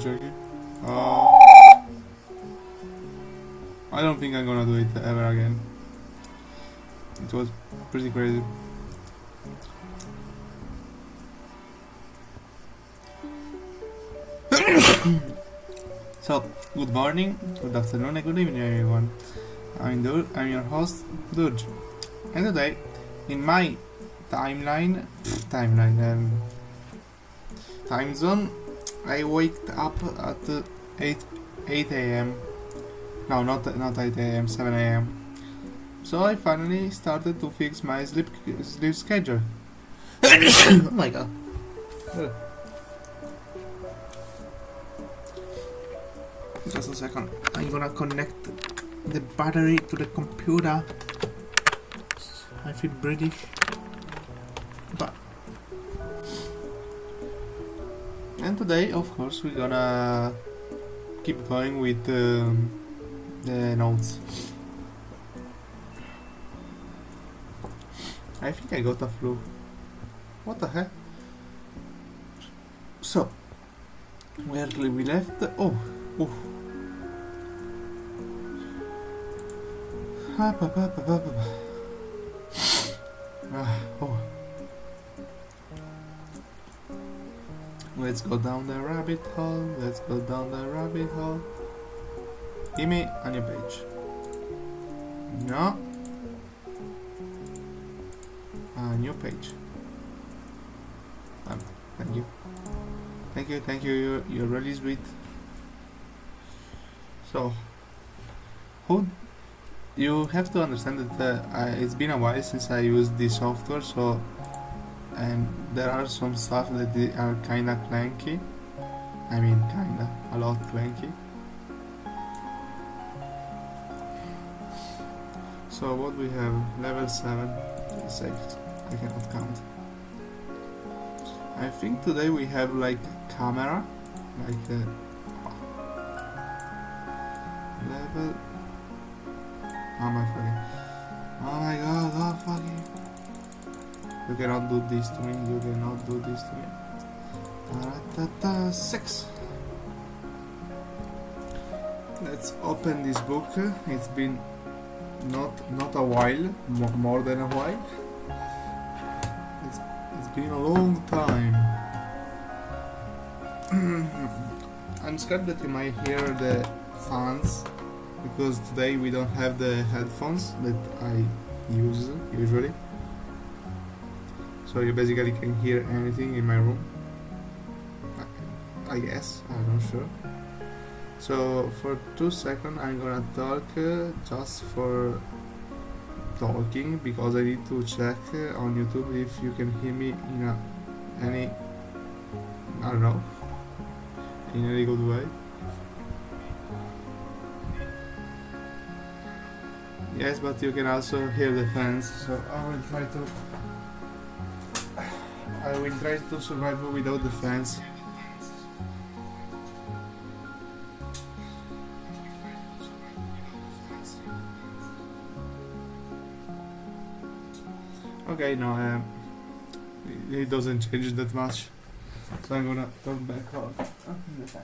joking. I don't think I'm gonna do it ever again. It was pretty crazy. So, good morning, good afternoon, and good evening, everyone. I'm your host, Durj. And today, in my time zone, I waked up at 8 a.m. No, not 8 a.m., 7 a.m. So I finally started to fix my sleep schedule. Oh my god. Just a second. I'm gonna connect the battery to the computer. I feel British. But and today, of course, we're gonna keep going with the notes. I think I got a flu. What the heck? So, where we left? Oh. Oh. Let's go down the rabbit hole. Give me a new page. No. A new page. Thank you. You're really sweet. So, you have to understand that it's been a while since I used this software, so and there are some stuff that are kinda clanky. I mean, a lot clanky. So what we have? Level 7. I cannot count. I think today we have like camera, like level. Oh my fucking! Oh my god! Oh fucking! You cannot do this to me. 6. Let's open this book. It's been not a while, more than a while. It's been a long time. I'm scared that you might hear the fans because today we don't have the headphones that I use usually. So you basically can hear anything in my room. I guess, I'm not sure. So for 2 seconds I'm gonna talk just for talking because I need to check on YouTube if you can hear me in any, I don't know, in any good way. Yes, but you can also hear the fans, so I will try to survive without the fans. Okay, no, it doesn't change that much, so I'm gonna turn back on the fan.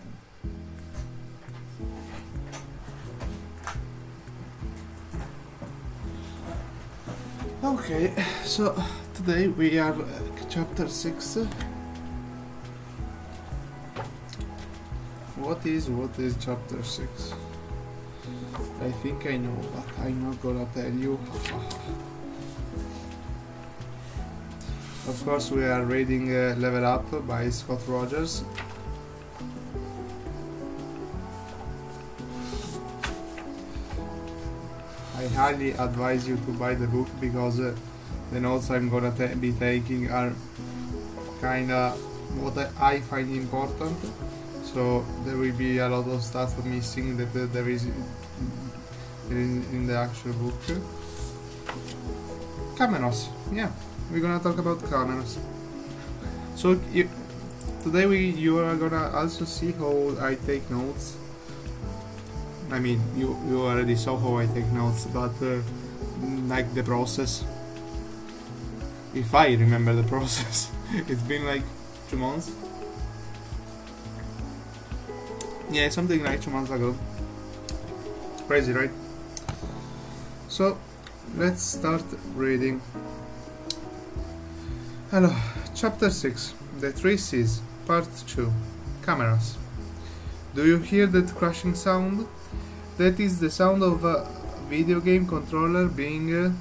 Okay, so today we are chapter 6. What is chapter 6? I think I know, but I'm not gonna tell you. Of course, we are reading Level Up by Scott Rogers. I highly advise you to buy the book because the notes I'm gonna be taking are kinda what I find important. So there will be a lot of stuff missing that there is in the actual book. Kamenos, yeah, we're gonna talk about Kamenos. So today you are gonna also see how I take notes. I mean, you already saw how I take notes, but like the process. If I remember the process, it's been like 2 months. Yeah, something like 2 months ago. Crazy, right? So, let's start reading. Hello, Chapter 6, The 3 C's, Part 2, Cameras. Do you hear that crashing sound? That is the sound of a video game controller being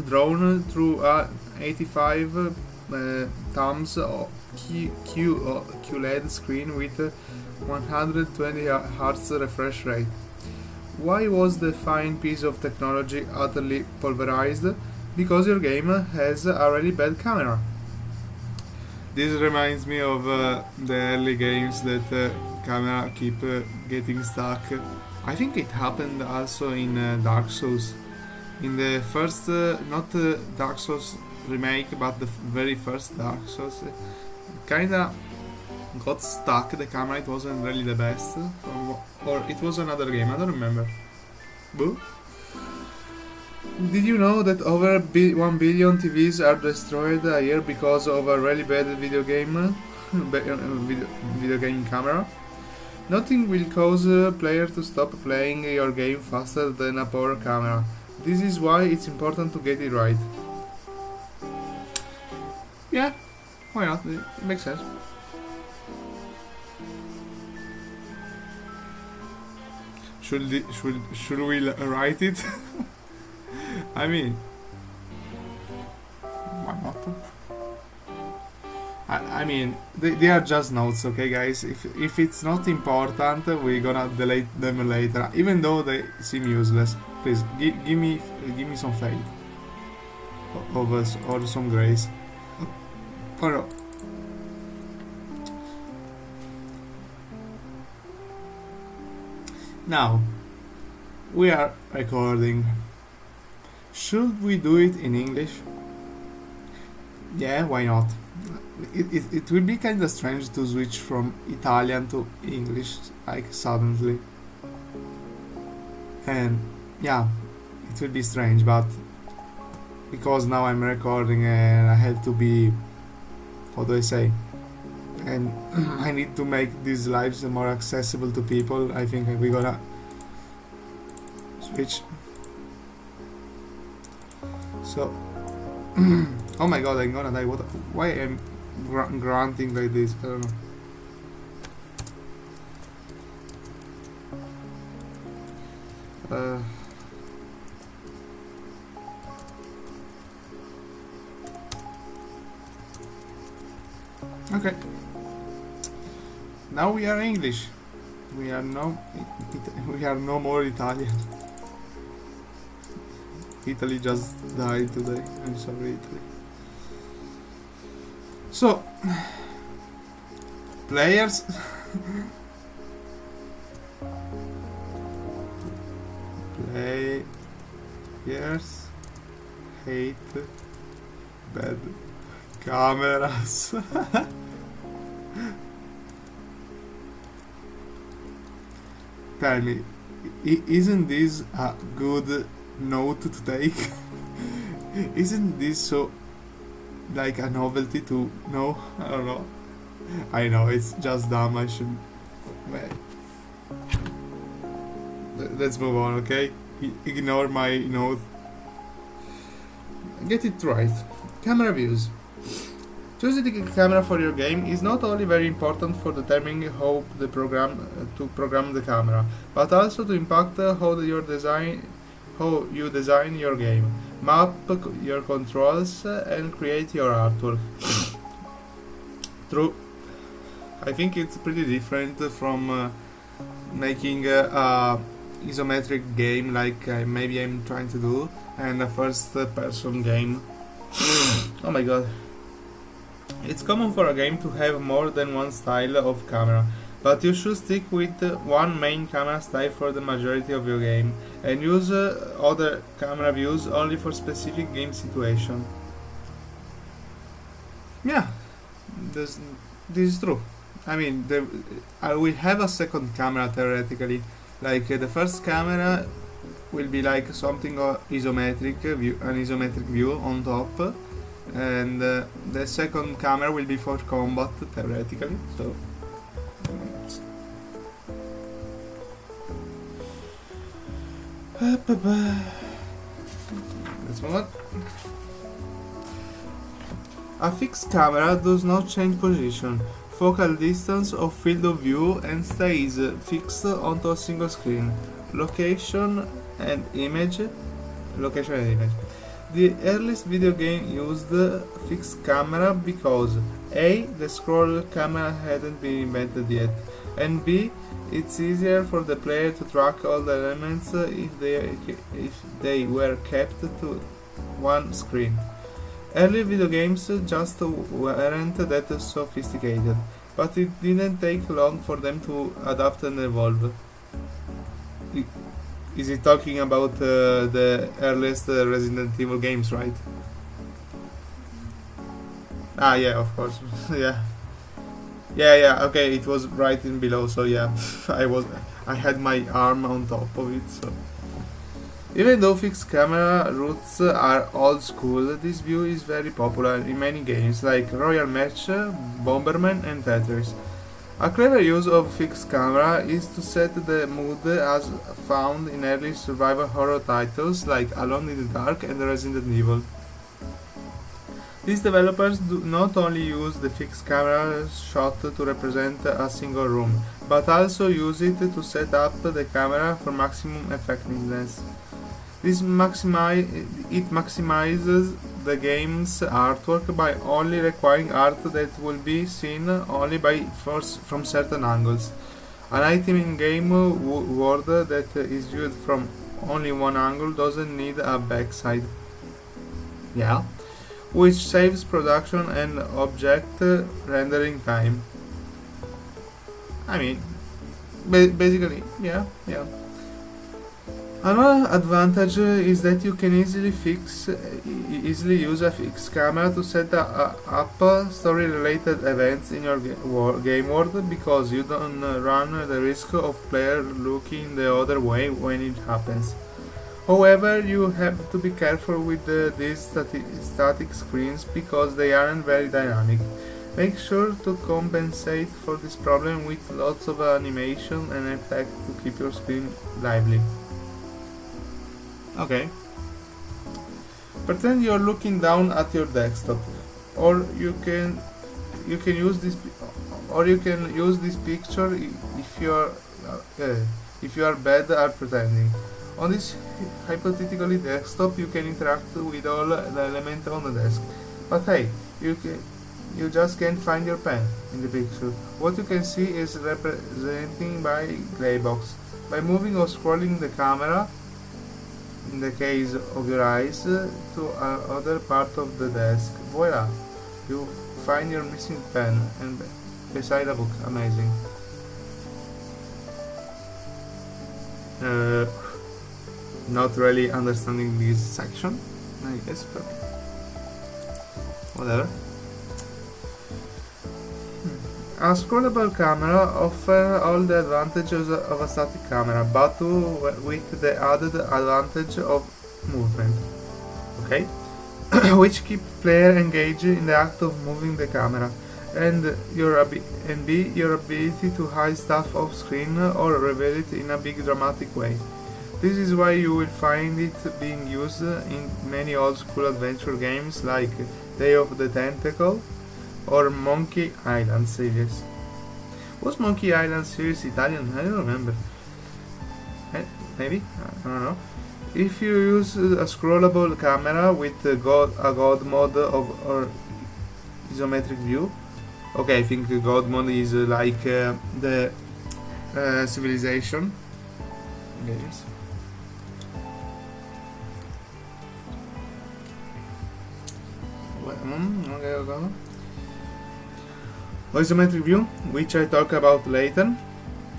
drawn through a 85 thumbs QLED screen with 120 Hz refresh rate. Why was the fine piece of technology utterly pulverized? Because your game has a really bad camera. This reminds me of the early games that camera keep getting stuck. I think it happened also in Dark Souls. In the first, not Dark Souls remake, but the very first Dark Souls, kinda got stuck. The camera, it wasn't really the best, or it was another game. I don't remember. Boo. Did you know that over 1 billion TVs are destroyed a year because of a really bad video game camera? Nothing will cause a player to stop playing your game faster than a poor camera. This is why it's important to get it right. Yeah, why not? It makes sense. Should we write it? I mean, why not? I mean, they are just notes, okay, guys? If it's not important, we're gonna delete them later, even though they seem useless. Please give me some faith of us, or some grace. Or now we are recording. Should we do it in English? Yeah, why not? It will be kinda strange to switch from Italian to English, like, suddenly. And, yeah, it will be strange, but because now I'm recording and I have to be, how do I say? And I need to make these lives more accessible to people. I think we're gonna switch. So, oh my god, I'm gonna die. Why am grunting like this? I don't know. Okay. Now we are English. We are no more Italian. Italy just died today. I'm sorry, Italy. So, players. Players hate bad cameras. Tell me, isn't this a good note to take? Isn't this so like a novelty to know? I don't know. I know it's just dumb. I should. Wait. Let's move on, okay? Ignore my note. Get it right. Camera views. Choosing the camera for your game is not only very important for determining how to program the camera, but also to impact how you design your game, map your controls, and create your artwork. True. I think it's pretty different from making a isometric game like maybe I'm trying to do, and a first-person game. Oh my god. It's common for a game to have more than one style of camera, but you should stick with one main camera style for the majority of your game, and use other camera views only for specific game situation. Yeah, this is true. I mean, I will have a second camera theoretically. Like the first camera will be like something isometric view, an isometric view on top, and the second camera will be for combat theoretically. So Let's move on. A fixed camera does not change position, focal distance or field of view and stays fixed onto a single screen. Location and image. The earliest video game used fixed camera because A. The scroll camera hadn't been invented yet, and B. It's easier for the player to track all the elements if they were kept to one screen. Early video games just weren't that sophisticated, but it didn't take long for them to adapt and evolve. Is he talking about the earliest Resident Evil games, right? Ah, yeah, of course. Yeah. Yeah, okay, it was right in below, so yeah, I had my arm on top of it, so. Even though fixed camera roots are old school, this view is very popular in many games like Royal Match, Bomberman and Tetris. A clever use of fixed camera is to set the mood as found in early survival horror titles like Alone in the Dark and Resident Evil. These developers do not only use the fixed camera shot to represent a single room, but also use it to set up the camera for maximum effectiveness. It maximizes the game's artwork by only requiring art that will be seen only from certain angles. An item in game world that is viewed from only one angle doesn't need a backside. Yeah. Which saves production and object rendering time. I mean, basically, yeah. Another advantage is that you can easily use a fixed camera to set up story-related events in your game world because you don't run the risk of player looking the other way when it happens. However, you have to be careful with these static screens because they aren't very dynamic. Make sure to compensate for this problem with lots of animation and effect to keep your screen lively. Okay. Pretend you're looking down at your desktop, or you can use this picture if you are bad at pretending. On this hypothetically desktop, you can interact with all the elements on the desk. But hey, you just can't find your pen in the picture. What you can see is represented by gray box. By moving or scrolling the camera, in the case of your eyes, to another part of the desk, voila! You find your missing pen and beside a book. Amazing. Not really understanding this section, I guess, but whatever. A scrollable camera offers all the advantages of a static camera, but with the added advantage of movement. Okay, which keep player engaged in the act of moving the camera, and your ability to hide stuff off screen or reveal it in a big dramatic way. This is why you will find it being used in many old school adventure games like Day of the Tentacle or Monkey Island series. Was Monkey Island series Italian? I don't remember. Maybe? I don't know. If you use a scrollable camera with a God mode or isometric view, okay, I think God mode is like the Civilization games. Okay. Isometric view, which I talk about later.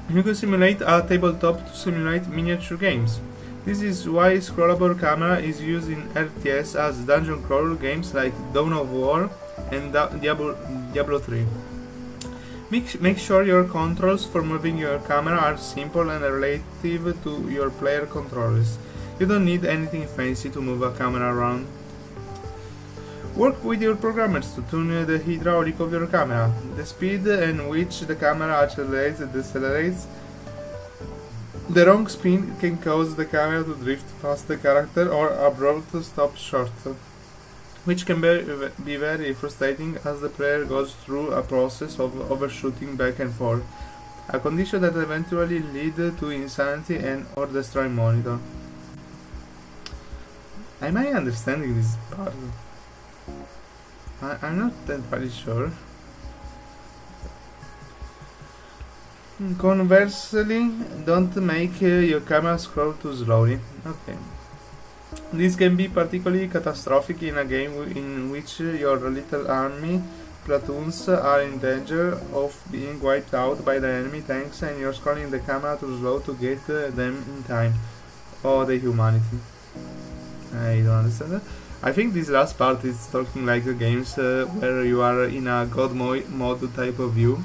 You can simulate a tabletop to simulate miniature games. This is why scrollable camera is used in RTS as dungeon crawler games like Dawn of War and Diablo 3. Make sure your controls for moving your camera are simple and relative to your player controllers. You don't need anything fancy to move a camera around. Work with your programmers to tune the hydraulic of your camera, the speed at which the camera accelerates and decelerates, The wrong spin can cause the camera to drift past the character or abruptly stop short, which can be very frustrating as the player goes through a process of overshooting back and forth, a condition that eventually leads to insanity and or destroy monitor. Am I understanding this part? I'm not entirely sure. Conversely, don't make your camera scroll too slowly. Okay. This can be particularly catastrophic in a game in which your little army platoons are in danger of being wiped out by the enemy tanks and you're scrolling the camera too slow to get them in time. Oh, the humanity. I don't understand that. I think this last part is talking like the games where you are in a god mode type of view.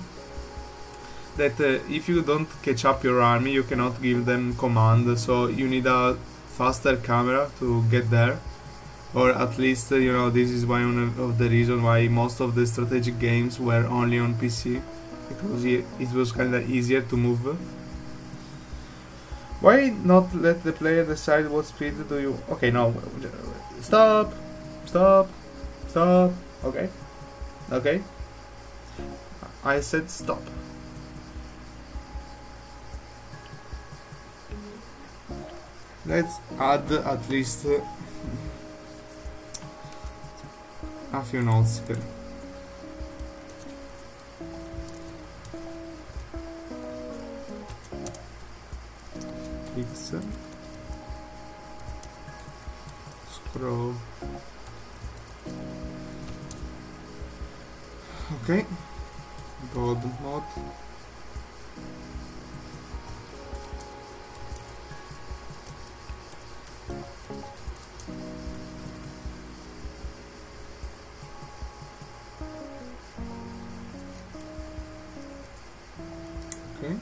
That if you don't catch up your army, you cannot give them command, so you need a faster camera to get there. Or at least, this is one of the reasons why most of the strategic games were only on PC, because it was kind of easier to move. Why not let the player decide what speed do you... Okay, no. Stop. Okay. I said stop. Let's add at least a few notes here. Pixel. Scroll. Okay. God mode. Okay.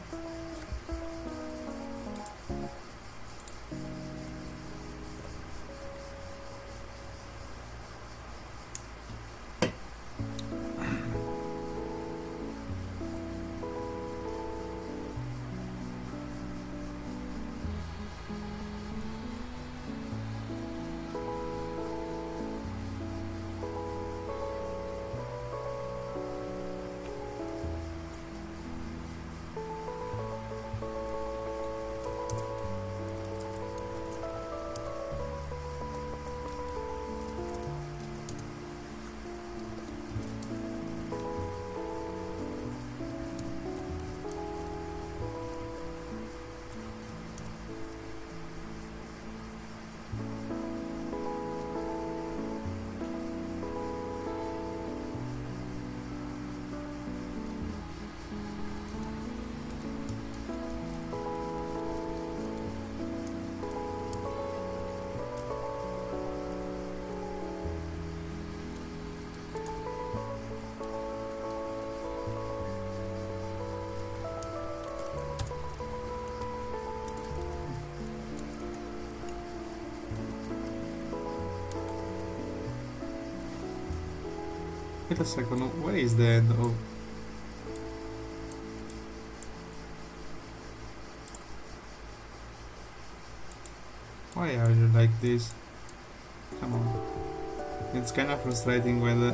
Wait a second, where is the end of... Why are you like this? Come on. It's kinda frustrating when the...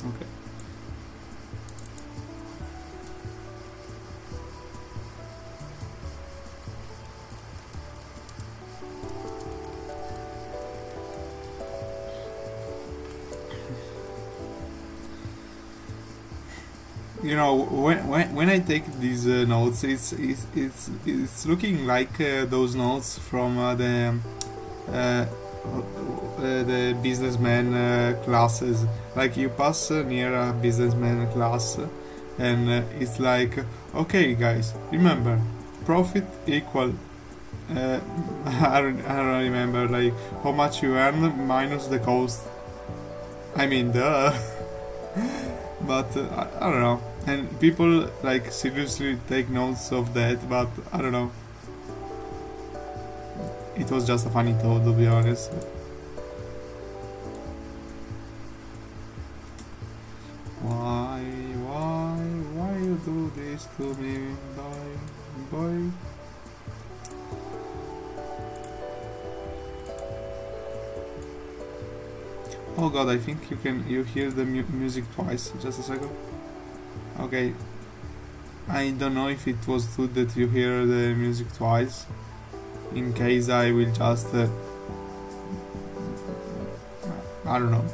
Okay. When I take these notes, it's looking like those notes from the businessman classes. Like you pass near a businessman class, and it's like, okay, guys, remember, profit equal. I don't remember like how much you earn minus the cost. I mean, duh. But I don't know, and people like seriously take notes of that, but I don't know, it was just a funny thought, to be honest. Why you do this to me? Oh god, I think you hear the music twice. Just a second. Okay. I don't know if it was true that you hear the music twice. In case I will just I don't know,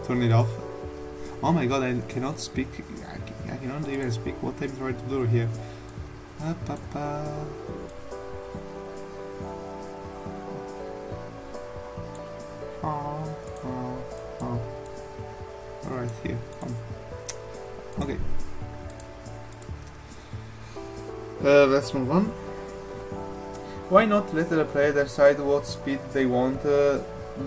turn it off. Oh my god, I cannot speak. I cannot even speak what I'm trying to do here. Alright, here. Okay. Let's move on. Why not let the player decide what speed they want the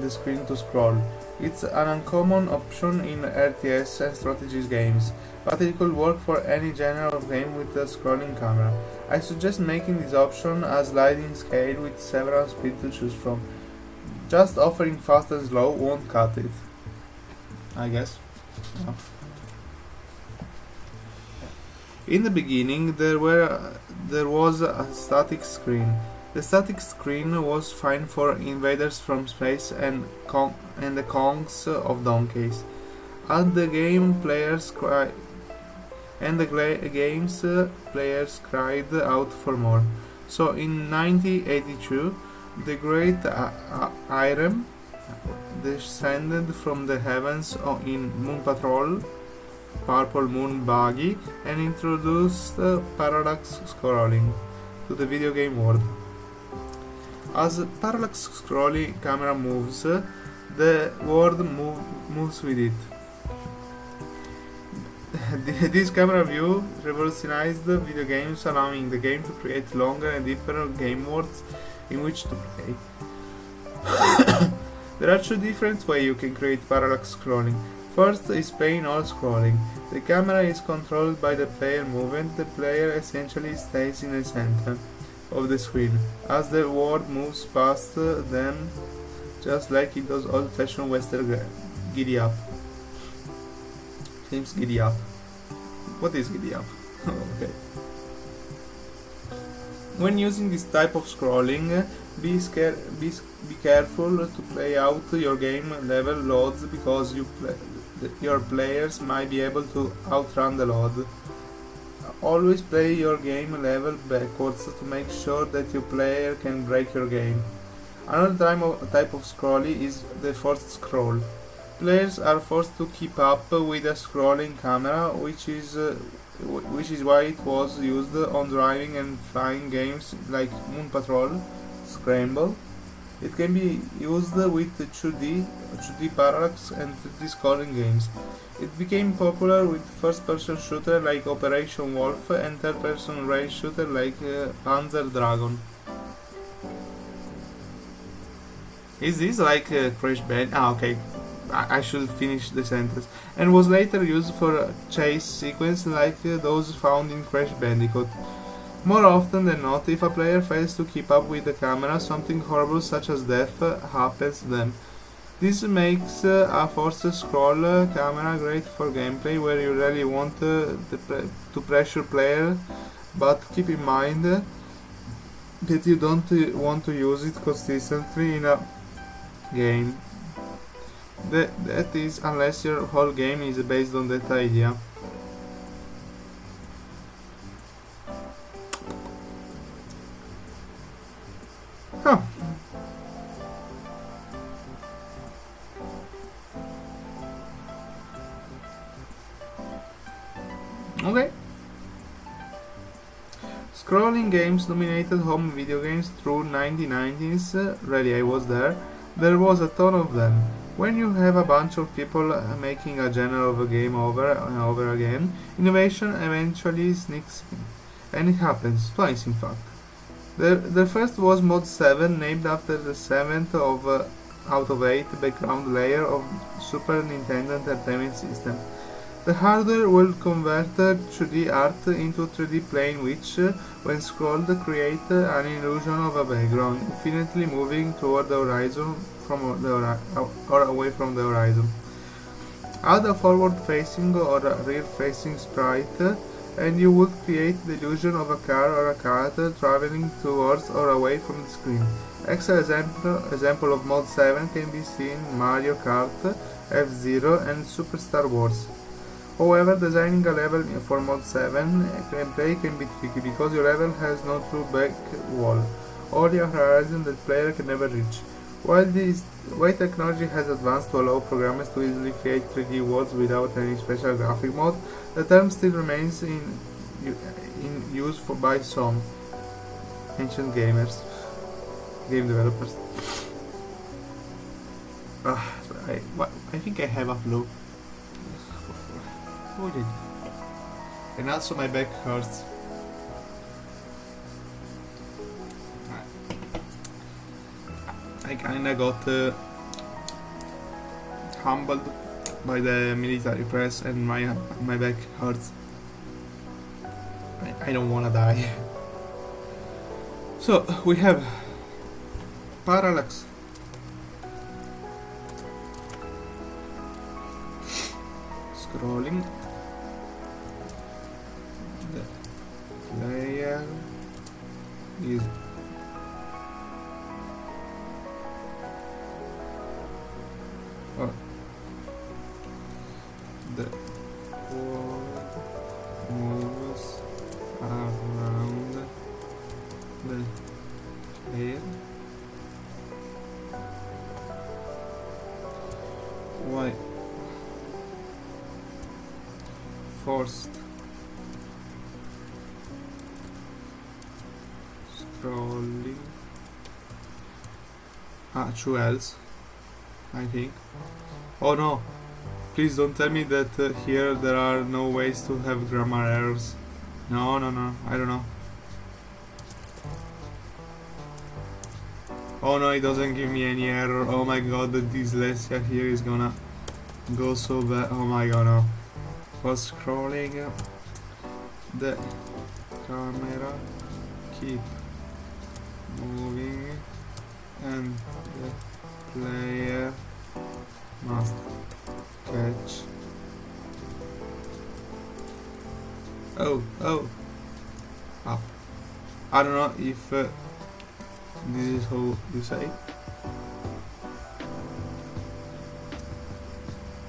screen to scroll? It's an uncommon option in RTS and strategy games, but it could work for any genre of game with a scrolling camera. I suggest making this option a sliding scale with several speeds to choose from. Just offering fast and slow won't cut it, I guess. No. In the beginning, there was a static screen. The static screen was fine for invaders from space and the Kongs of donkeys. And the game's players cried out for more. So in 1982, the Great Irem descended from the heavens in Moon Patrol, Purple Moon Buggy, and introduced parallax scrolling to the video game world. As parallax scrolling camera moves, the world moves with it. This camera view revolutionized video games, allowing the game to create longer and deeper game worlds in which to play. There are two different ways you can create parallax scrolling. First is plain old scrolling. The camera is controlled by the player movement. The player essentially stays in the center of the screen as the world moves past them, just like it does old-fashioned Western giddy up. Seems giddy up. What is giddy up? Okay. When using this type of scrolling, be careful to play out your game level loads, because your players might be able to outrun the load. Always play your game level backwards to make sure that your player can break your game. Another type of scrolling is the forced scroll. Players are forced to keep up with a scrolling camera, which is why it was used on driving and flying games like Moon Patrol, Scramble. It can be used with 2D parallax and 3D scrolling games. It became popular with first-person shooter like Operation Wolf and third-person rail shooter like Panzer Dragoon. Is this like Crash Bandicoot? Ah, okay. I should finish the sentence. And was later used for chase sequences like those found in Crash Bandicoot. More often than not, if a player fails to keep up with the camera, something horrible such as death happens to them. This makes a forced scroll camera great for gameplay where you really want to pressure player, but keep in mind that you don't want to use it consistently in a game. That is, unless your whole game is based on that idea. Huh. Okay. Scrolling games dominated home video games through 1990s. Really, I was there. There was a ton of them. When you have a bunch of people making a genre of a game over and over again, innovation eventually sneaks in. And it happens, twice in fact. The first was Mod 7, named after the 7th out of 8 background layer of Super Nintendo Entertainment System. The hardware will convert 2D art into 3D plane, which, when scrolled, create an illusion of a background, infinitely moving toward the horizon or away from the horizon. Add a forward-facing or a rear-facing sprite, and you would create the illusion of a car or a character traveling towards or away from the screen. Example of Mode 7 can be seen in Mario Kart, F-Zero and Super Star Wars. However, designing a level for Mode 7 gameplay can be tricky because your level has no true back wall, or a horizon that player can never reach. While technology has advanced to allow programmers to easily create 3D worlds without any special graphic mode, the term still remains in use by some ancient game developers. I think I have a flu. Oh, did. And also my back hurts. I kinda got humbled by the military press and my back hurts. I don't wanna die. So we have Parallax. Scrolling. The player is the world moves around the player. Why? Forced scrolling. True else, I think. Oh no, please don't tell me that here there are no ways to have grammar errors. No, I don't know. Oh no, it doesn't give me any error. Oh my god, the dyslexia here is gonna go so bad. Oh my god, no. For scrolling the camera keep moving and the player must catch. Oh, up. I don't know if this is how you say.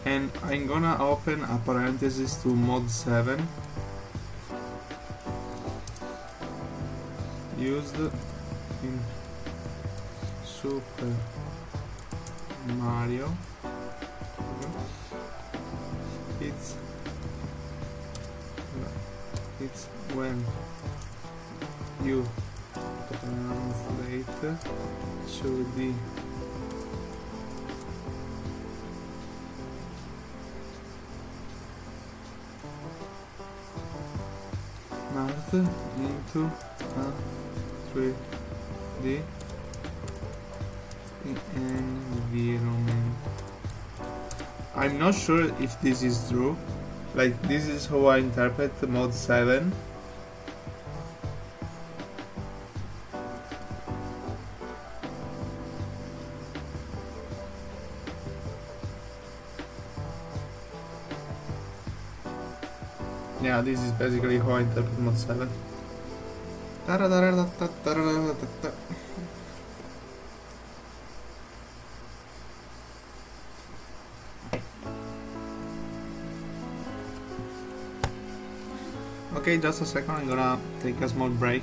And I'm gonna open a parenthesis to Mod 7 used in Super Mario. It's when you translate to the math into a 3D environment. I'm not sure if this is true. Like, this is how I interpret Mod 7. Yeah, this is basically how I interpret Mod 7. Okay, just a second, I'm gonna take a small break.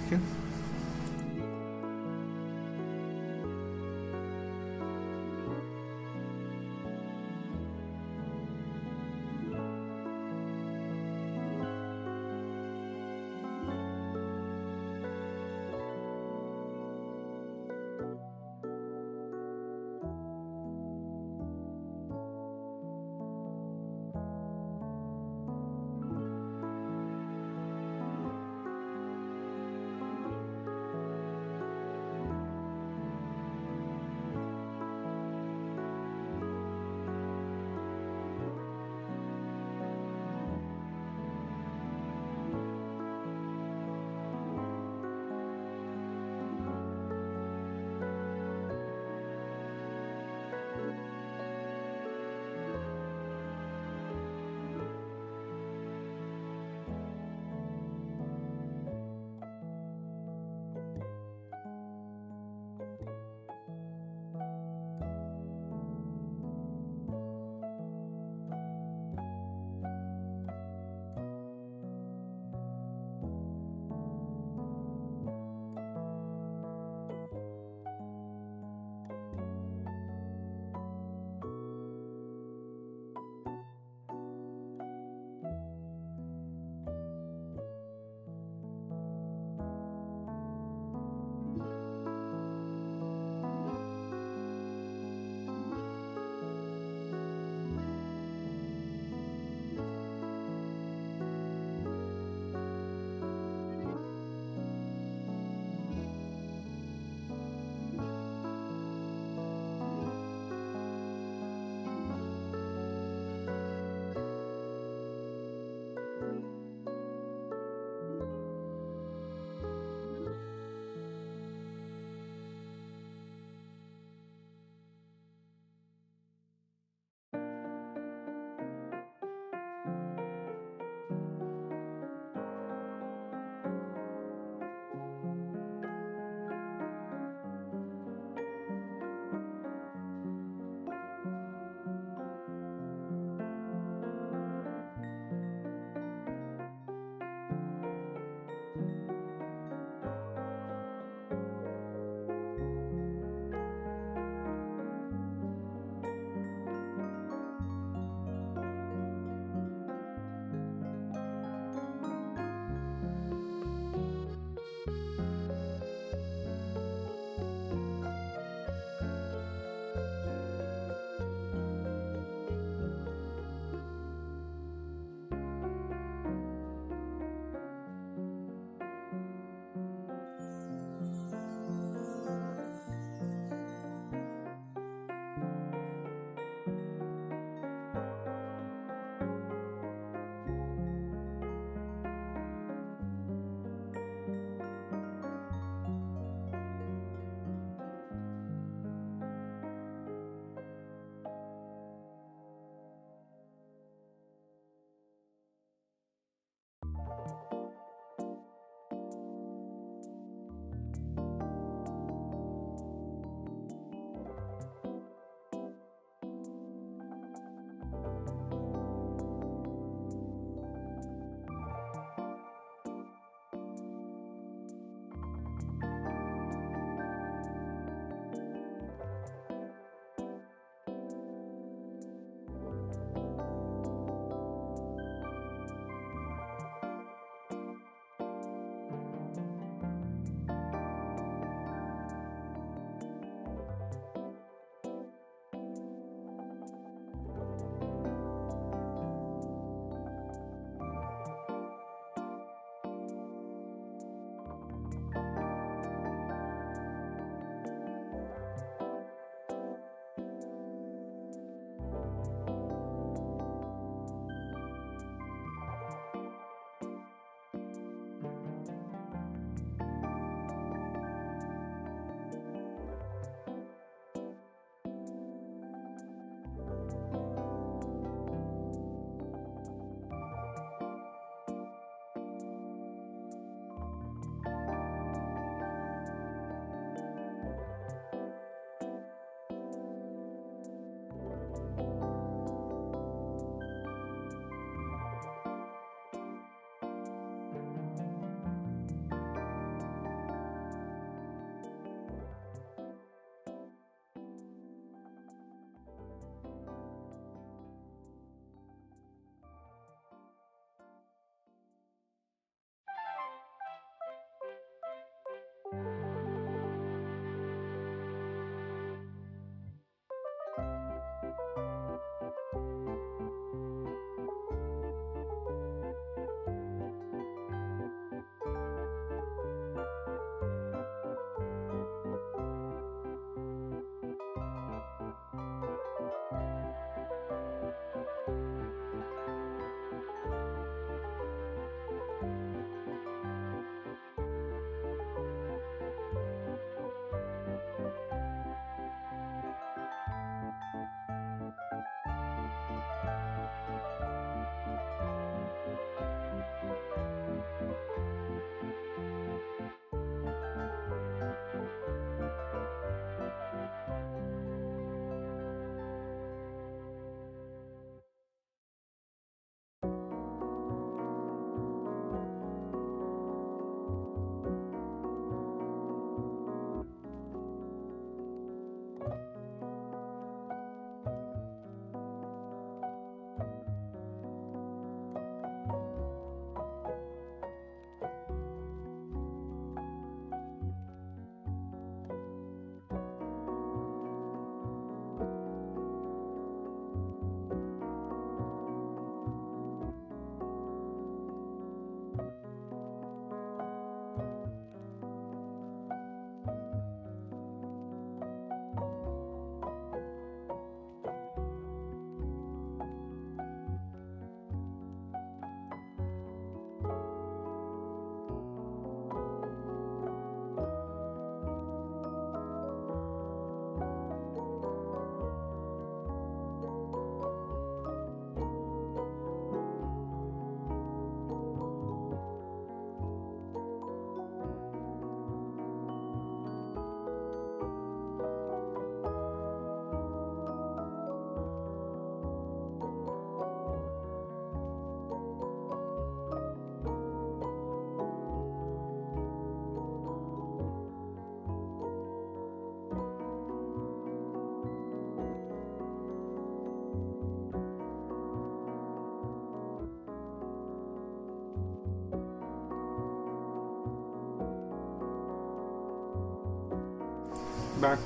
Back.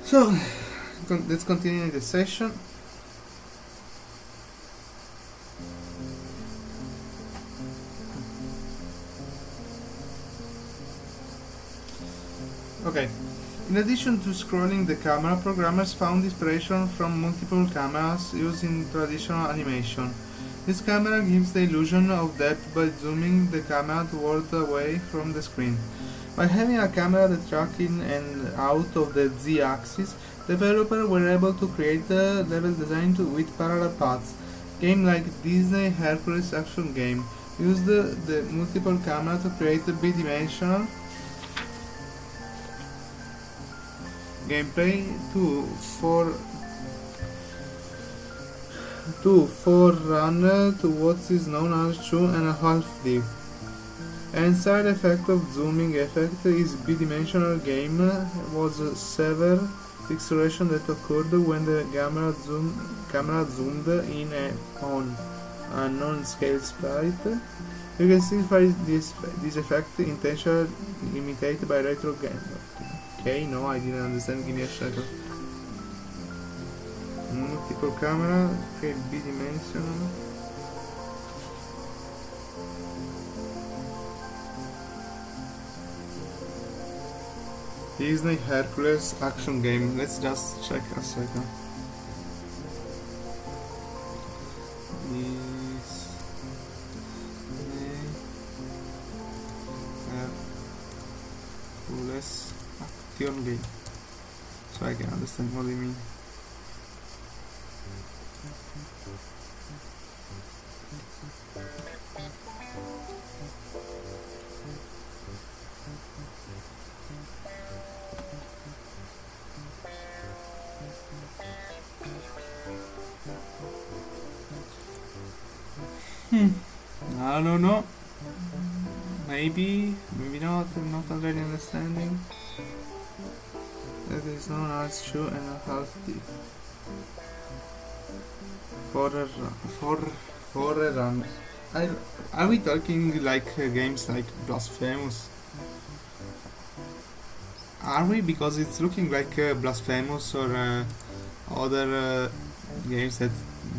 So, let's continue the session. Okay. In addition to scrolling the camera, programmers found inspiration from multiple cameras used in traditional animation. This camera gives the illusion of depth by zooming the camera toward away from the screen. By having a camera that tracks in and out of the z-axis, developers were able to create a level design with parallel paths. Game like Disney Hercules Action Game used the multiple camera to create a bidimensional gameplay to forerunner to what is known as 2.5D. An side effect of zooming effect is bidimensional game was severe pixelation that occurred when the camera zoomed in on a non-scale sprite. You can see this effect intentionally imitated by retro games. Okay, no, I didn't understand. Give me a second. Multiple camera, okay, bidimensional. Disney Hercules Action Game. Let's just check a second. Hercules Action Game. So I can understand what you mean. I don't know. Maybe not. I'm not already understanding. That is known as 2.5D. Forerunner. I, are we talking like games like Blasphemous? Are we? Because it's looking like Blasphemous or other games that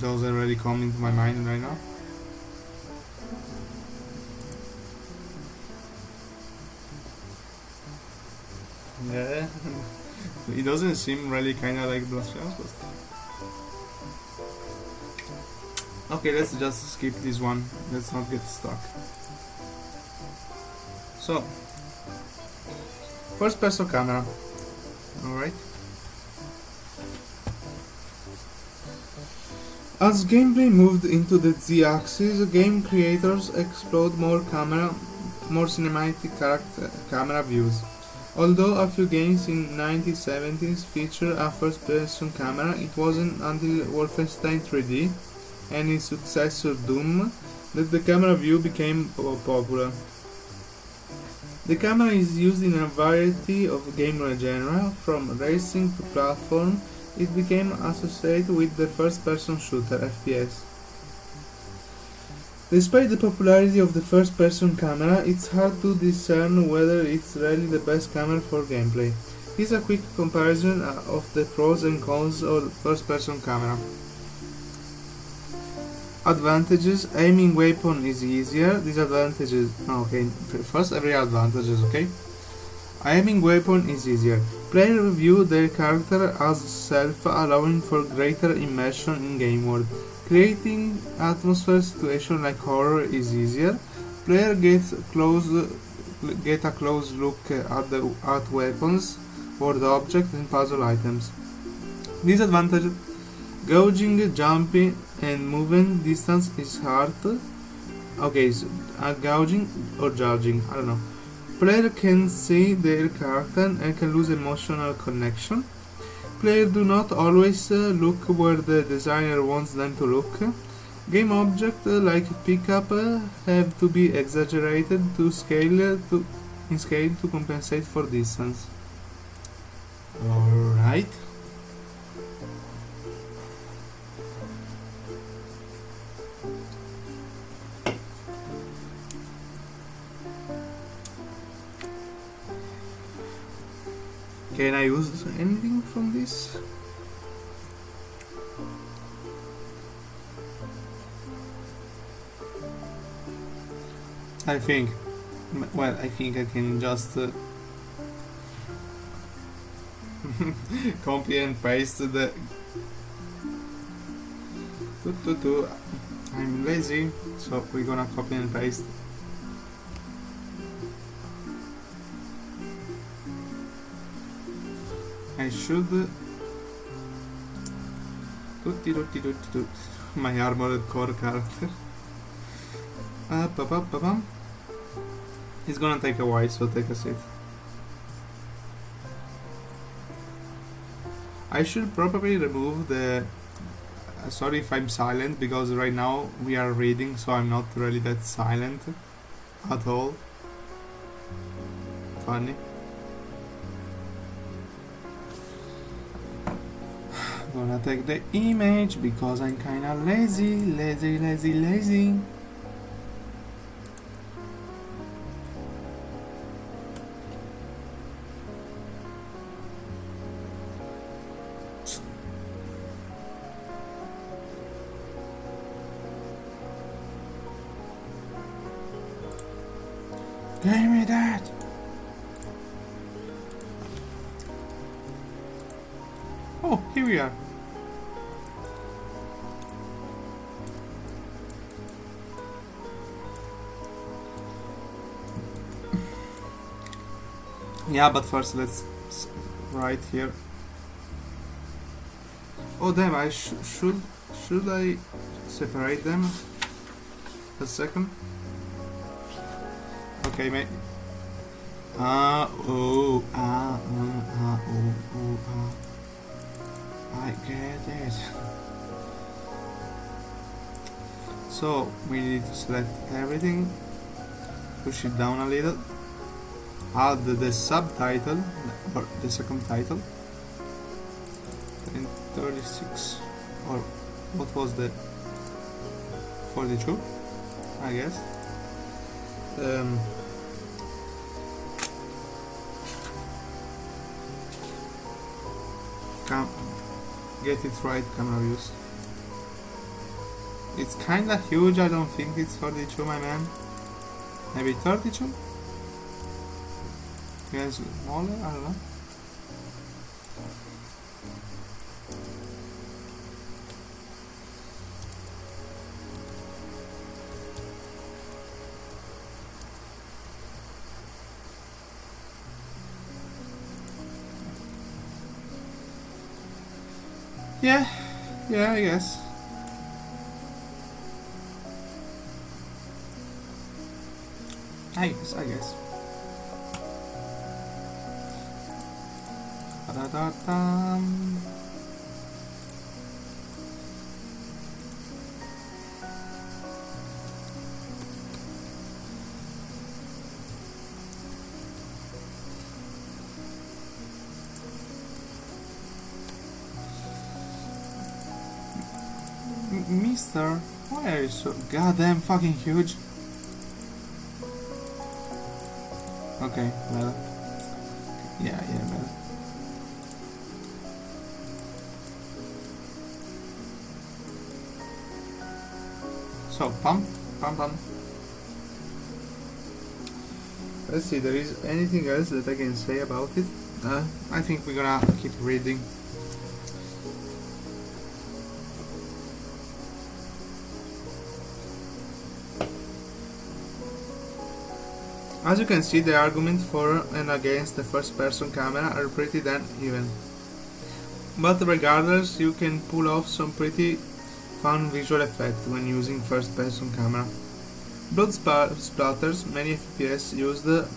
doesn't really come into my mind right now. Yeah, it doesn't seem really kind of like Blasphemous. But okay, let's just skip this one. Let's not get stuck. So, first person camera. Alright. As gameplay moved into the Z-axis, game creators explored more cinematic camera views. Although a few games in 1970s featured a first-person camera, it wasn't until Wolfenstein 3D and its successor Doom that the camera view became popular. The camera is used in a variety of game genres, from racing to platform. It became associated with the first-person shooter (FPS). Despite the popularity of the first-person camera, it's hard to discern whether it's really the best camera for gameplay. Here's a quick comparison of the pros and cons of first-person camera. Advantages: aiming weapon is easier. Disadvantages: okay, first every advantages, okay? Aiming weapon is easier. Players view their character as self, allowing for greater immersion in game world. Creating atmosphere situation like horror is easier. Player get a close look at weapons, ward objects, and puzzle items. Disadvantage: gouging, jumping, and moving distance is hard. Okay, so, gouging or judging, I don't know. Player can see their character and can lose emotional connection. Players do not always look where the designer wants them to look. Game objects like pickup have to be exaggerated in scale to compensate for distance. Alright. Can I use anything from this? I think I can just copy and paste the I'm lazy, so we're gonna copy and paste. I should my armored core character. It's gonna take a while, so take a seat. I should probably remove the sorry if I'm silent, because right now we are reading, so I'm not really that silent at all. Funny. Gonna take the image because I'm kinda lazy. Give me that! Oh, here we are. Yeah, but first let's write here. Oh damn! I should I separate them? A second. Okay, mate. I get it. So we need to select everything, push it down a little, add the subtitle or the second title, and 36, or what was the 42? I guess. Get it right, camera views. It's kinda huge, I don't think it's 42, my man. Maybe 32? Yes, smaller, I don't know. Yeah, I guess. I guess. Da-da-da-dum. Mister, why are you so goddamn fucking huge? Okay, well. Yeah, well. So, pump. Let's see, there is anything else that I can say about it? I think we're gonna keep reading. As you can see, the arguments for and against the first-person camera are pretty damn even. But regardless, you can pull off some pretty fun visual effects when using first-person camera. Blood splatters. Many FPS used a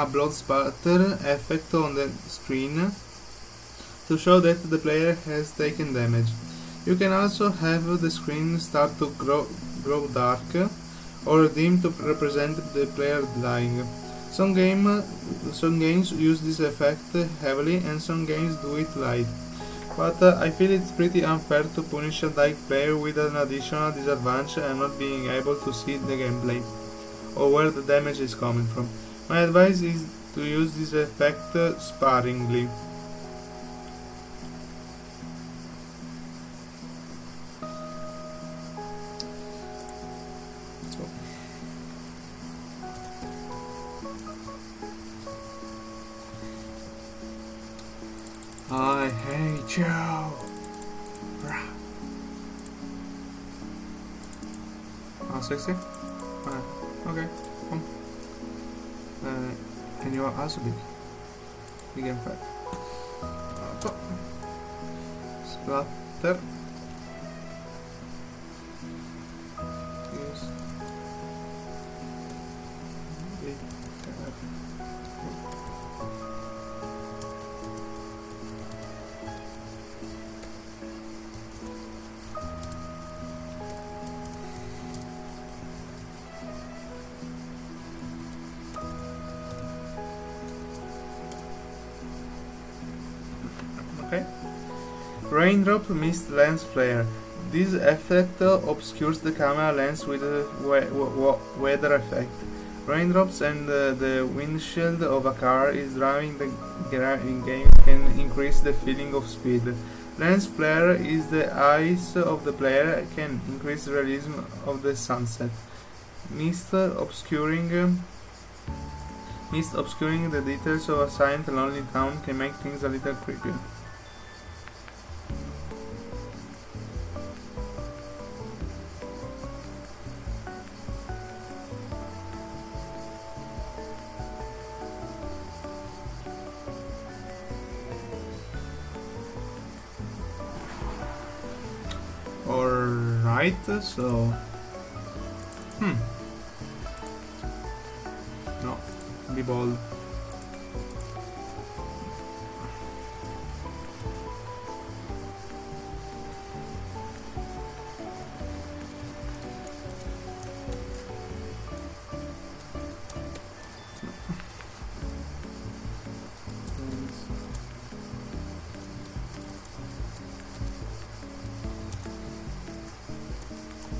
blood splatter effect on the screen to show that the player has taken damage. You can also have the screen start to grow dark or dim to represent the player dying. Some games use this effect heavily and some games do it light. But I feel it's pretty unfair to punish a dying player with an additional disadvantage and not being able to see the gameplay or where the damage is coming from. My advice is to use this effect sparingly. I hate you. Oh, sexy? Okay, come. And you are also big. Big and fat. Splatter. Use. Big. Okay. Raindrop mist lens flare. This effect obscures the camera lens with a weather effect. Raindrops and the windshield of a car is driving the game can increase the feeling of speed. Lens flare is the eyes of the player can increase the realism of the sunset. Mist obscuring the details of a silent and lonely town can make things a little creepier. Alright, so... No, be bold.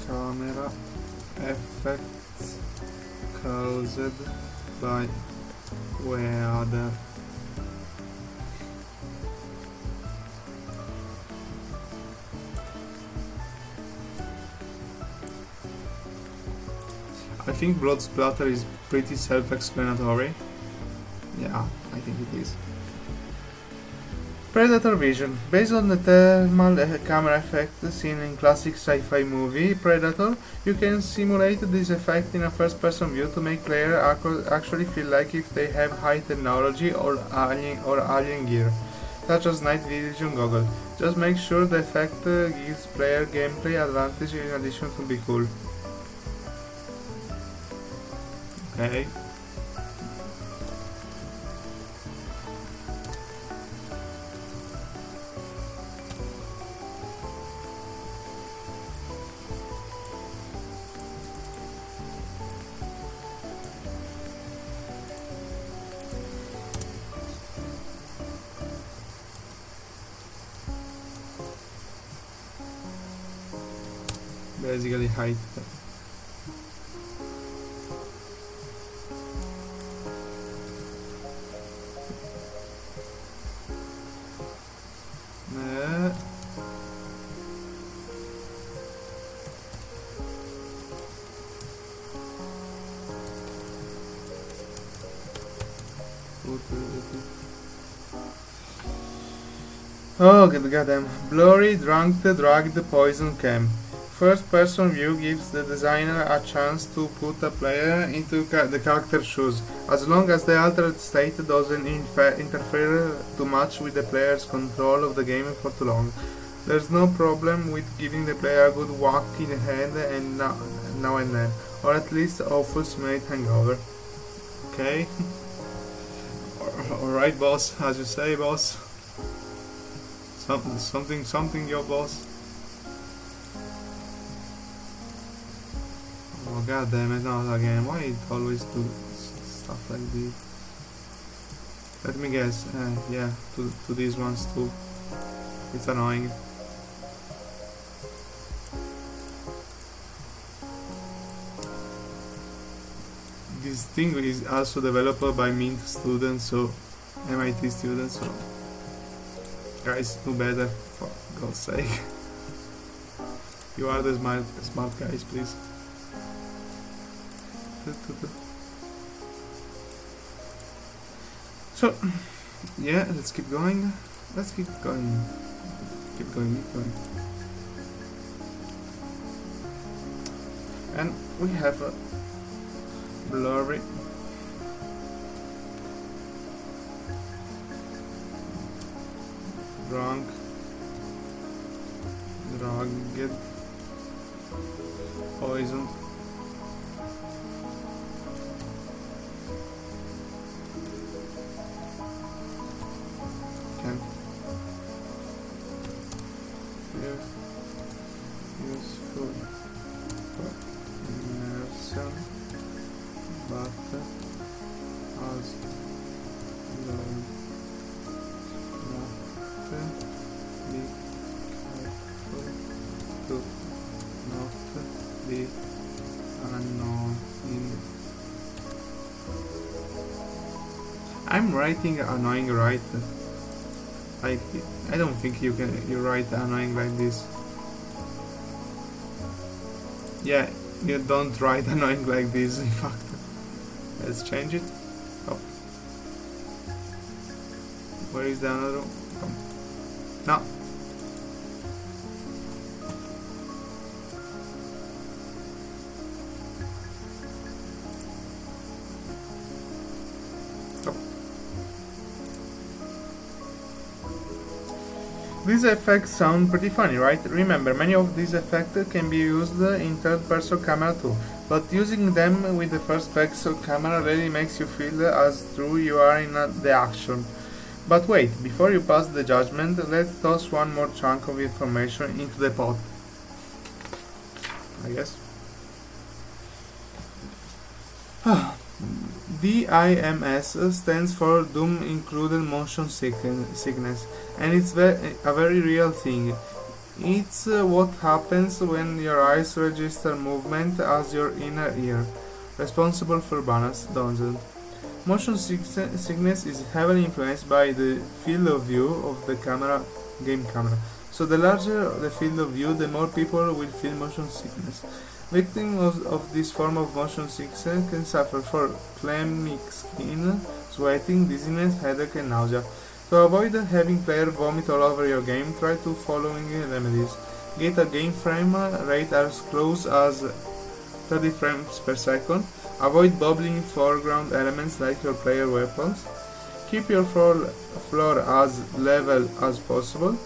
Camera effects caused by weather. I think blood splatter is pretty self-explanatory. Yeah, I think it is. Predator vision. Based on the thermal camera effect seen in classic sci-fi movie Predator, you can simulate this effect in a first-person view to make players actually feel like if they have high technology or alien gear, such as night vision goggles. Just make sure the effect gives player gameplay advantage in addition to be cool. Okay. Basically height. Oh goddamn. Blurry, drugged, poison cam. First person view gives the designer a chance to put a player into the character's shoes, as long as the altered state doesn't interfere too much with the player's control of the game for too long. There's no problem with giving the player a good whack in the head and now and then, or at least a full simulate hangover. Okay? Alright boss, as you say boss. Something your boss. Oh god damn it, not again. Why it always do stuff like this? Let me guess. Yeah, to these ones too. It's annoying. This thing is also developed by Mint students, so MIT students, so guys, do better, for God's sake. You are the smart guys, please. So, yeah, let's keep going. Keep going. And we have a blurry. Drugged, poisoned. Can be useful for immersion, but as long be careful to not be annoying. I'm writing annoying right. I don't think you write annoying like this. Yeah, you don't write annoying like this, in fact. Let's change it. Oh. Where is the another one? No. These effects sound pretty funny, right? Remember, many of these effects can be used in third-person camera too, but using them with the first-person camera really makes you feel as though you are in the action. But wait, before you pass the judgment, let's toss one more chunk of information into the pot. I guess. DIMS stands for Doom Included Motion Sickness, and it's a very real thing. It's what happens when your eyes register movement as your inner ear, responsible for balance, doesn't. Motion sickness is heavily influenced by the field of view of the game camera. So the larger the field of view, the more people will feel motion sickness. Victims of this form of motion sickness can suffer from clammy skin, sweating, dizziness, headache, and nausea. To avoid having player vomit all over your game, try the following remedies. Get a game frame rate as close as 30 frames per second. Avoid bubbling foreground elements like your player weapons. Keep your floor as level as possible.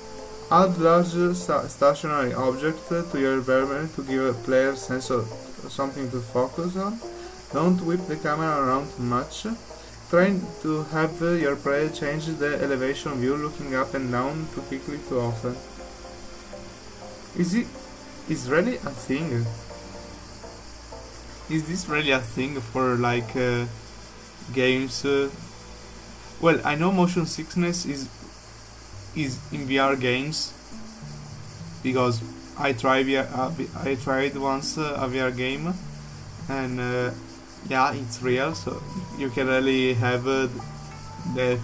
Add large stationary objects to your environment to give a player sense of something to focus on. Don't whip the camera around too much. Try to have your player change the elevation view, looking up and down too quickly too often. Is really a thing? Is this really a thing for like games? Well, I know motion sickness is in VR games because I tried once a VR game, and yeah, it's real. So you can really have the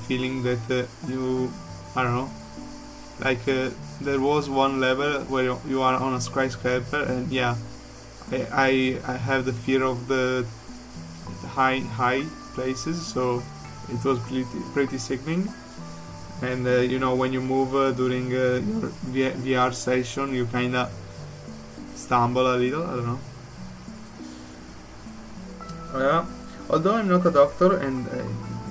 feeling that I don't know, like there was one level where you are on a skyscraper, and yeah, I have the fear of the high places, so it was pretty sickening. And when you move during your VR session, you kinda stumble a little. I don't know. Yeah. Although I'm not a doctor and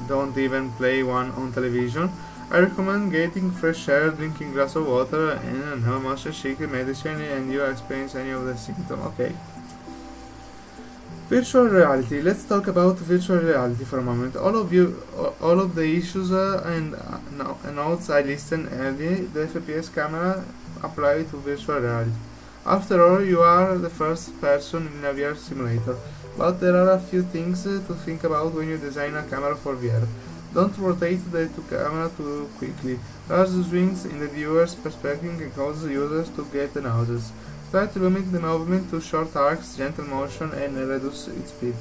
don't even play one on television, I recommend getting fresh air, drinking glass of water, and no motion sick medicine, and you experience any of the symptoms. Okay. Virtual reality. Let's talk about virtual reality for a moment. All of the issues and notes I listed earlier, the FPS camera apply to virtual reality. After all, you are the first person in a VR simulator, but there are a few things to think about when you design a camera for VR. Don't rotate the camera too quickly. Large swings in the viewer's perspective can cause users to get nauseous. Try to limit the movement to short arcs, gentle motion, and reduce its speed.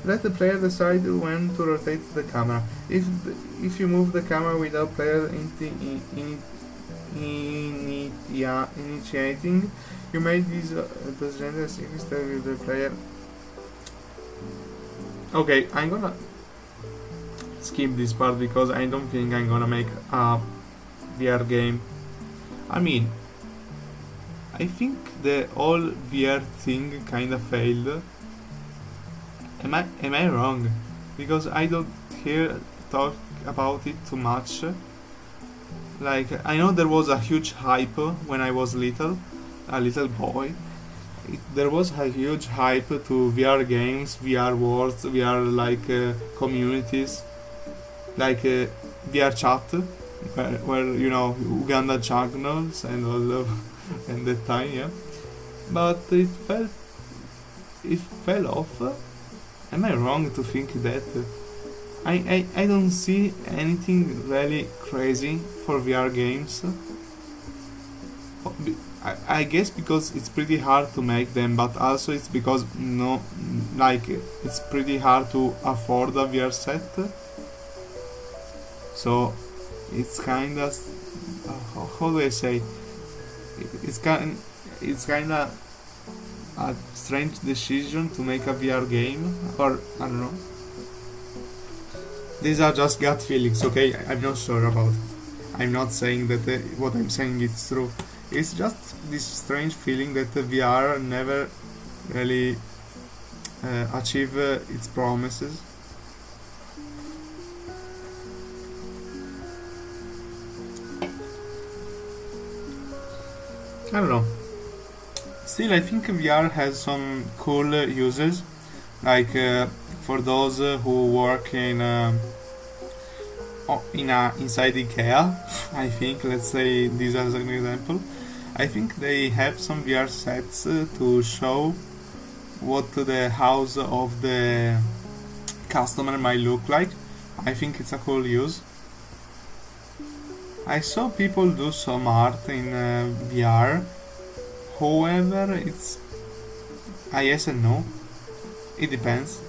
Let the player decide when to rotate the camera. If you move the camera without player initiating, you may those gentle signals with the player. Okay, I'm gonna skip this part because I don't think I'm gonna make a VR game. I mean, I think the whole VR thing kinda failed. Am I wrong? Because I don't hear talk about it too much. Like, I know there was a huge hype when I was a little boy. There was a huge hype to VR games, VR worlds, VR communities, like VR chat, where Uganda channels and all of and that time, yeah. But it fell off. Am I wrong to think that? I don't see anything really crazy for VR games. I guess because it's pretty hard to make them, but also it's because it's pretty hard to afford a VR set. So it's kind of how do I say? It's kind of a strange decision to make a VR game, or I don't know. These are just gut feelings, okay? I'm not sure about it. I'm not saying that what I'm saying is true. It's just this strange feeling that VR never really achieve its promises. I don't know. Still, I think VR has some cool uses, like for those who work inside IKEA. I think, let's say this as an example. I think they have some VR sets to show what the house of the customer might look like. I think it's a cool use. I saw people do some art in VR. However, it's I yes and no. It depends.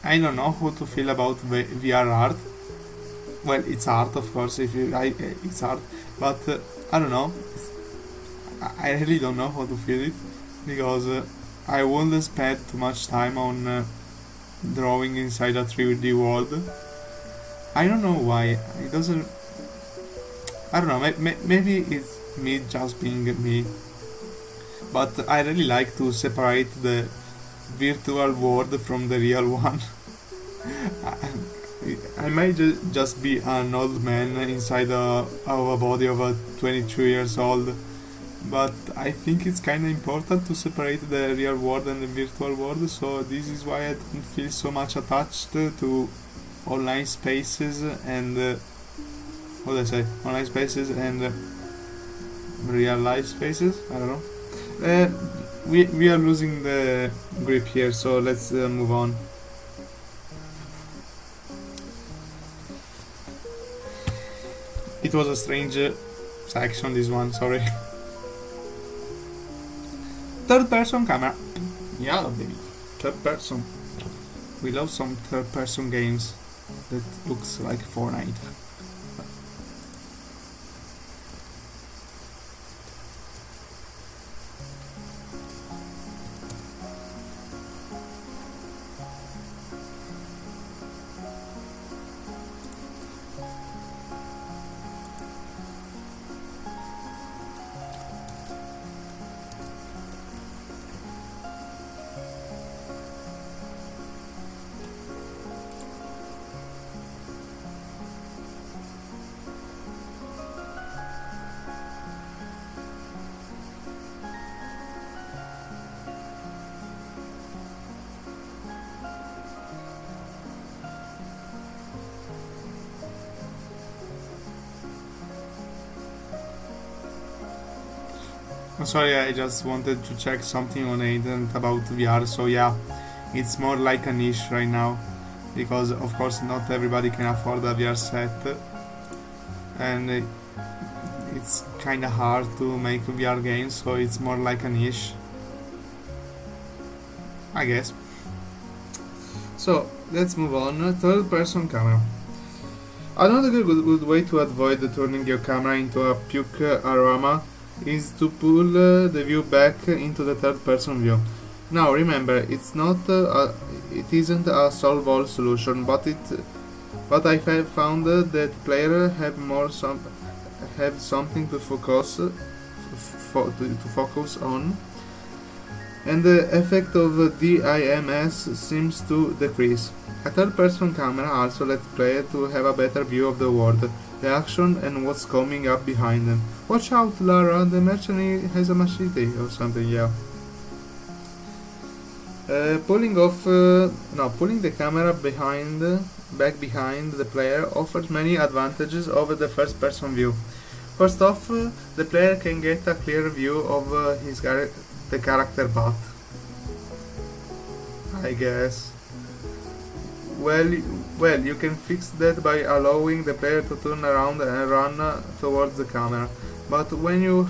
I don't know how to feel about VR art. Well, it's art, of course. If you it's art, but I don't know. I really don't know how to feel it because I wouldn't spend too much time on drawing inside a 3D world. I don't know why. It doesn't. I don't know. Maybe it's me just being me. But I really like to separate the virtual world from the real one. I might just be an old man inside of a body of a 22 years old, but I think it's kind of important to separate the real world and the virtual world, so this is why I don't feel so much attached to online spaces and what do I say? Online spaces and real life spaces? I don't know. We are losing the grip here, so let's move on. It was a strange section, this one, sorry. Third person camera. Yeah, baby. Third person. We love some third person games that looks like Fortnite. I'm sorry, I just wanted to check something on the internet about VR, so yeah, it's more like a niche right now, because of course not everybody can afford a VR set, and it's kinda hard to make VR games, so it's more like a niche, I guess. So, let's move on. Third person camera. Another good way to avoid turning your camera into a puke aroma is to pull the view back into the third person view. Now remember, it isn't a solve all solution, but I have found that players have something to focus on, and the effect of DIMS seems to decrease. A third person camera also lets players to have a better view of the world, the action, and what's coming up behind them. Watch out, Lara, the mercenary has a machete or something, yeah. Pulling the camera back behind the player offers many advantages over the first person view. First off, the player can get a clear view of the character butt, I guess. Well, you can fix that by allowing the player to turn around and run towards the camera. But you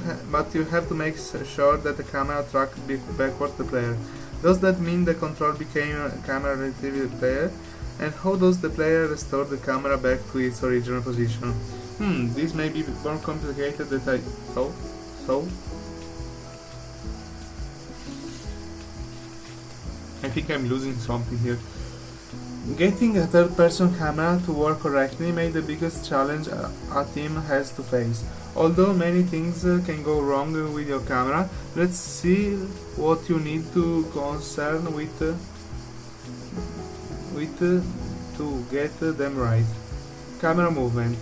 have to make sure that the camera tracks backwards the player. Does that mean the control became a camera relative player? And how does the player restore the camera back to its original position? This may be more complicated than I thought. I think I'm losing something here. Getting a third-person camera to work correctly may be the biggest challenge a team has to face. Although many things can go wrong with your camera, let's see what you need to concern with to get them right. Camera movement.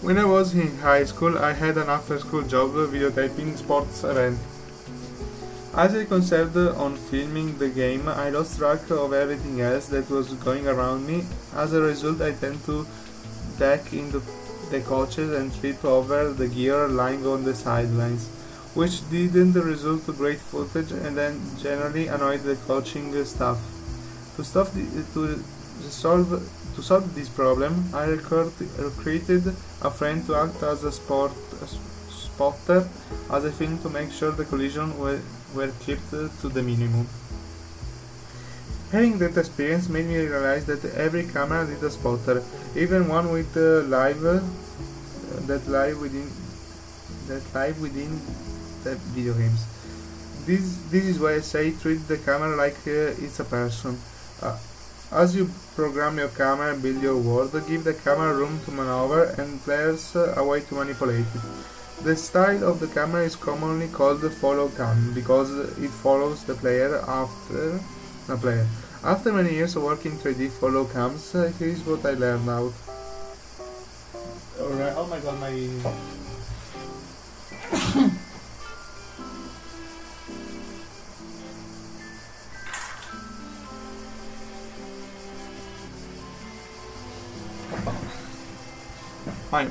When I was in high school, I had an after-school job videotaping sports event. As I concentrated on filming the game, I lost track of everything else that was going around me. As a result, I tend to duck into the coaches and trip over the gear lying on the sidelines, which didn't result to great footage and then generally annoyed the coaching staff. To solve To solve this problem, I recruited a friend to act as a spotter, as a thing to make sure the collision were kept to the minimum. Having that experience made me realize that every camera needs a spotter, even one with that live within the video games. This is why I say treat the camera like it's a person. As you program your camera and build your world, give the camera room to maneuver and players a way to manipulate it. The style of the camera is commonly called follow cam because it follows the player after a player. After many years of working 3D follow cams, here's what I learned out. Alright, oh my god,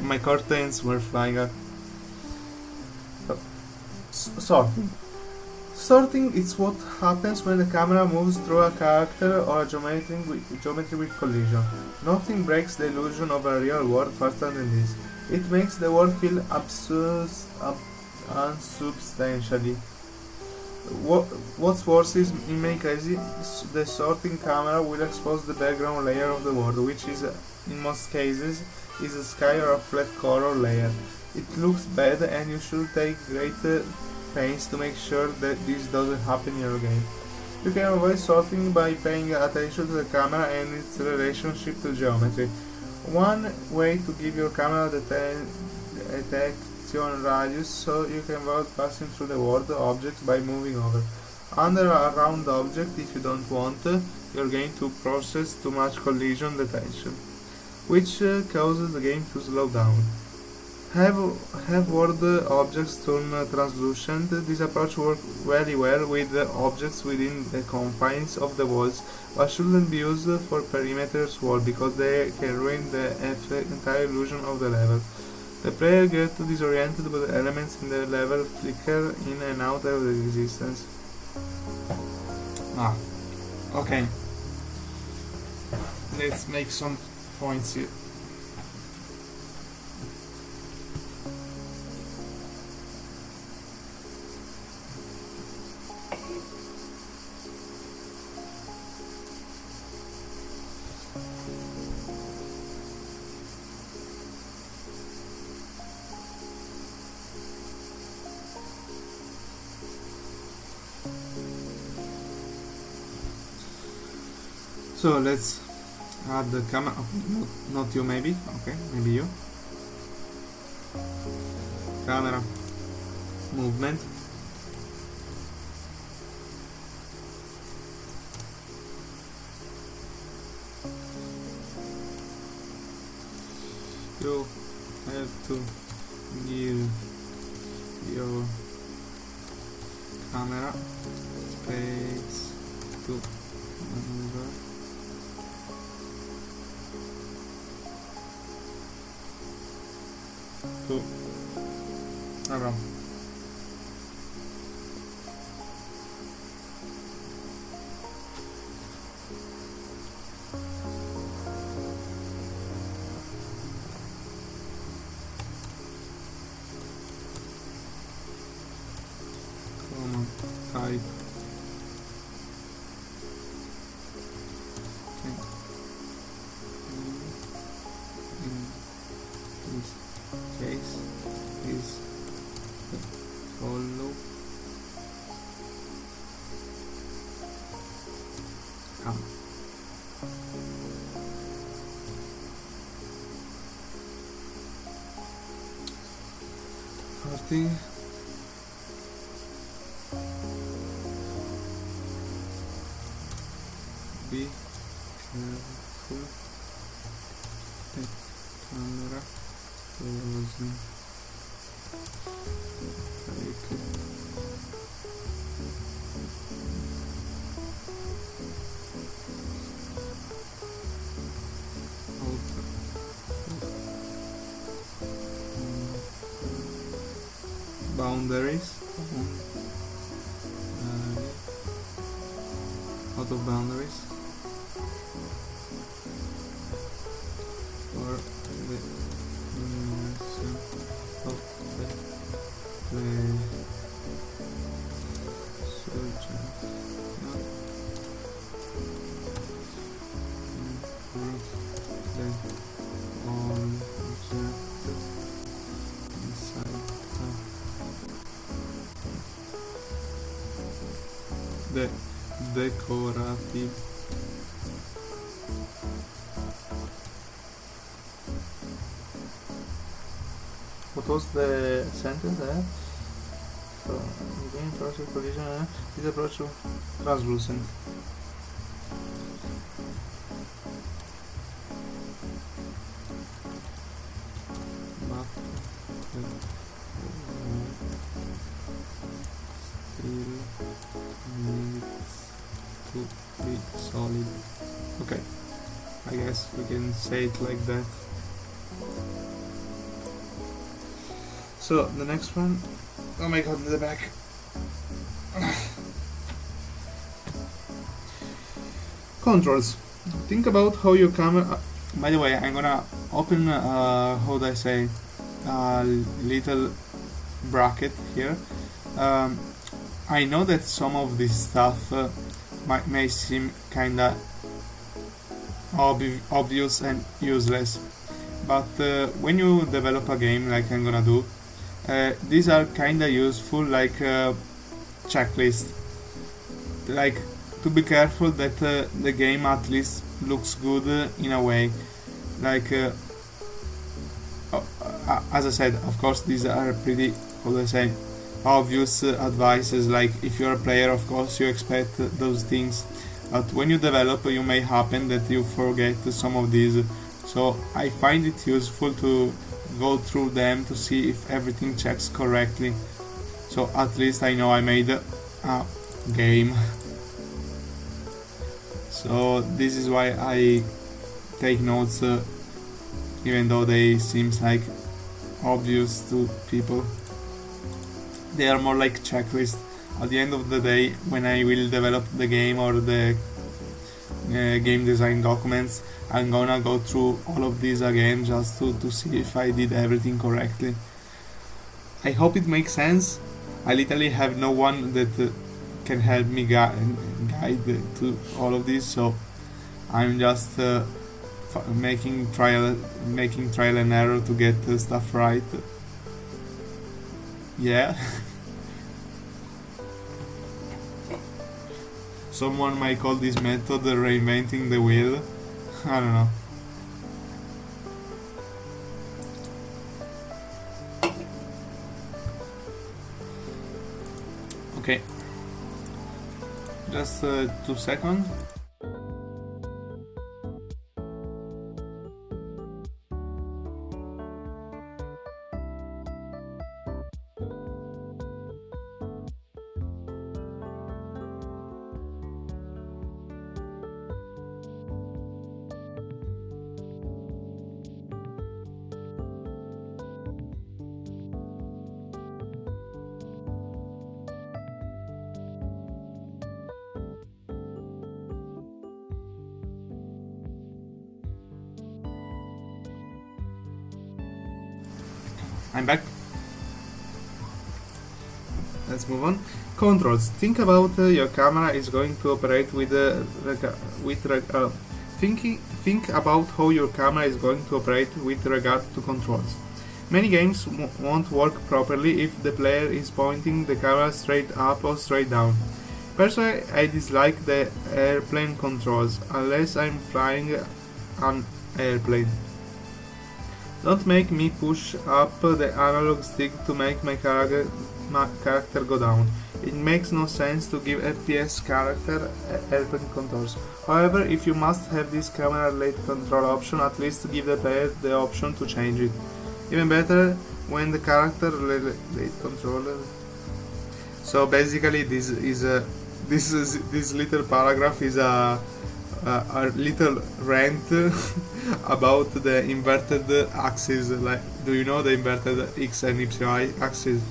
my curtains were flying up. Sorting. Sorting is what happens when the camera moves through a character or a geometry with collision. Nothing breaks the illusion of a real world faster than this. It makes the world feel unsubstantially. What's worse is, in many cases, the sorting camera will expose the background layer of the world, which is, in most cases, is a sky or a flat color layer. It looks bad and you should take great pains to make sure that this doesn't happen in your game. You can avoid sorting by paying attention to the camera and its relationship to geometry. One way to give your camera the detection radius so you can avoid passing through the world objects by moving over. Under a round object if you don't want your game to process too much collision detection, which causes the game to slow down. Have world objects turn translucent. This approach works very well with objects within the confines of the walls, but shouldn't be used for perimeter's wall because they can ruin the entire illusion of the level. The player gets disoriented with the elements in the level flicker in and out of existence. Okay. Let's make some points here. So let's add the camera. Okay, not you, maybe. Okay, maybe you. Camera movement. You have to give your camera space to maneuver. Around. Common type. In this case is follow cam. Sorting. Be careful. The camera doesn't take boundaries, out of boundaries. for the immersion of the play. Surgeon, not improve the object inside the decorative what was the sentence there? So, the game process collision is approach to translucent. But still needs to be solid. Okay, I guess we can say it like that. So the next one, oh my god, in the back. Controls. Think about how your camera. By the way, I'm gonna open, how do I say, a little bracket here. I know that some of this stuff may seem kinda obvious and useless, but when you develop a game like I'm gonna do, these are kinda useful, like checklist, like to be careful that the game at least looks good in a way, like as I said, of course these are pretty, how do I say, obvious advices, like if you're a player of course you expect those things, but when you develop you may happen that you forget some of these, so I find it useful to go through them to see if everything checks correctly, so at least I know I made a game. So this is why I take notes, even though they seems like obvious to people. They are more like checklists. At the end of the day, when I will develop the game or the game design documents, I'm gonna go through all of these again just to see if I did everything correctly. I hope it makes sense. I literally have no one that can help me guide to all of this, so I'm just making trial and error to get stuff right. Yeah. Someone might call this method reinventing the wheel. I don't know. Okay. Just 2 seconds. I'm back. Let's move on. Controls. Think about your camera is going to operate with think about how your camera is going to operate with regard to controls. Many games won't work properly if the player is pointing the camera straight up or straight down. Personally, I dislike the airplane controls unless I'm flying an airplane. Don't make me push up the analog stick to make my character go down. It makes no sense to give FPS character airplane controls. However, if you must have this camera relate control option, at least give the player the option to change it. Even better when the character relate controller. So basically, this little paragraph is a little rant about the inverted axis. Like, do you know the inverted X and Y axis?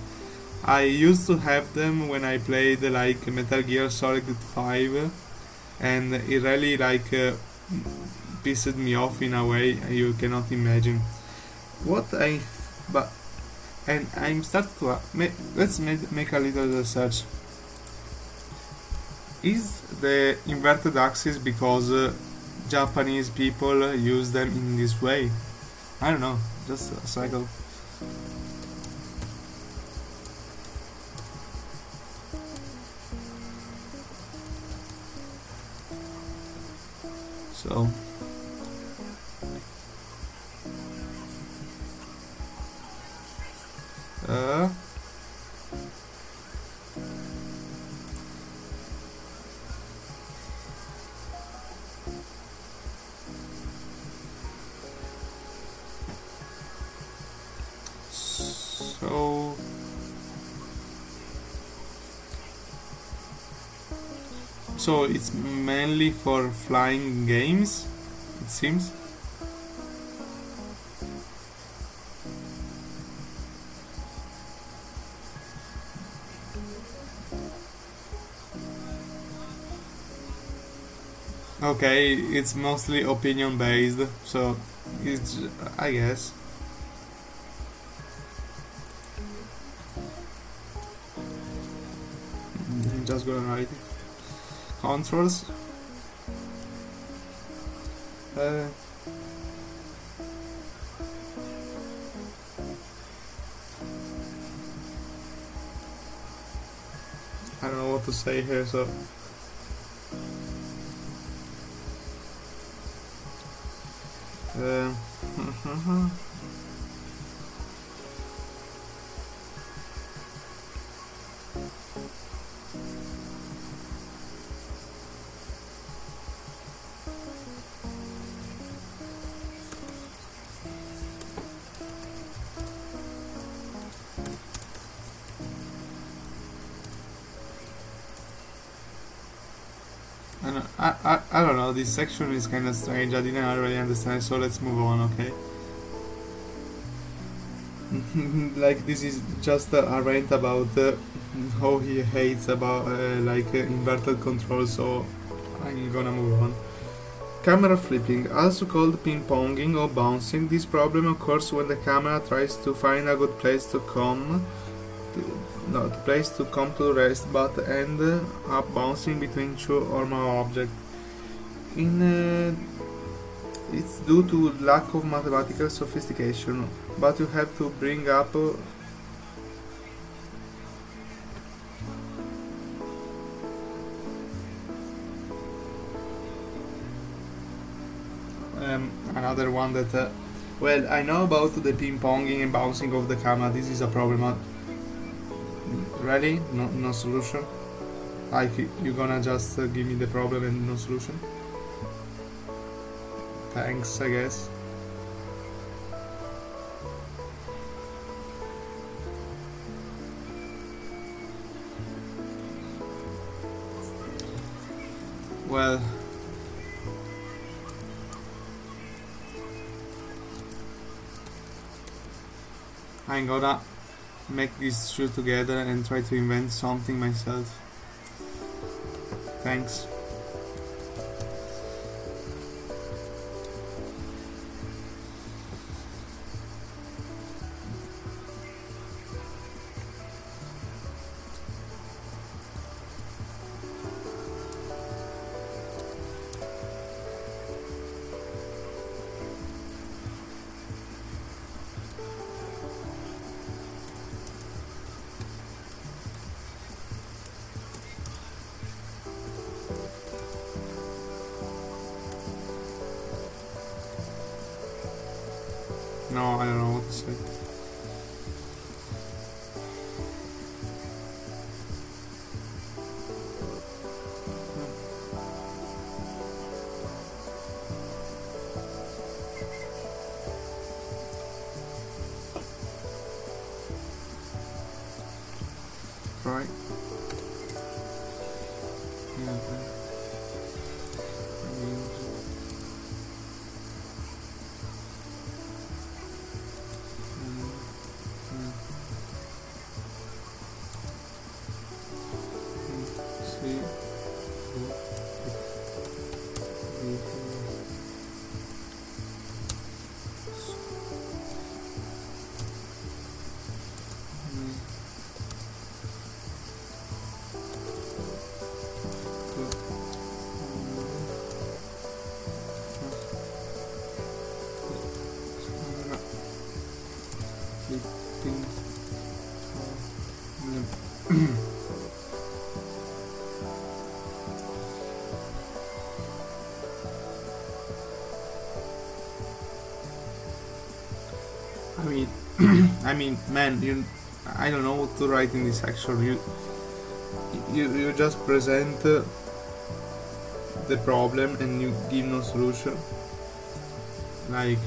I used to have them when I played like Metal Gear Solid 5, and it really like pissed me off in a way you cannot imagine. What I but and I'm starting to let's make a little research. Is the inverted axis because Japanese people use them in this way? I don't know, just a cycle. So so so it's mainly for flying games, it seems. Okay, it's mostly opinion based, so it's, I guess. I'm just gonna write it. Controls. I don't know what to say here, so I don't know, this section is kind of strange, I didn't really understand, so let's move on, okay? Like, this is just a rant about how he hates about inverted controls, so I'm gonna move on. Camera flipping, also called ping-ponging or bouncing. This problem occurs when the camera tries to find a good place to come to rest, but end up bouncing between two or more objects. It's due to lack of mathematical sophistication, but you have to bring up another one that well, I know about the ping-ponging and bouncing of the camera. This is a problem. Really? No solution? Like, you gonna just give me the problem and no solution? Thanks, I guess. Well, I'm gonna make these two together and try to invent something myself. Thanks. No, I don't know what to say. Right. Yeah, I mean, man, I don't know what to write in this section. You just present the problem and you give no solution. Like,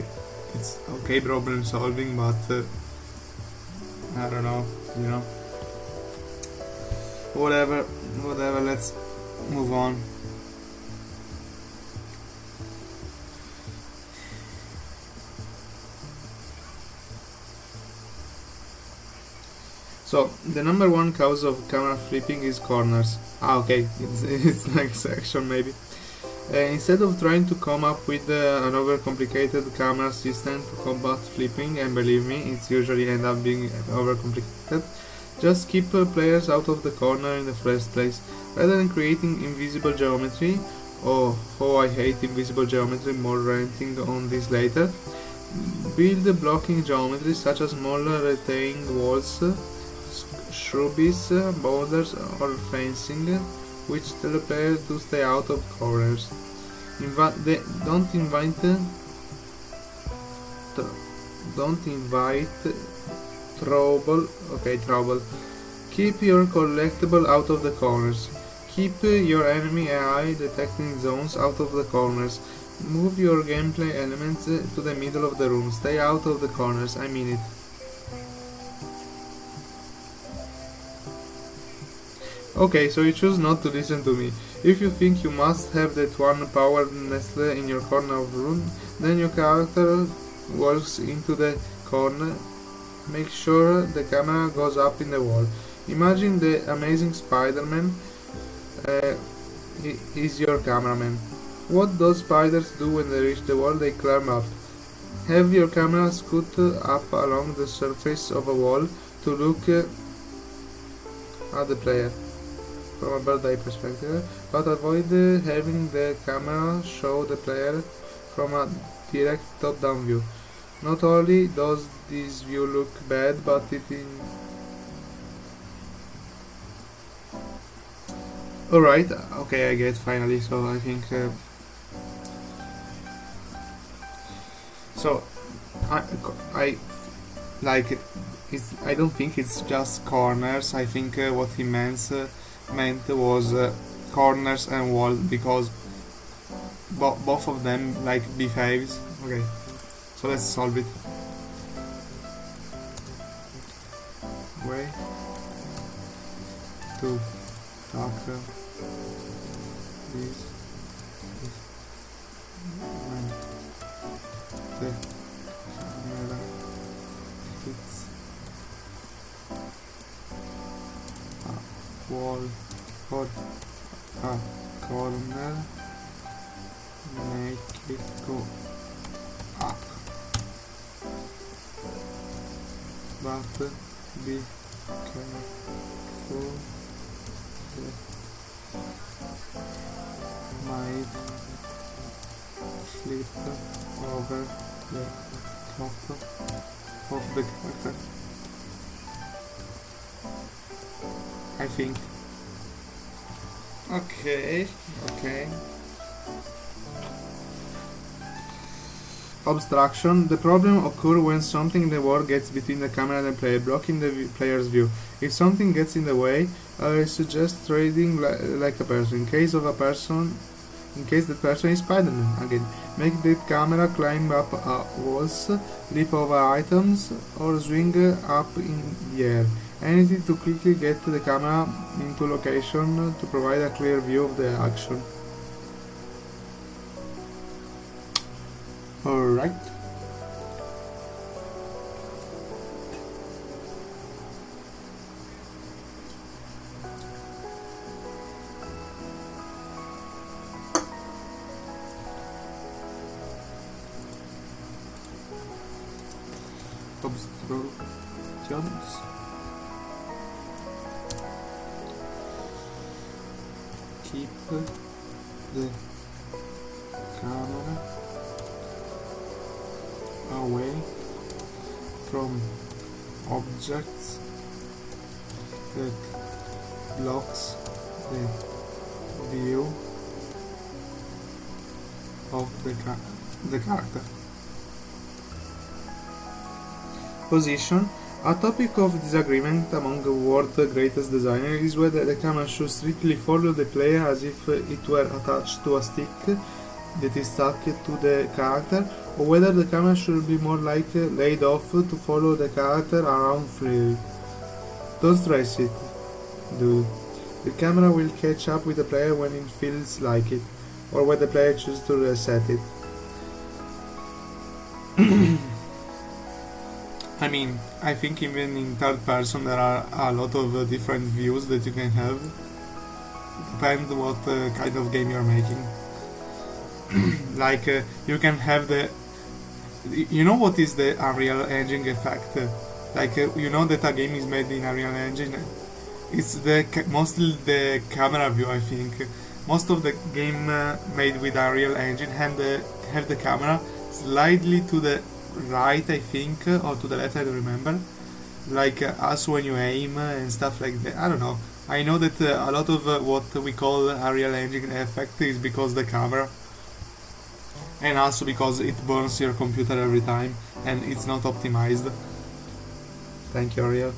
it's okay problem solving, but I don't know, you know. Whatever, let's move on. So, the number one cause of camera flipping is corners. Okay, it's next section maybe. Instead of trying to come up with an overcomplicated camera system to combat flipping, and believe me, it's usually end up being overcomplicated, just keep players out of the corner in the first place. Rather than creating invisible geometry, oh I hate invisible geometry, more ranting on this later, build blocking geometry such as smaller retained walls, shrubs, borders or fencing, which tell the player to stay out of corners. Don't invite trouble. Okay, trouble. Keep your collectible out of the corners. Keep your enemy AI detecting zones out of the corners. Move your gameplay elements to the middle of the room. Stay out of the corners, I mean it. Okay, so you choose not to listen to me. If you think you must have that one powered Nestle in your corner of the room, then your character walks into the corner. Make sure the camera goes up in the wall. Imagine the amazing Spider-Man is your cameraman. What those spiders do when they reach the wall? They climb up. Have your camera scoot up along the surface of a wall to look at the player from a bird's eye perspective, but avoid having the camera show the player from a direct top-down view. Not only does this view look bad, but it is... Alright, okay, I get finally, so I think... So, I like, I don't think it's just corners. I think what he meant was corners and wall, because both of them like behaves. Okay, so let's solve it. Way to tackle this when the camera hits a wall or a corner, make it go up, but be careful, it might flip over the top of the character, I think. Okay. Obstruction. The problem occurs when something in the wall gets between the camera and the player, blocking the player's view. If something gets in the way, I suggest trading like a person. In case the person is Spider-Man, again, make the camera climb up walls, leap over items, or swing up in the air. Anything to quickly get the camera into location to provide a clear view of the action. Alright. Obstructions. Keep the camera away from objects that blocks the view of the character. Position. A topic of disagreement among the world's greatest designers is whether the camera should strictly follow the player as if it were attached to a stick that is stuck to the character, or whether the camera should be more like laid off to follow the character around freely. Don't stress it, dude. The camera will catch up with the player when it feels like it, or when the player chooses to reset it. I mean, I think even in third person there are a lot of different views that you can have. Depends what kind of game you're making. Like you can have the, you know what is the Unreal Engine effect? Like you know that a game is made in Unreal Engine. It's mostly the camera view. I think most of the game made with Unreal Engine have the camera slightly to the right, I think, or to the left. I don't remember. Like us when you aim and stuff like that. I don't know. I know that a lot of what we call Unreal Engine effect is because the camera, and also because it burns your computer every time and it's not optimized. Thank you, Ariel.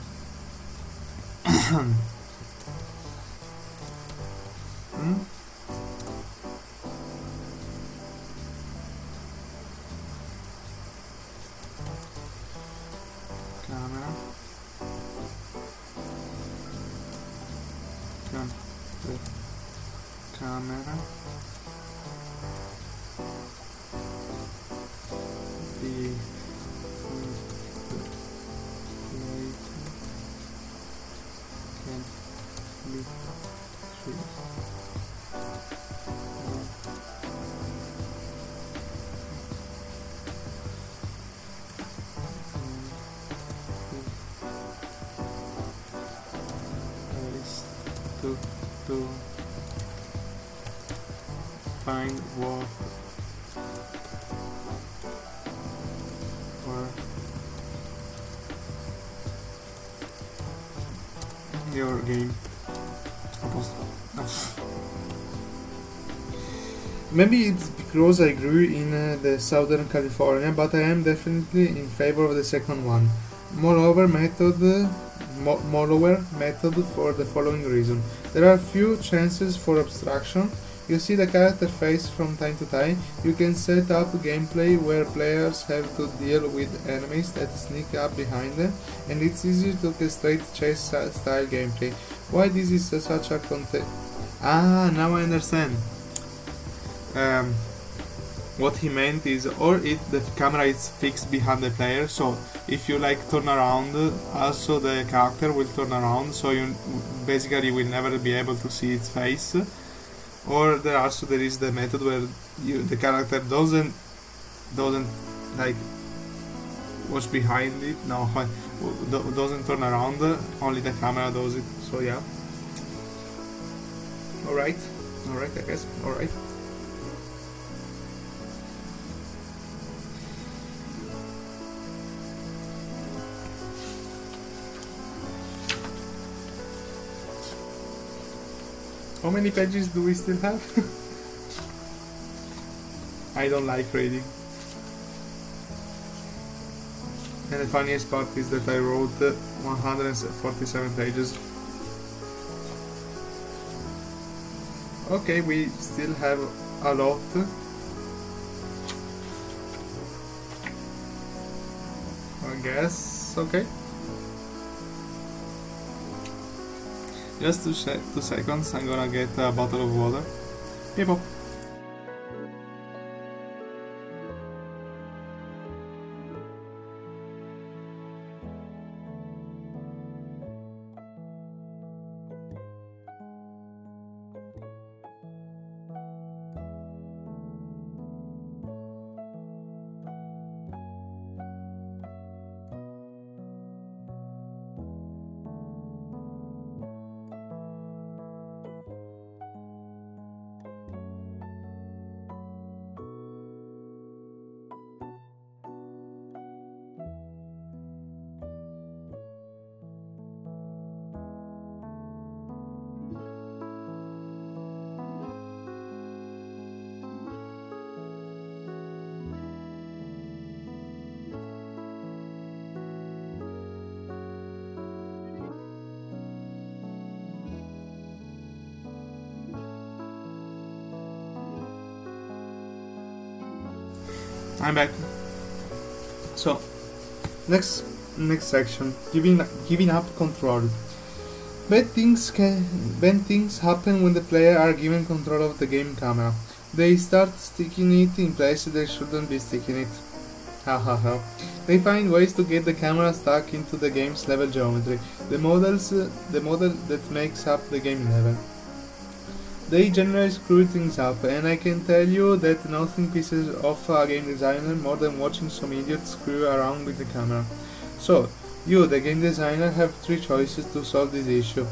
Hmm? Camera. The camera. The to find what or your game. Maybe it's because I grew in the Southern California, but I am definitely in favor of the second one. Moreover method for the following reason. There are few chances for abstraction. You see the character face from time to time. You can set up gameplay where players have to deal with enemies that sneak up behind them, and it's easy to orchestrate chase style gameplay. Why this is such a content? Ah, now I understand. What he meant is, or if the camera is fixed behind the player, so if you like turn around, also the character will turn around, so you basically will never be able to see its face. Or there is the method where the character doesn't like watch behind it, no, doesn't turn around, only the camera does it. So yeah. Alright, I guess. Alright. How many pages do we still have? I don't like reading. And the funniest part is that I wrote 147 pages. Okay, we still have a lot. I guess, okay. Just 2 seconds, I'm gonna get a bottle of water. People. I'm back. So, next section, giving up control. Bad things happen when the player are given control of the game camera. They start sticking it in places they shouldn't be sticking it. Ha ha ha. They find ways to get the camera stuck into the game's level geometry, the model that makes up the game level. They generally screw things up, and I can tell you that nothing pisses off a game designer more than watching some idiot screw around with the camera. So, you, the game designer, have three choices to solve this issue.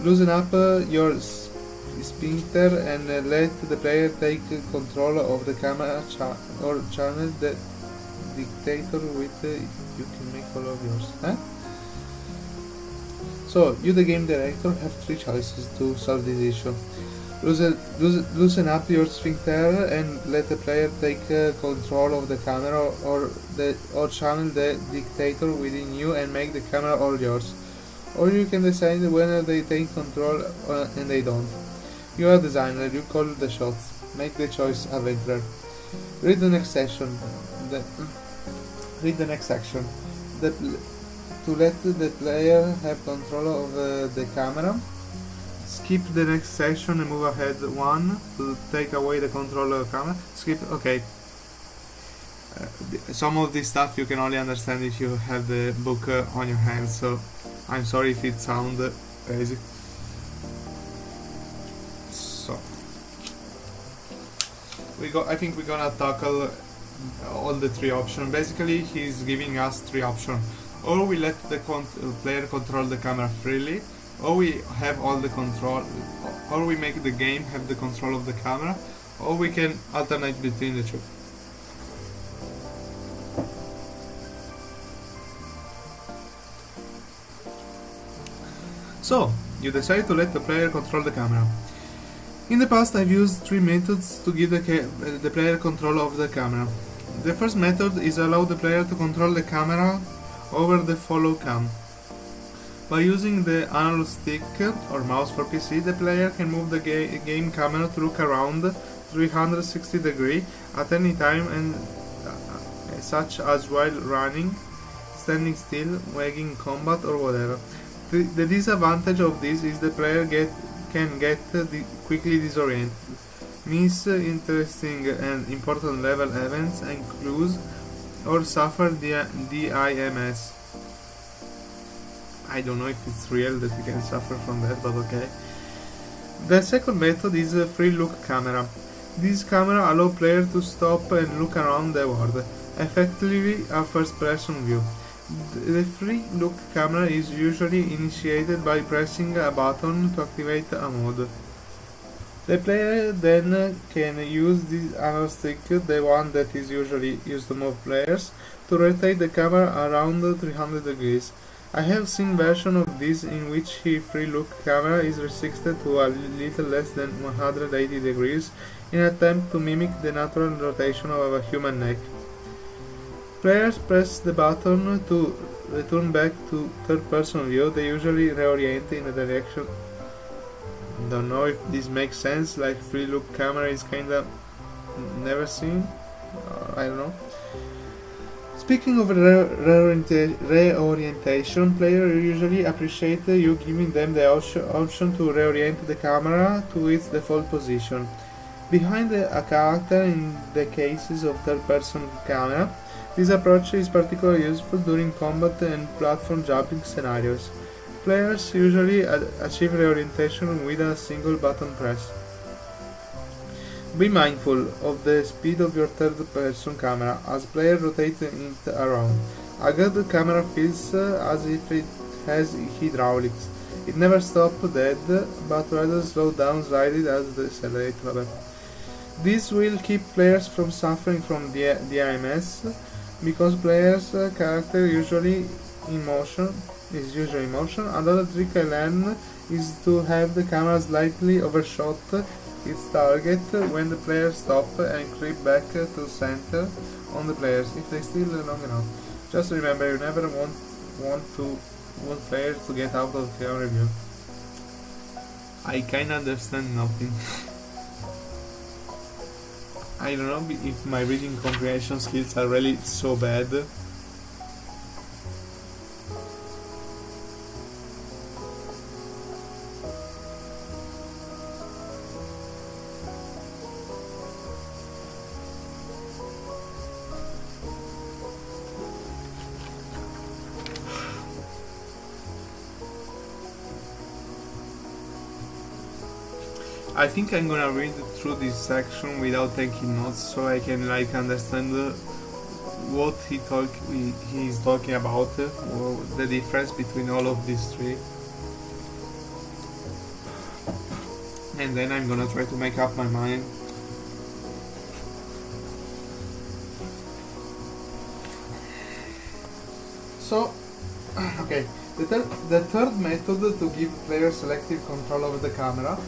Loosen up your sphincter and let the player take control of the camera or channel the dictator with you can make all of yours. Huh? So, you, the game director, have three choices to solve this issue. Loosen up your sphincter and let the player take control of the camera or channel the dictator within you and make the camera all yours. Or you can decide whether they take control and they don't. You are a designer, you call the shots. Make the choice, adventurer. Read the next section. To let the player have control of the camera. Skip the next section and move ahead one to take away the control of the camera. Skip, okay. Some of this stuff you can only understand if you have the book on your hands, so I'm sorry if it sounds crazy. So, I think we're gonna tackle all the three options. Basically, he's giving us three options. Or we let the player control the camera freely, or we have all the control, or we make the game have the control of the camera, or we can alternate between the two. So, you decide to let the player control the camera. In the past, I've used three methods to give the player control of the camera. The first method is allow the player to control the camera over the follow cam. By using the analog stick or mouse for PC, the player can move the game camera to look around 360 degrees at any time, and such as while running, standing still, wagging combat, or whatever. The disadvantage of this is the player can get quickly disoriented, miss interesting and important level events and clues, or suffer DIMS. I don't know if it's real that you can suffer from that, but okay. The second method is a free look camera. This camera allows players to stop and look around the world, effectively a first-person view. The free look camera is usually initiated by pressing a button to activate a mode. The player then can use this analog stick, the one that is usually used to move players, to rotate the camera around 300 degrees. I have seen versions of this in which the free look camera is restricted to a little less than 180 degrees in an attempt to mimic the natural rotation of a human neck. Players press the button to return back to third-person view. They usually reorient in a direction. Don't know if this makes sense, like free look camera is kinda never seen. I don't know. Speaking of reorientation, players usually appreciate you giving them the option to reorient the camera to its default position. Behind a character in the cases of third-person camera, this approach is particularly useful during combat and platform jumping scenarios. Players usually achieve reorientation with a single button press. Be mindful of the speed of your third-person camera as players rotate it around. A good camera feels as if it has hydraulics. It never stops dead, but rather slows down slightly as the accelerator. This will keep players from suffering from DIMS, because players' character is usually in motion. Another trick I learned is to have the camera slightly overshot its target when the players stop and creep back to center on the players if they still long enough. Just remember, you never want players to get out of camera view. I kinda understand nothing. I don't know if my reading comprehension skills are really so bad. I think I'm gonna read through this section without taking notes, so I can like understand what he's talking about, or the difference between all of these three, and then I'm gonna try to make up my mind. So, okay, the third method to give players selective control over the camera.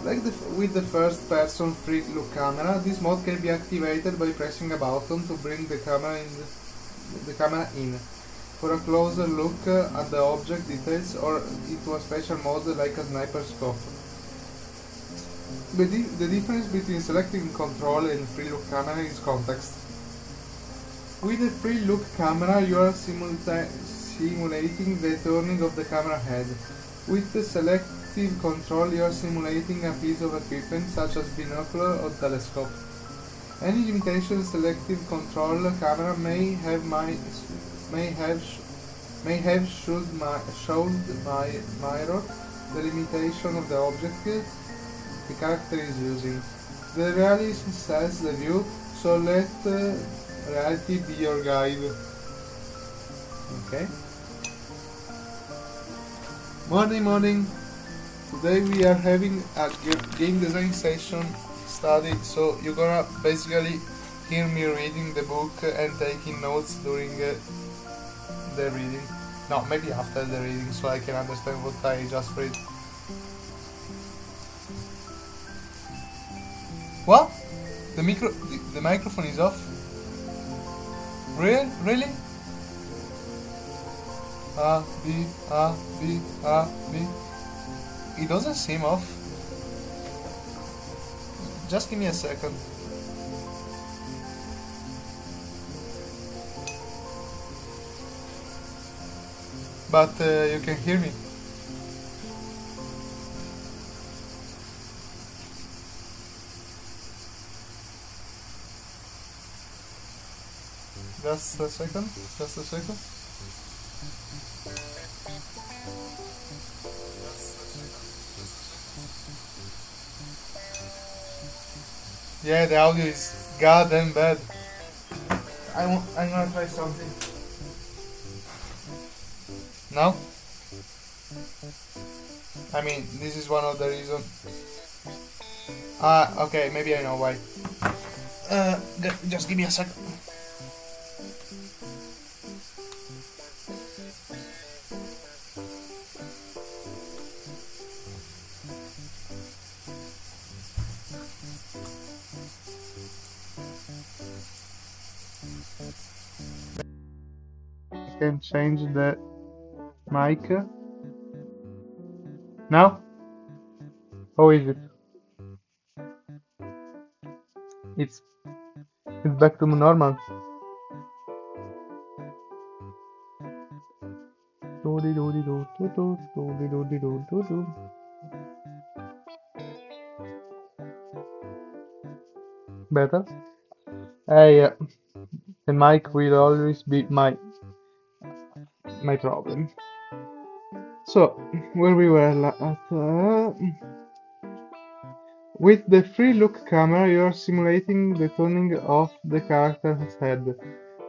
Like with the first person free look camera, this mode can be activated by pressing a button to bring the camera in for a closer look at the object details, or into a special mode like a sniper scope. The difference between selective control and free look camera is context. With the free look camera, you are simulating the turning of the camera head. With the selective control, you are simulating a piece of equipment such as binocular or telescope. Any limitation selective control camera may have should mirror the limitation of the object the character is using. The realism sets the view, so let reality be your guide. Okay. Morning. Today we are having a game design session study, so you're gonna basically hear me reading the book and taking notes during the reading. No, maybe after the reading, so I can understand what I just read. What? The microphone is off? Really? B. It doesn't seem off. Just give me a second. But you can hear me. Just a second. Yeah, the audio is goddamn bad. I'm gonna try something. No? I mean, this is one of the reasons. Okay, maybe I know why. Just give me a second. Can change the mic now. How is it? It's back to normal. Better. The mic will always be my problem. So, where we were at, with the free look camera, you are simulating the turning of the character's head.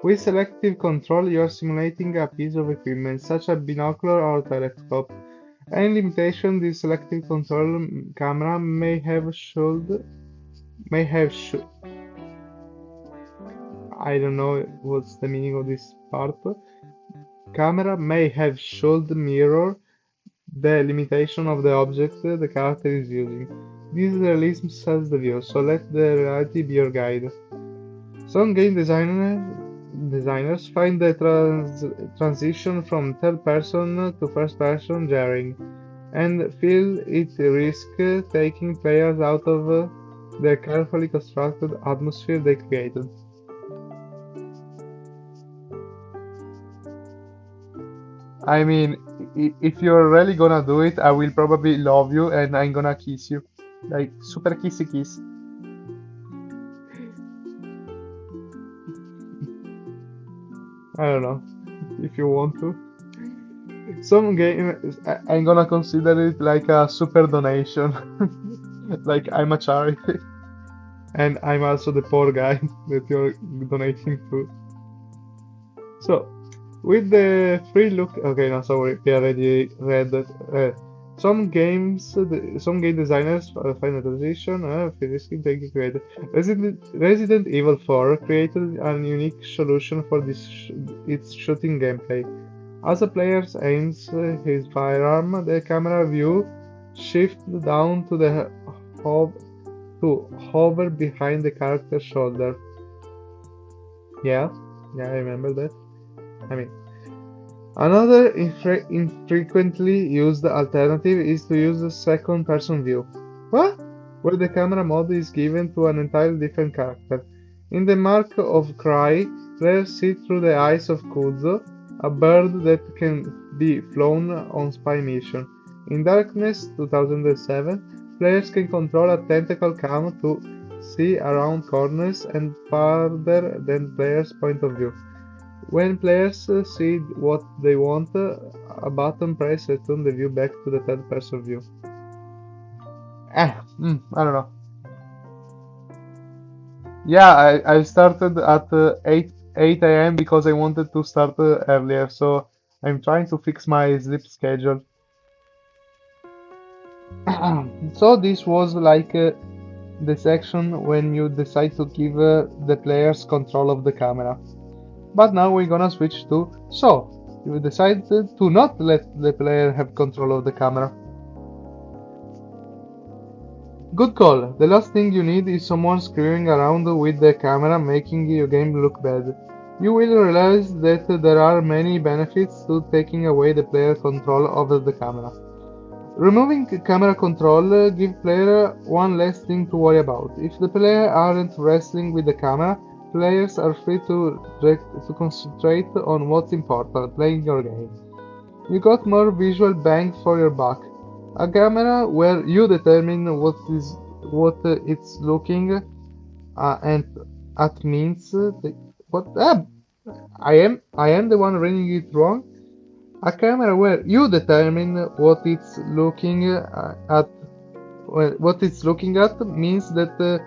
With selective control, you are simulating a piece of equipment, such as binocular or telescope. Any limitation this selective control camera may have I don't know what's the meaning of this part. Camera may have should mirror the limitation of the object the character is using. This realism sets the view, so let the reality be your guide. Some game designers find the transition from third person to first person jarring, and feel it risks taking players out of the carefully constructed atmosphere they created. I mean, if you're really gonna do it, I will probably love you and I'm gonna kiss you. Like, super kissy kiss. I don't know if you want to. Some game, I'm gonna consider it like a super donation. Like, I'm a charity. And I'm also the poor guy that you're donating to. So, with the free look, okay, no, sorry, we already read that. Some game designers find a transition, Finisky take it created. Resident Evil 4 created a unique solution for its shooting gameplay. As a player aims his firearm, the camera view shifts down to the ho to hover behind the character's shoulder. Yeah, yeah, I remember that. I mean, another infrequently used alternative is to use the second person view. What? Where the camera mode is given to an entirely different character. In the Mark of Cry, players see through the eyes of Kuzo, a bird that can be flown on spy mission. In Darkness 2007, players can control a tentacle cam to see around corners and farther than player's point of view. When players see what they want, a button press returns the view back to the third person view. I don't know. Yeah, I started at 8 a.m. because I wanted to start earlier, so I'm trying to fix my sleep schedule. So this was like the section when you decide to give the players control of the camera. But now we're gonna switch to so you decided to not let the player have control of the camera. Good call. The last thing you need is someone screwing around with the camera making your game look bad. You will realize that there are many benefits to taking away the player control over the camera. Removing camera control give player one less thing to worry about. If the player aren't wrestling with the camera, players are free to concentrate on what's important, playing your game. You got more visual bang for your buck. A camera where you determine what it's looking and at means what I am the one reading it wrong. A camera where you determine what it's looking at what it's looking at means that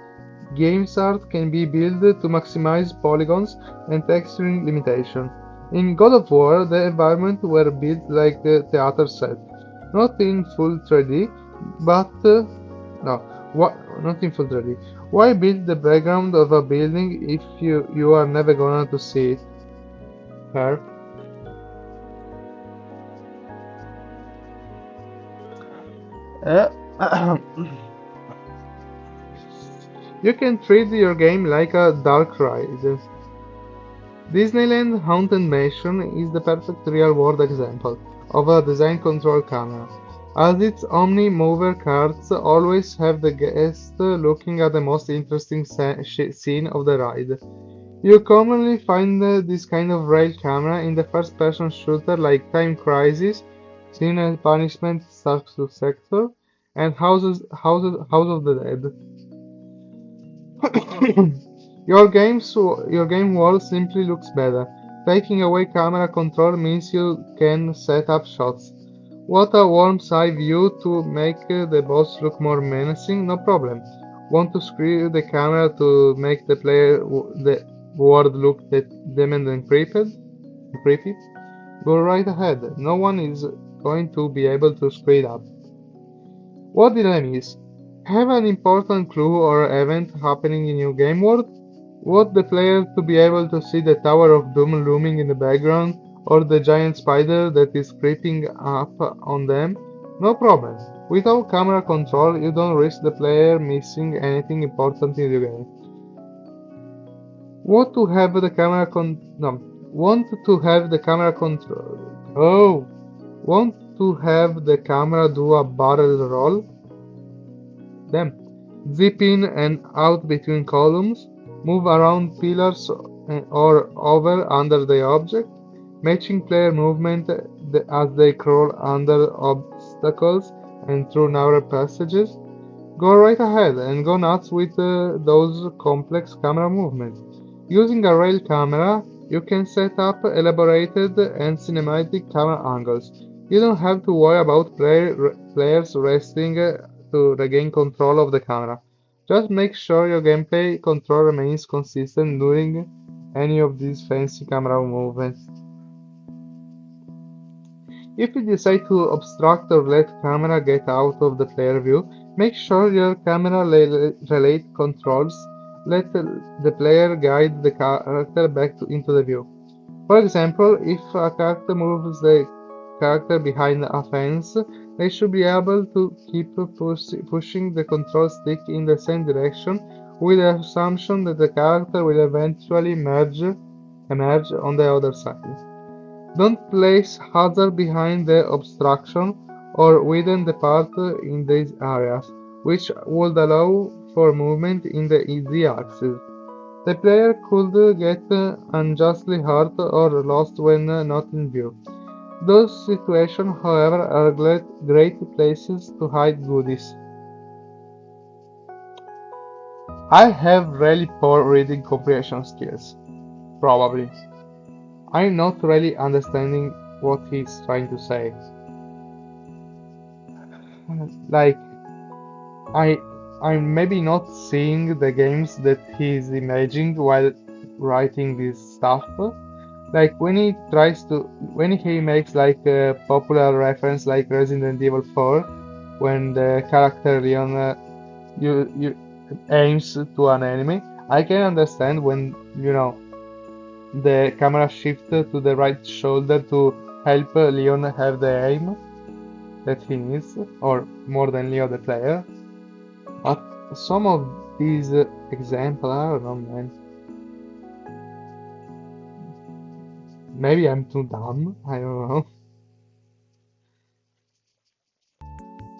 game's art can be built to maximize polygons and texturing limitation. In God of War, the environments were built like a theater set, not in full 3D, but no, not in full 3D. Why build the background of a building if you are never gonna to see it? Fair. Uh, you can treat your game like a dark ride. Disneyland Haunted Mansion is the perfect real-world example of a design control camera, as its Omni-mover carts always have the guest looking at the most interesting scene of the ride. You commonly find this kind of rail camera in the first-person shooter like Time Crisis, Sin and Punishment Sector, and House of the Dead. Your game world simply looks better. Taking away camera control means you can set up shots. Want a worm's eye view to make the boss look more menacing? No problem. Want to screw the camera to make the world look dim and creepy? Go right ahead. No one is going to be able to screw it up. What did I miss? Have an important clue or event happening in your game world? Want the player to be able to see the Tower of Doom looming in the background or the giant spider that is creeping up on them? No problem. Without camera control, you don't risk the player missing anything important in the game. Want to have the camera no. Want to have the camera control? Oh, want to have the camera do a barrel roll? Damn. zip in and out between columns, move around pillars or over under the object, matching player movement as they crawl under obstacles and through narrow passages. Go right ahead and go nuts with those complex camera movements. Using a rail camera, you can set up elaborated and cinematic camera angles. You don't have to worry about players resting to regain control of the camera. Just make sure your gameplay control remains consistent during any of these fancy camera movements. If you decide to obstruct or let camera get out of the player view, make sure your camera relate controls let the player guide the character into the view. For example, if a character moves the character behind a fence, they should be able to keep pushing the control stick in the same direction with the assumption that the character will eventually emerge on the other side. Don't place hazard behind the obstruction or widen the path in these areas, which would allow for movement in the z-axis. The player could get unjustly hurt or lost when not in view. Those situations, however, are great places to hide goodies. I have really poor reading comprehension skills, probably. I'm not really understanding what he's trying to say. Like, I I'm maybe not seeing the games that he's imagining while writing this stuff. Like when he makes like a popular reference like Resident Evil 4, when the character Leon you aims to an enemy, I can understand when the camera shifts to the right shoulder to help Leon have the aim that he needs, or more than Leo the player. But some of these examples, I don't know, man. Maybe I'm too dumb. I don't know.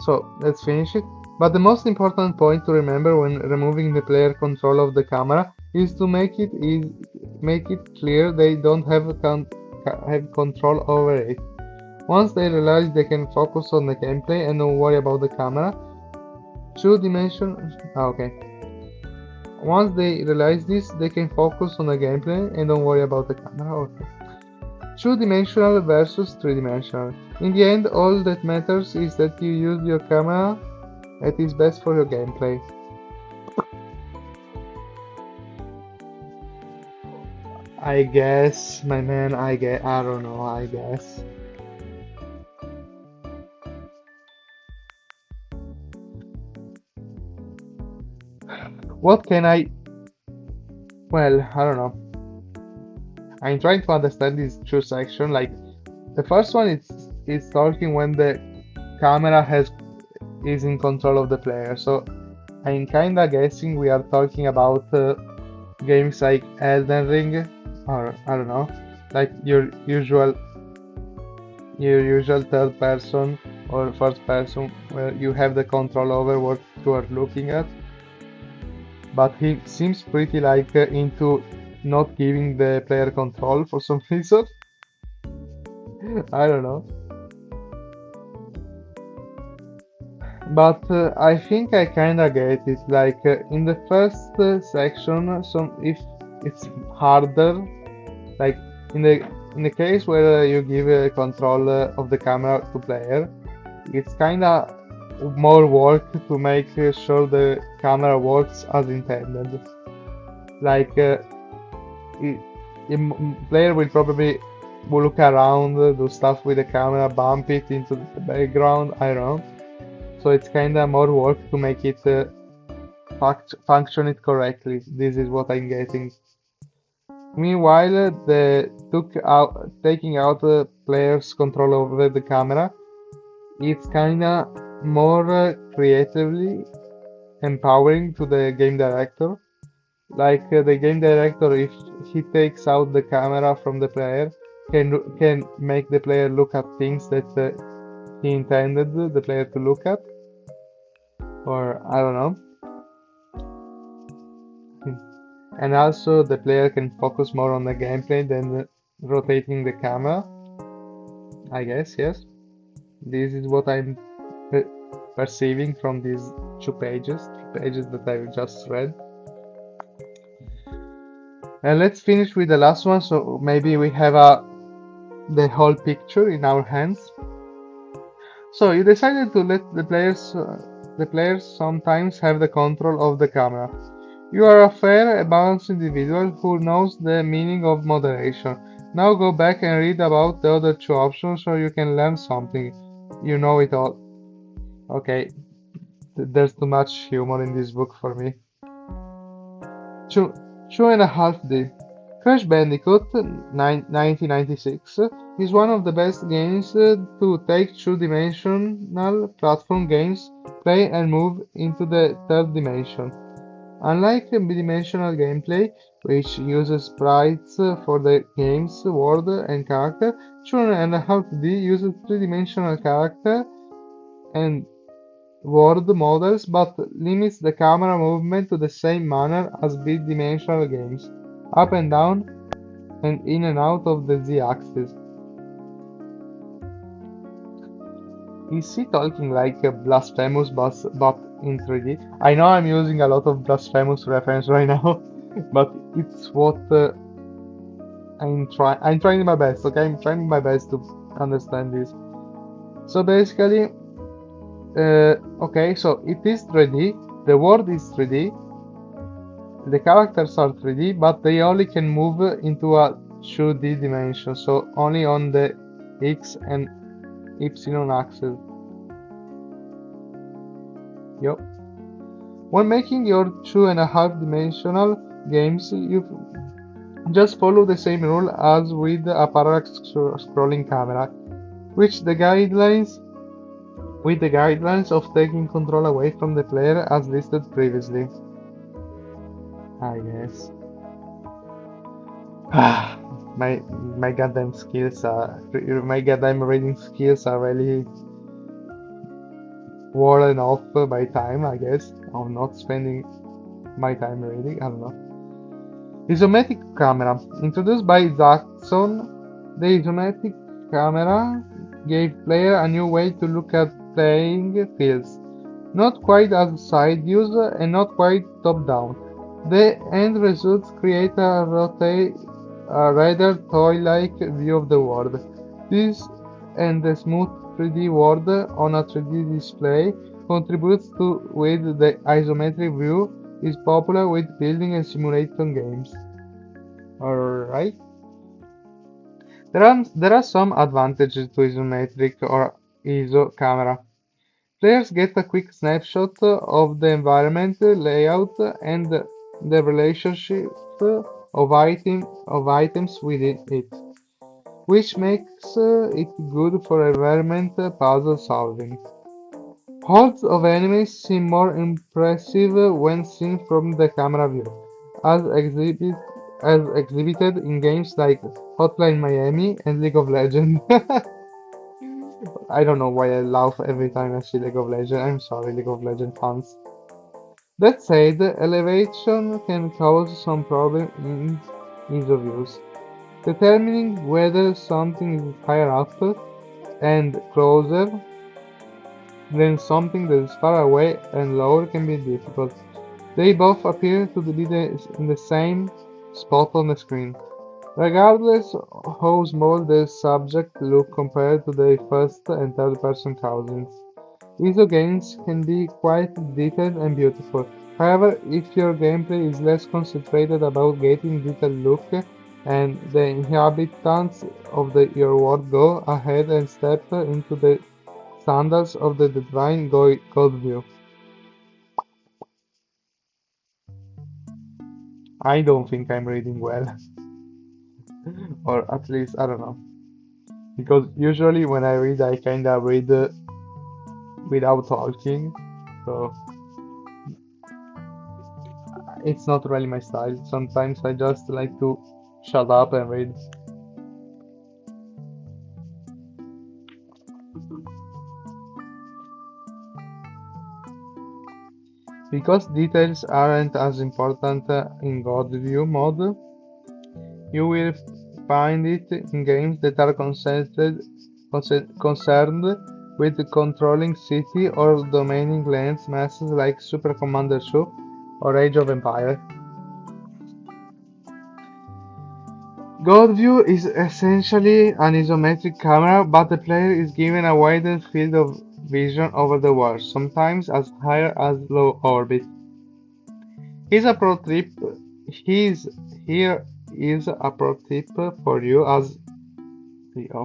So let's finish it. But the most important point to remember when removing the player control of the camera is to make it clear they don't have control over it. Once they realize they can focus on the gameplay and don't worry about the camera, okay. Once they realize this, they can focus on the gameplay and don't worry about the camera. Okay. Two-dimensional versus three-dimensional. In the end, all that matters is that you use your camera at its best for your gameplay. I guess, my man, I don't know, I guess. What can I... Well, I don't know. I'm trying to understand these two sections. Like, the first one is talking when the camera is in control of the player. So I'm kinda guessing we are talking about games like Elden Ring, or I don't know, like your usual third person or first person where you have the control over what you are looking at. But he seems pretty like into not giving the player control for some reason. I don't know. But I think I kinda get it. Like in the first section, some if it's harder, like in the case where you give control of the camera to player, it's kinda more work to make sure the camera works as intended. Like player will probably look around, do stuff with the camera, bump it into the background. I don't know. So it's kinda more work to make it function it correctly. This is what I'm getting. Meanwhile, taking out the player's control over the camera, it's kinda more creatively empowering to the game director. Like the game director, if he takes out the camera from the player, can make the player look at things that he intended the player to look at, or I don't know. and also the player can focus more on the gameplay than rotating the camera. I guess, yes. This is what I'm per perceiving from these two pages that I've just read. And let's finish with the last one, so maybe we have the whole picture in our hands. So you decided to let the players sometimes have the control of the camera. You are a fair, balanced individual who knows the meaning of moderation. Now go back and read about the other two options so you can learn something. You know it all. Okay, there's too much humor in this book for me. Two, 2.5D. Crash Bandicoot 1996 is one of the best games to take two-dimensional platform games, play and move into the third dimension. Unlike bidimensional gameplay, which uses sprites for the game's world and character, 2.5D uses three-dimensional character and world models but limits the camera movement to the same manner as bidimensional games, up and down and in and out of the Z-axis. Is he talking like a Blasphemous but in 3D? I know I'm using a lot of Blasphemous reference right now, but it's what I'm trying my best, okay? I'm trying my best to understand this. So basically, okay, so it is 3D, the world is 3D, the characters are 3D, but they only can move into a 2D dimension, so only on the X and Y axis. Yup. When making your 2.5 dimensional games, you just follow the same rule as with a parallax scrolling camera, with the guidelines of taking control away from the player as listed previously. I guess. my goddamn skills are my goddamn reading skills are really worn off by time, I guess. I'm not spending my time reading, I don't know. Isometric camera. Introduced by Jackson, the isometric camera gave player a new way to look at playing fields. Not quite as side views and not quite top-down. The end results create a rather toy-like view of the world. This and the smooth 3D world on a 3D display contributes to with the isometric view is popular with building and simulation games. Alright. There are some advantages to isometric or ISO camera. Players get a quick snapshot of the environment layout and the relationship of items within it, which makes it good for environment puzzle solving. Hordes of enemies seem more impressive when seen from the camera view, as exhibited in games like Hotline Miami and League of Legends. I don't know why I laugh every time I see League of Legends. I'm sorry, League of Legends fans. That said, elevation can cause some problem in ease of use. Determining whether something is higher up and closer than something that is far away and lower can be difficult. They both appear to be in the same spot on the screen. Regardless how small the subject look compared to their first and third person cousins. ISO games can be quite detailed and beautiful. However, if your gameplay is less concentrated about getting detailed look and the inhabitants of your world, go ahead and step into the sandals of the divine God view. I don't think I'm reading well, or at least I don't know. Because usually when I read, I kinda read without talking, so it's not really my style. Sometimes I just like to shut up and read. Because details aren't as important in God View mode, you will find it in games that are concerned with controlling city or domaining lands masses like Super Commander 2 or Age of Empires. God View is essentially an isometric camera, but the player is given a wider field of vision over the world, sometimes as high as low orbit. Here's a pro tip. Here's, here is a pro tip for you as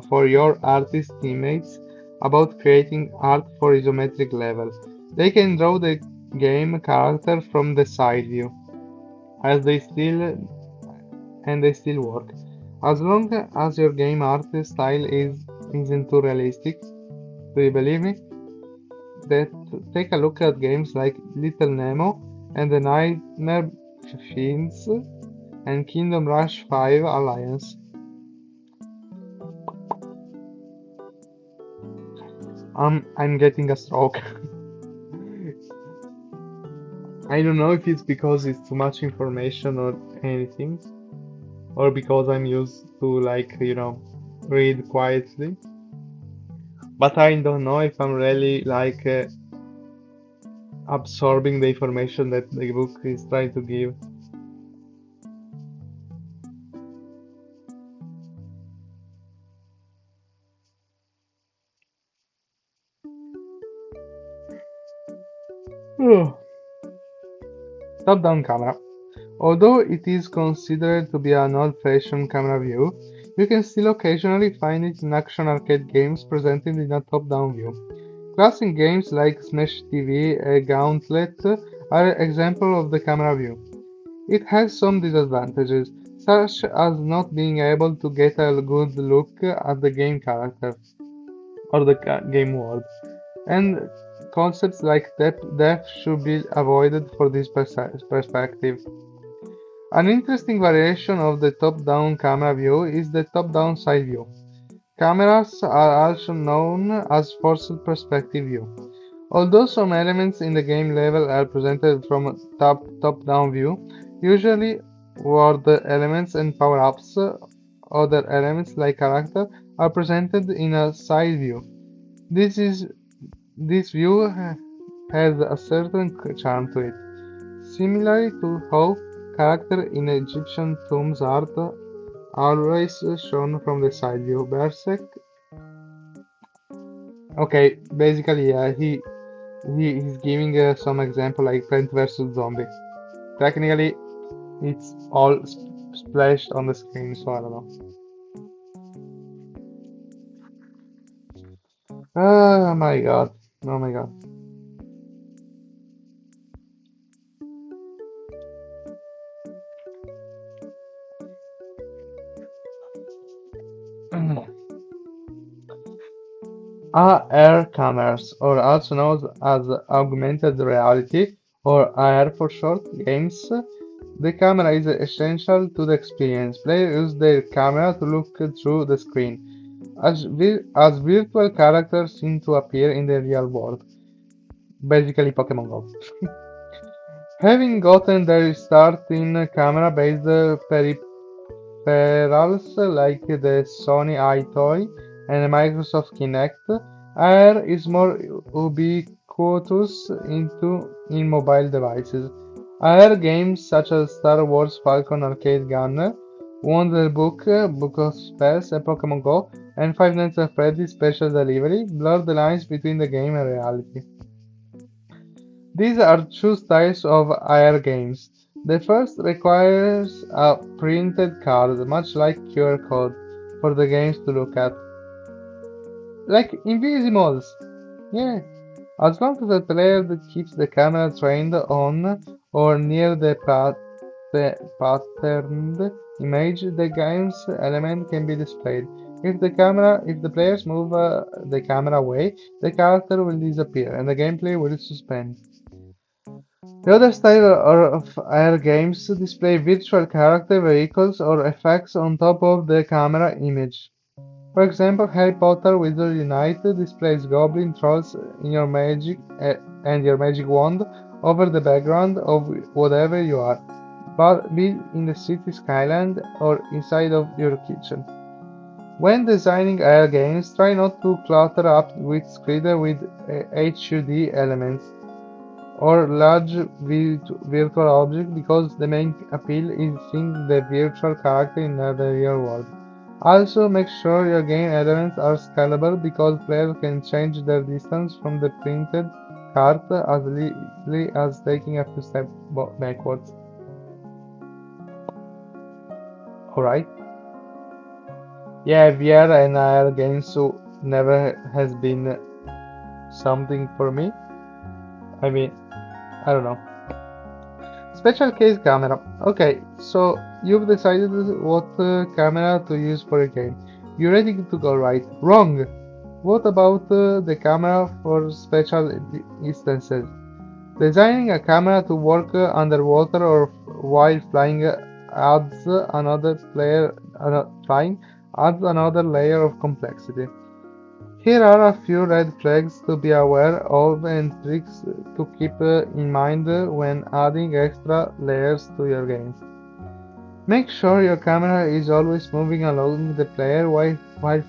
for your artist teammates about creating art for isometric level. They can draw the game character from the side view, as they still and they still work. As long as your game art style isn't too realistic, do you believe me? That take a look at games like Little Nemo and the Nightmare Fiends and Kingdom Rush 5 Alliance. I'm getting a stroke. I don't know if it's because it's too much information or anything, or because I'm used to read quietly. But I don't know if I'm really absorbing the information that the book is trying to give. Top-down camera. Although it is considered to be an old-fashioned camera view, you can still occasionally find it in action arcade games presented in a top-down view. Classic games like Smash TV and Gauntlet are examples of the camera view. It has some disadvantages, such as not being able to get a good look at the game character or the game world, and concepts like depth should be avoided for this perspective. An interesting variation of the top-down camera view is the top-down side view. Cameras are also known as forced perspective view. Although some elements in the game level are presented from a top-down view, usually world elements and power-ups, other elements like character, are presented in a side view. This view has a certain charm to it, similarly to how characters in Egyptian tombs art always shown from the side view. Berserk. Okay, basically, yeah, he's giving some example like Plant vs Zombie. Technically, it's all splashed on the screen, so I don't know. Oh my god. Oh my god. AR cameras, or also known as augmented reality, or AR for short, games. The camera is essential to the experience. Players use their camera to look through the screen, as virtual characters seem to appear in the real world. Basically, Pokemon Go. Having gotten their start in camera-based peripherals like the Sony iToy and Microsoft Kinect, AR is more ubiquitous in mobile devices. AR games such as Star Wars Falcon Arcade Gunner, Wonder Book, Book of Spells, and Pokemon Go, and Five Nights at Freddy's Special Delivery blur the lines between the game and reality. These are two styles of AR games. The first requires a printed card, much like QR code, for the games to look at. Like Invisimals! Yeah. As long as the player keeps the camera trained on or near the patterned image, the game's element can be displayed. If the players move the camera away, the character will disappear and the gameplay will suspend. The other style of AR games display virtual character vehicles or effects on top of the camera image. For example, Harry Potter Wizards Unite displays goblin trolls in your magic and your magic wand over the background of whatever you are, but be in the city skyline or inside of your kitchen. When designing AR games, try not to clutter up with screen with HUD elements or large virtual objects because the main appeal is seeing the virtual character in the real world. Also, make sure your game elements are scalable because players can change their distance from the printed card as easily as taking a few steps backwards. Alright? Yeah, VR and AR games so never has been something for me. I mean, I don't know. Special case camera. Okay, so you've decided what camera to use for a game. You're ready to go, right? Wrong! What about the camera for special instances? Designing a camera to work underwater or while flying adds flying adds another layer of complexity. Here are a few red flags to be aware of and tricks to keep in mind when adding extra layers to your games. Make sure your camera is always moving along the player while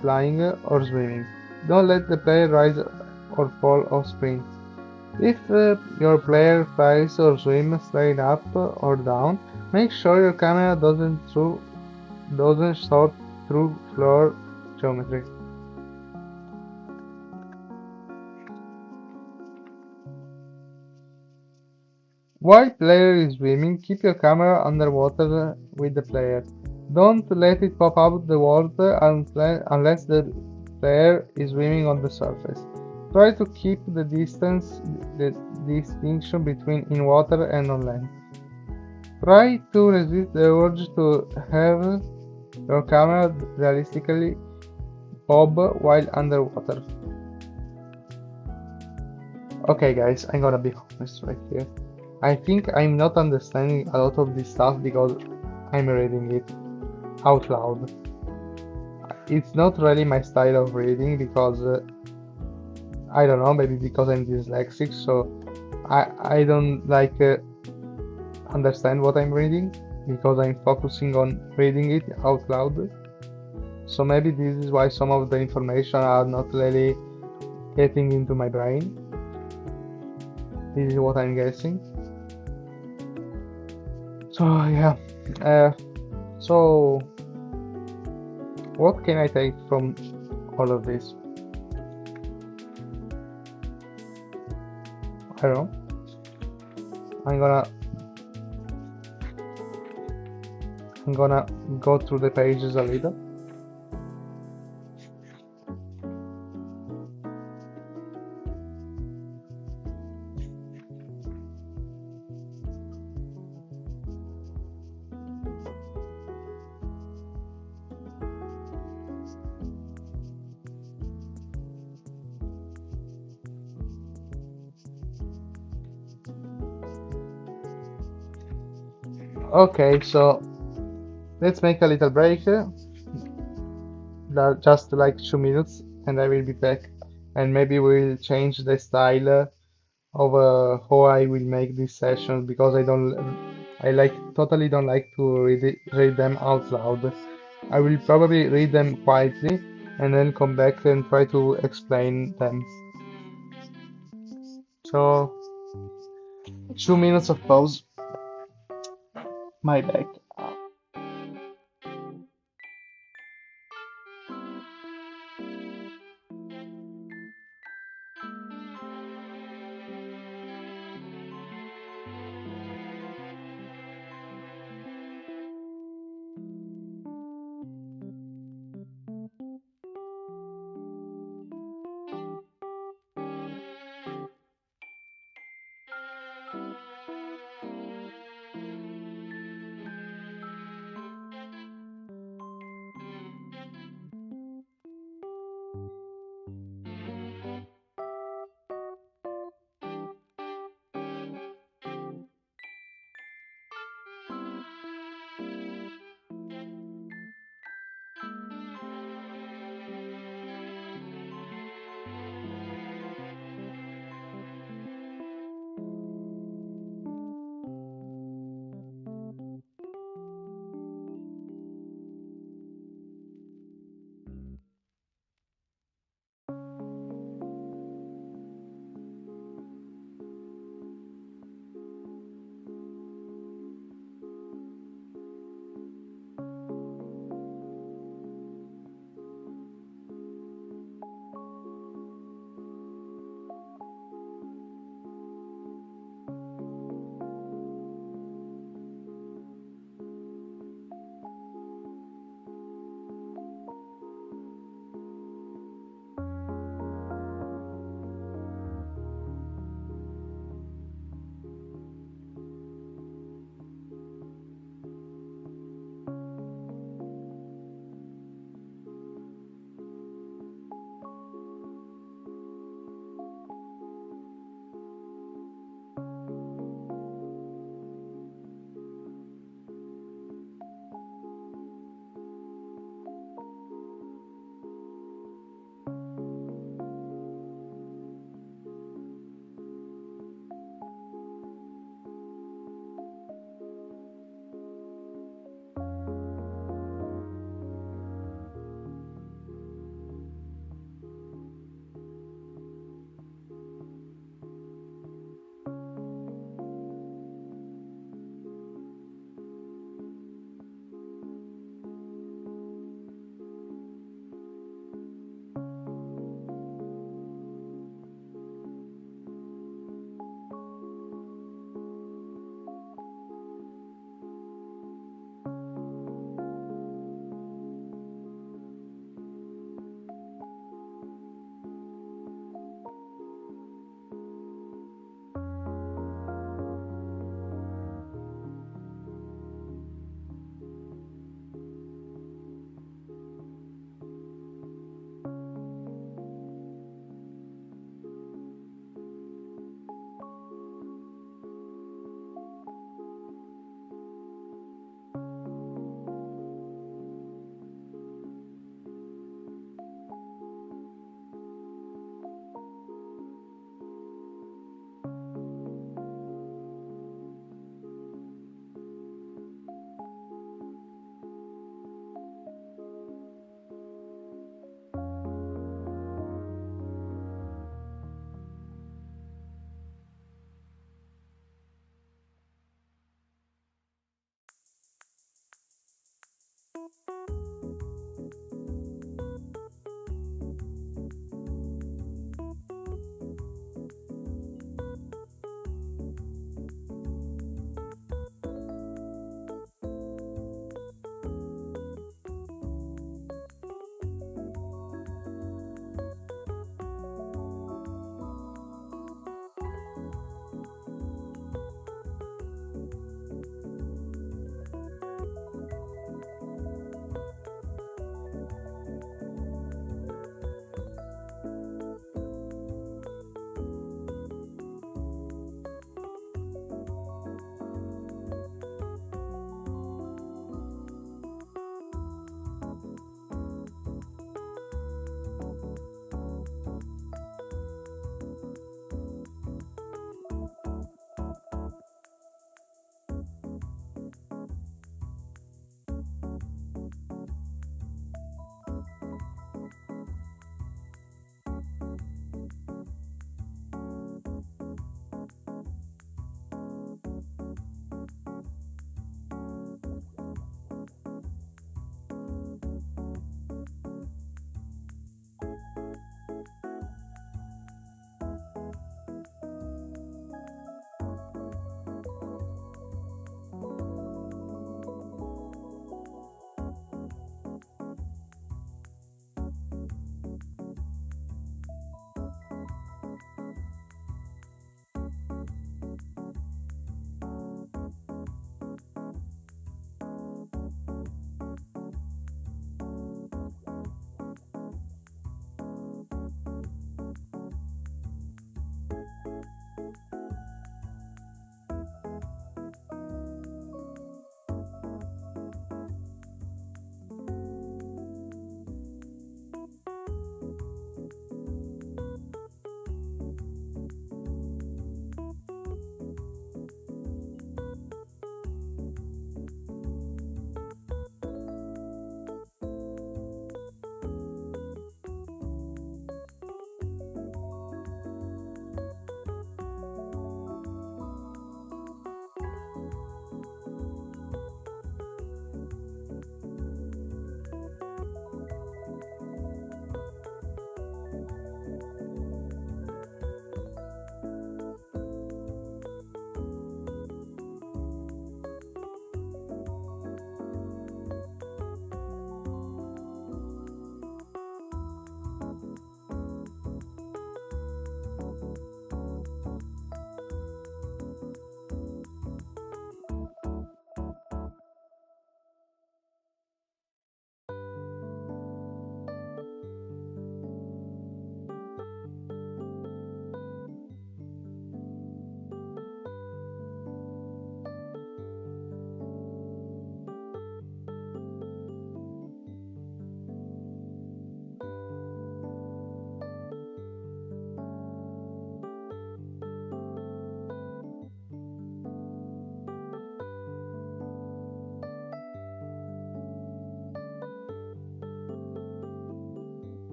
flying or swimming. Don't let the player rise or fall off screen. If your player flies or swims straight up or down, make sure your camera doesn't sort through floor geometry. While player is swimming, keep your camera underwater with the player. Don't let it pop out the water unless the player is swimming on the surface. Try to keep the distinction between in water and on land. Try to resist the urge to have your camera realistically bob while underwater. Okay guys, I'm gonna be honest right here. I think I'm not understanding a lot of this stuff because I'm reading it out loud. It's not really my style of reading because I don't know, maybe because I'm dyslexic, so I don't like understand what I'm reading because I'm focusing on reading it out loud. So maybe this is why some of the information are not really getting into my brain. This is what I'm guessing. So yeah, so what can I take from all of this? I don't know. I'm gonna go through the pages a little. Okay, so let's make a little break, just like 2 minutes, and I will be back. And maybe we'll change the style of how I will make these sessions because I totally don't like to read them out loud. I will probably read them quietly and then come back and try to explain them. So, 2 minutes of pause. My back.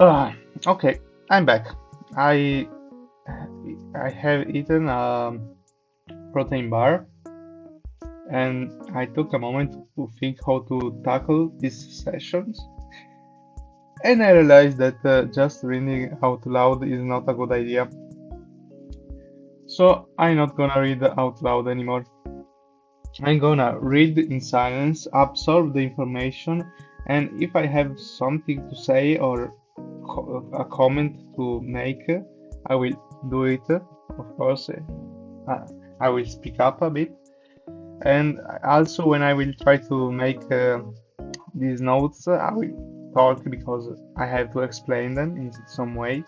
Okay, I'm back. I I have eaten a protein bar, and I took a moment to think how to tackle these sessions. And I realized that just reading out loud is not a good idea. So I'm not gonna read out loud anymore. I'm gonna read in silence, absorb the information, and if I have something to say or a comment to make, I will do it. Of course, I will speak up a bit. And also, when I will try to make these notes, I will talk because I have to explain them in some way.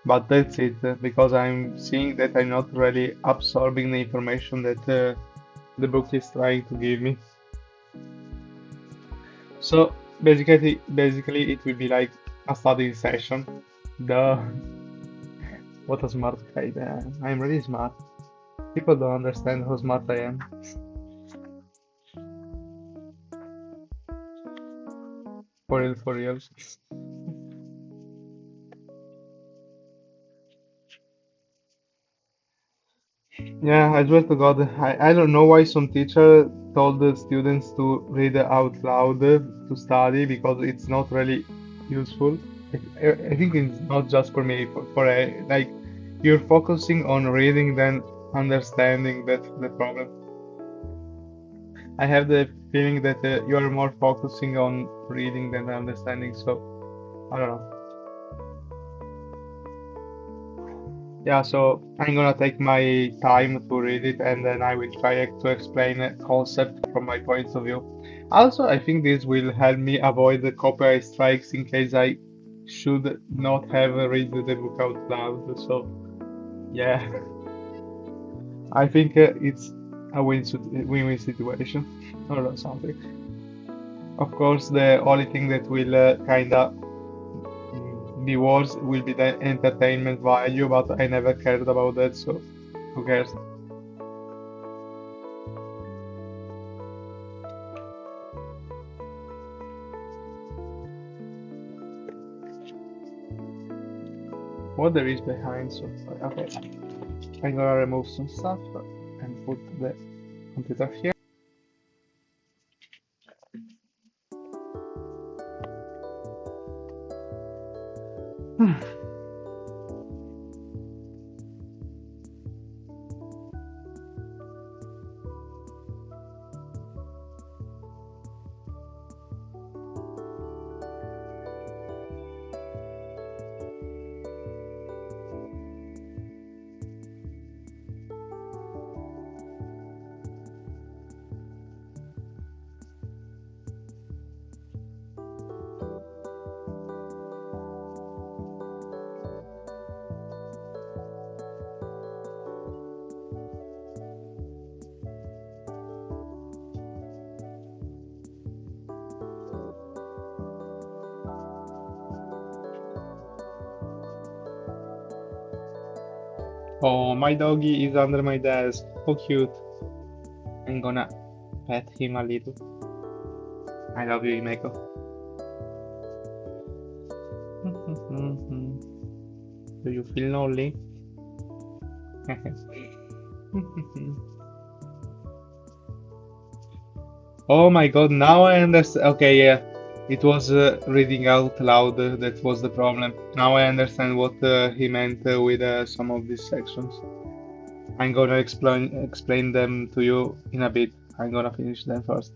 But that's it, because I'm seeing that I'm not really absorbing the information that the book is trying to give me. So basically, it will be like a study session. Duh, what a smart guy! I'm really smart. People don't understand how smart I am. For real, for real. Yeah, I swear to God, I don't know why some teacher told the students to read out loud to study because it's not really useful. I think it's not just for me, like you're focusing on reading than understanding. That's the problem. I have the feeling that you are more focusing on reading than understanding, so I don't know. Yeah, so I'm gonna take my time to read it and then I will try to explain a concept from my point of view. Also, I think this will help me avoid the copyright strikes in case I should not have read the book out loud. So, yeah, I think it's a win-win situation or something. Of course, the only thing that will kinda be worse will be the entertainment value, but I never cared about that, so who cares? What there is behind, so okay. I'm gonna remove some stuff and put the computer here. Oh, my doggy is under my desk. How cute. I'm gonna pet him a little. I love you, Imeko. Do you feel lonely? Oh my God, now I understand. Okay, yeah, it was reading out loud that was the problem. Now I understand what he meant with some of these sections. I'm gonna explain them to you in a bit. I'm gonna finish them first.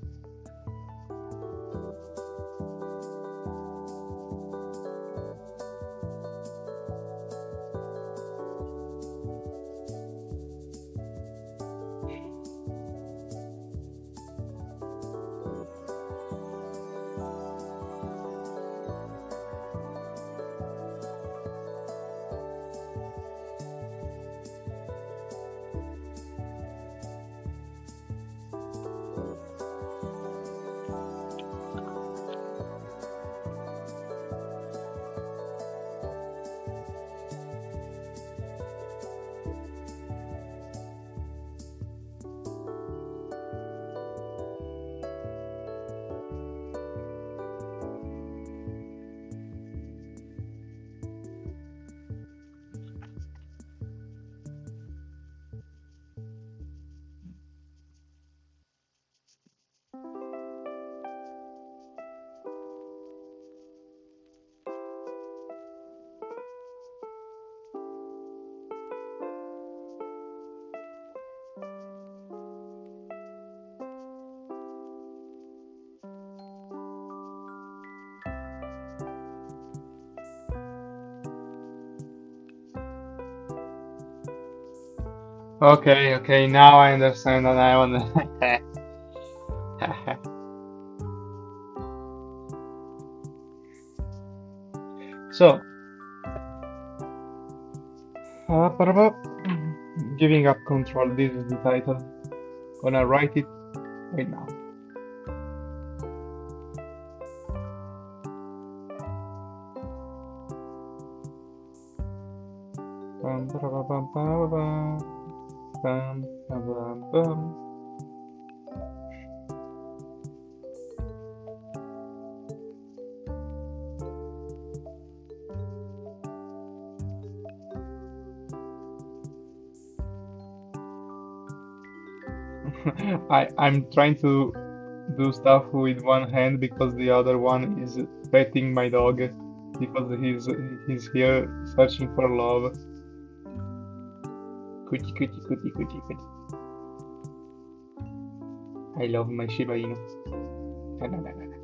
Okay, now I understand and I want. So, giving up control. This is the title. Gonna write it right now. Bum, ba, ba, bum, ba, ba, bum. Bum, ba, bum, bum. I'm trying to do stuff with one hand because the other one is petting my dog because he's here searching for love. Cootie, cootie, cootie, cootie, cootie. I love my Shiba Inu. Na, na, na, na, na.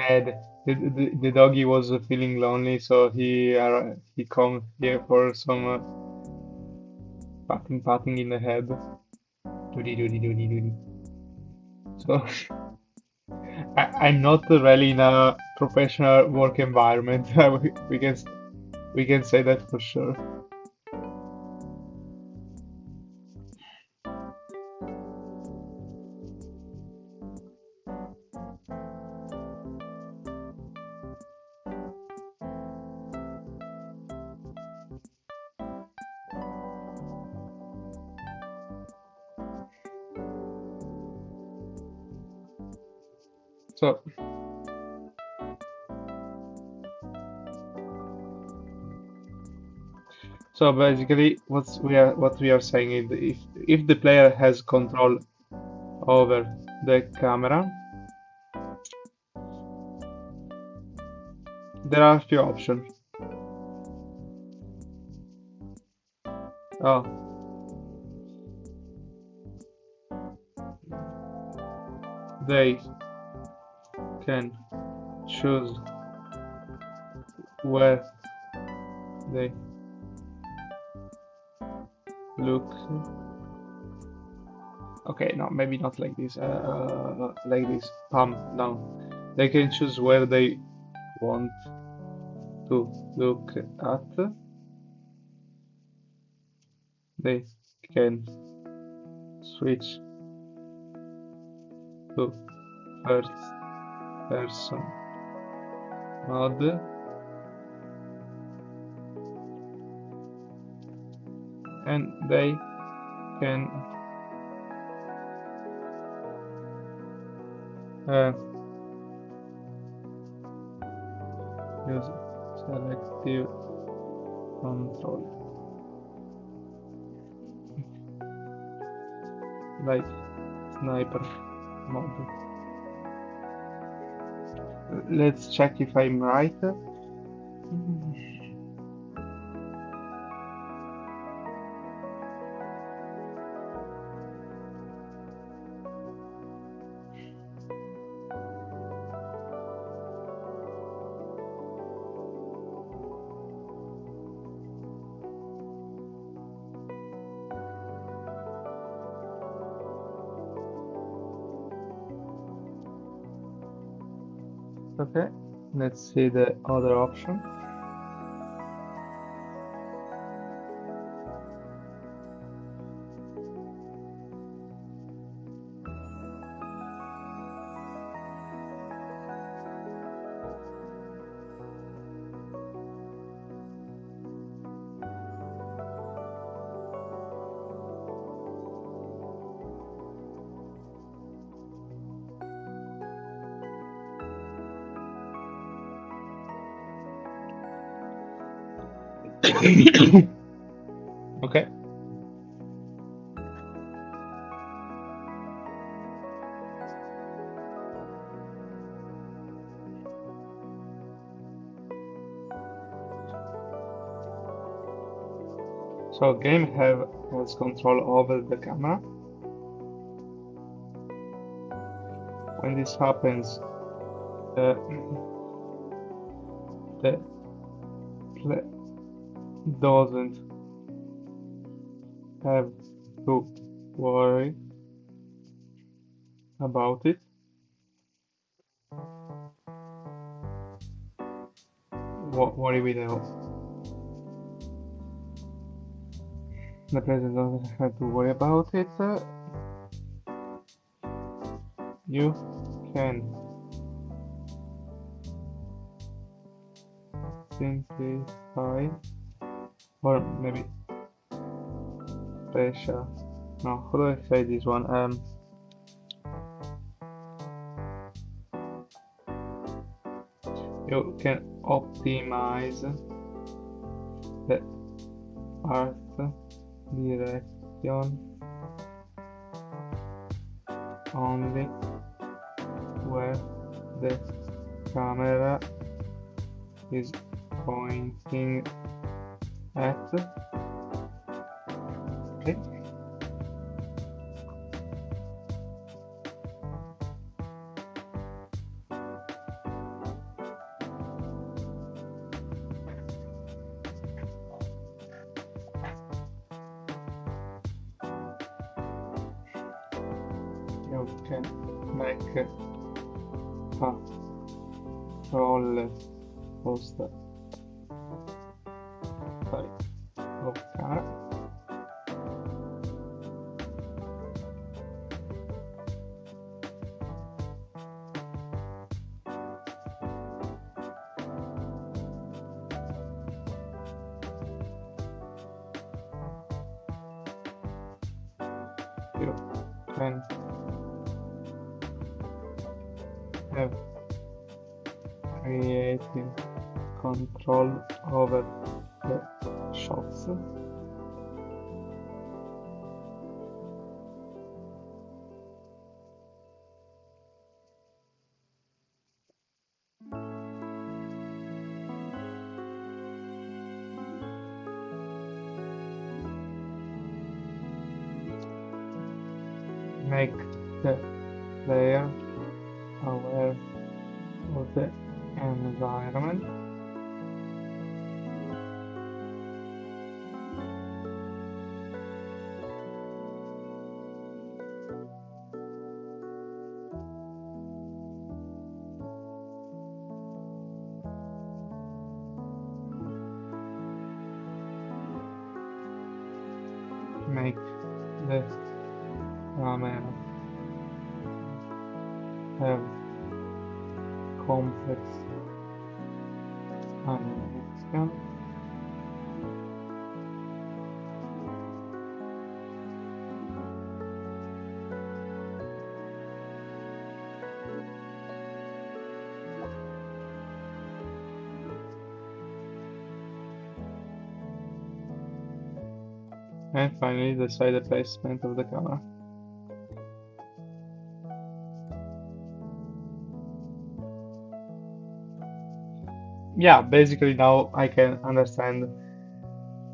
And the doggy was feeling lonely, so he come here for some patting in the head. Doody doody doody doody. So I'm not really in a professional work environment. We can say that for sure. So so basically, what we are saying is if the player has control over the camera, there are a few options. Oh, they can choose where they look. Okay, no, maybe not like this. Like this. Palm down. They can choose where they want to look at. They can switch to first person mode and they can use selective control like sniper mode. Let's check if I'm right. Okay, let's see the other option. Okay. So game has control over the camera. When this happens, the doesn't have to worry about it. Worry with the president doesn't have to worry about it. You can simplify, or maybe special. No, how do I say this one? You can optimize the art direction only where the camera is pointing at. Okay. You can make a roller coaster type of car. You can have creative control over the shots. Make the player aware of the environment. Make the camera have complex animation. And finally, decide the placement of the camera. Yeah, basically now I can understand.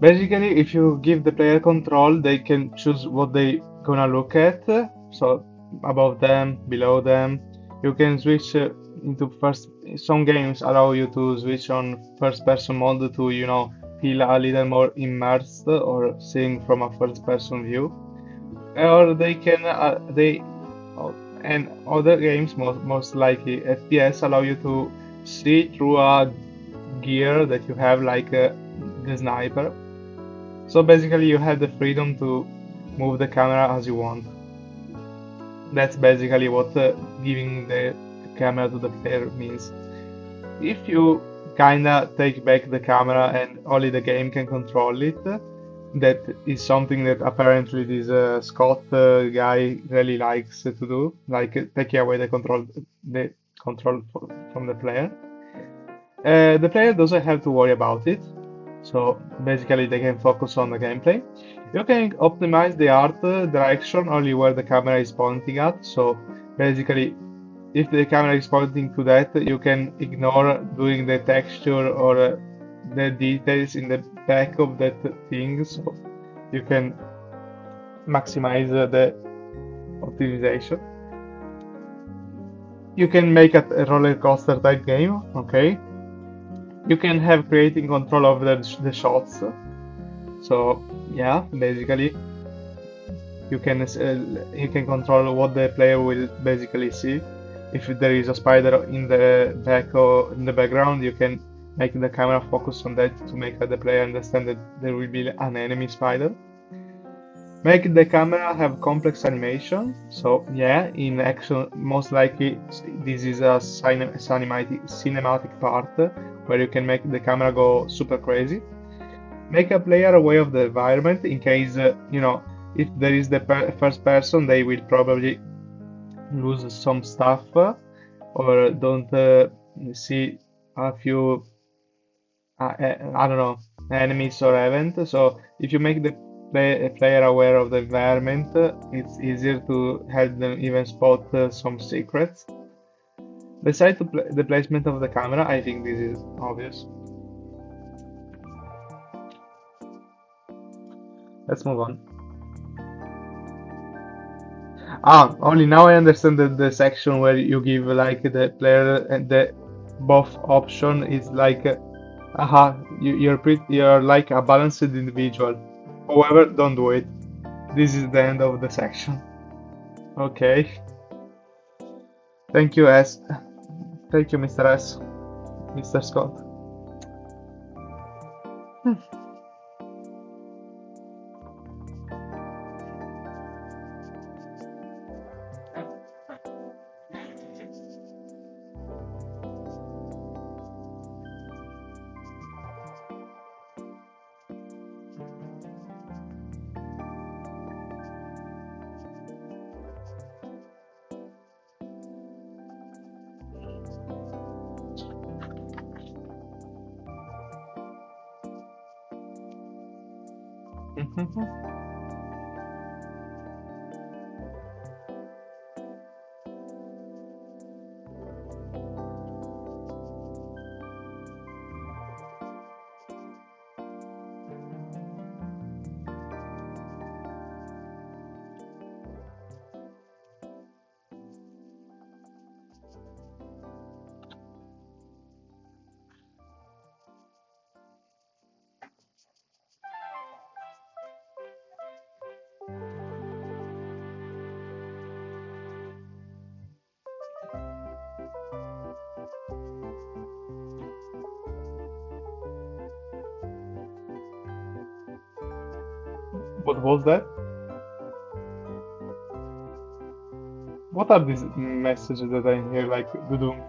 Basically, if you give the player control, they can choose what they gonna look at. So above them, below them, you can switch into first. Some games allow you to switch on first-person mode to, feel a little more immersed or seeing from a first-person view. Or they can and other games, most likely FPS, allow you to see through a gear that you have, like the sniper. So basically you have the freedom to move the camera as you want. That's basically what giving the camera to the player means. If you kinda take back the camera and only the game can control it, that is something that apparently this Scott guy really likes to do, like taking away the control from the player. The player doesn't have to worry about it, so basically they can focus on the gameplay. You can optimize the art direction only where the camera is pointing at, so basically if the camera is pointing to that, you can ignore doing the texture or the details in the back of that thing, so you can maximize the optimization. You can make a roller coaster type game, okay? you can have creating control of the shots. So yeah, basically you can control what the player will basically see. If there is a spider in the back or in the background, you can make the camera focus on that to make the player understand that there will be an enemy spider. Make the camera have complex animation. So yeah, in action, most likely this is a cinematic part where you can make the camera go super crazy. Make a player aware of the environment in case, if there is the first person, they will probably lose some stuff or don't see a few, I don't know, enemies or event. So if you make the player aware of the environment, it's easier to help them even spot some secrets. Decide to the placement of the camera. I think this is obvious. Let's move on. Ah, only now I understand that the section where you give like the player and the both option is like, aha, you're like a balanced individual. However, don't do it. This is the end of the section. Okay. Thank you, S. Thank you, Mr. S. Mr. Scott. What was that? What are these messages that I hear like Dudum?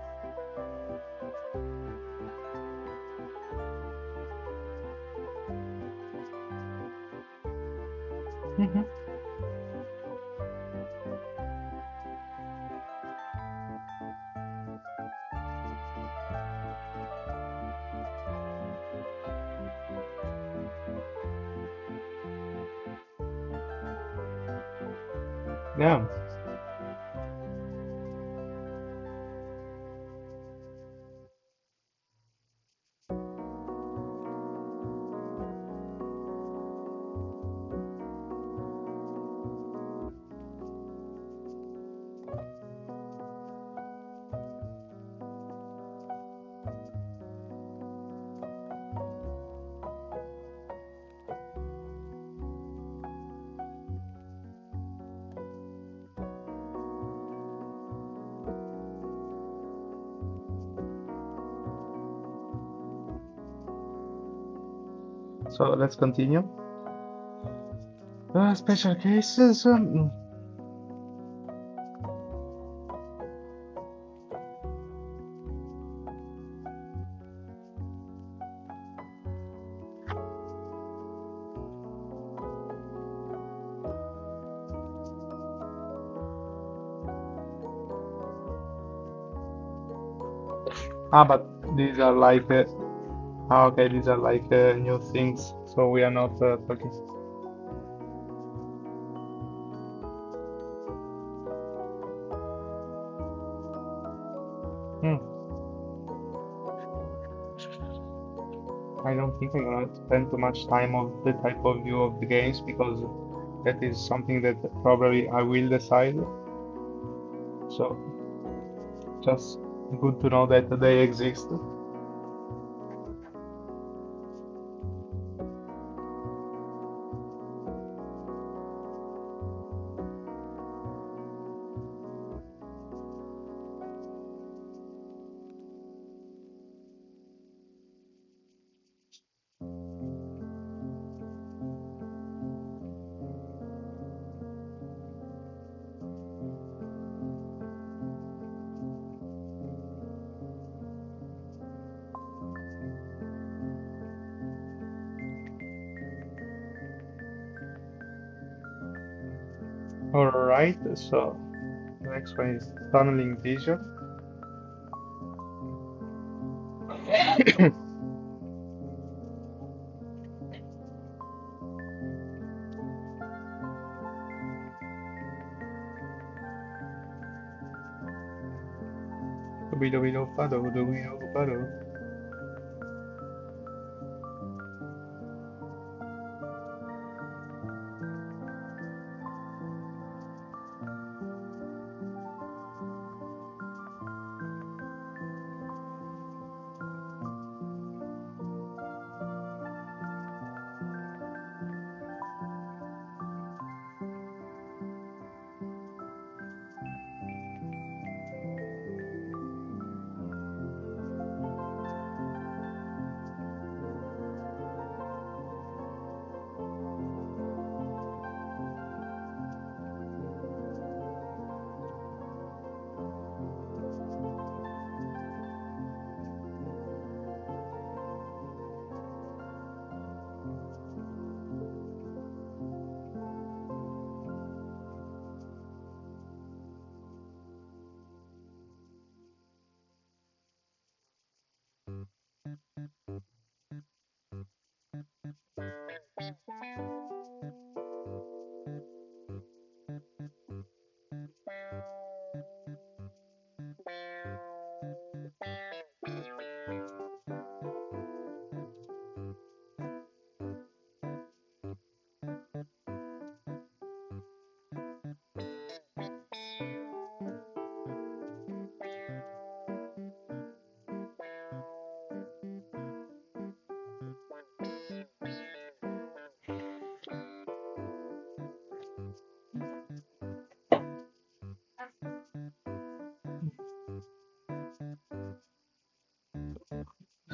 Yeah. So let's continue. Special cases. But these are like, okay, these are like new things. So we are not talking. Hmm. I don't think I'm gonna spend too much time of the type of view of the games because that is something that probably I will decide. So just good to know that they exist. Alright, so the next one is tunneling vision. Dobido-bido-fado, dobido-fado.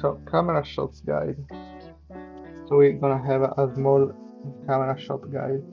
So camera shots guide. So we're gonna have a small camera shot guide.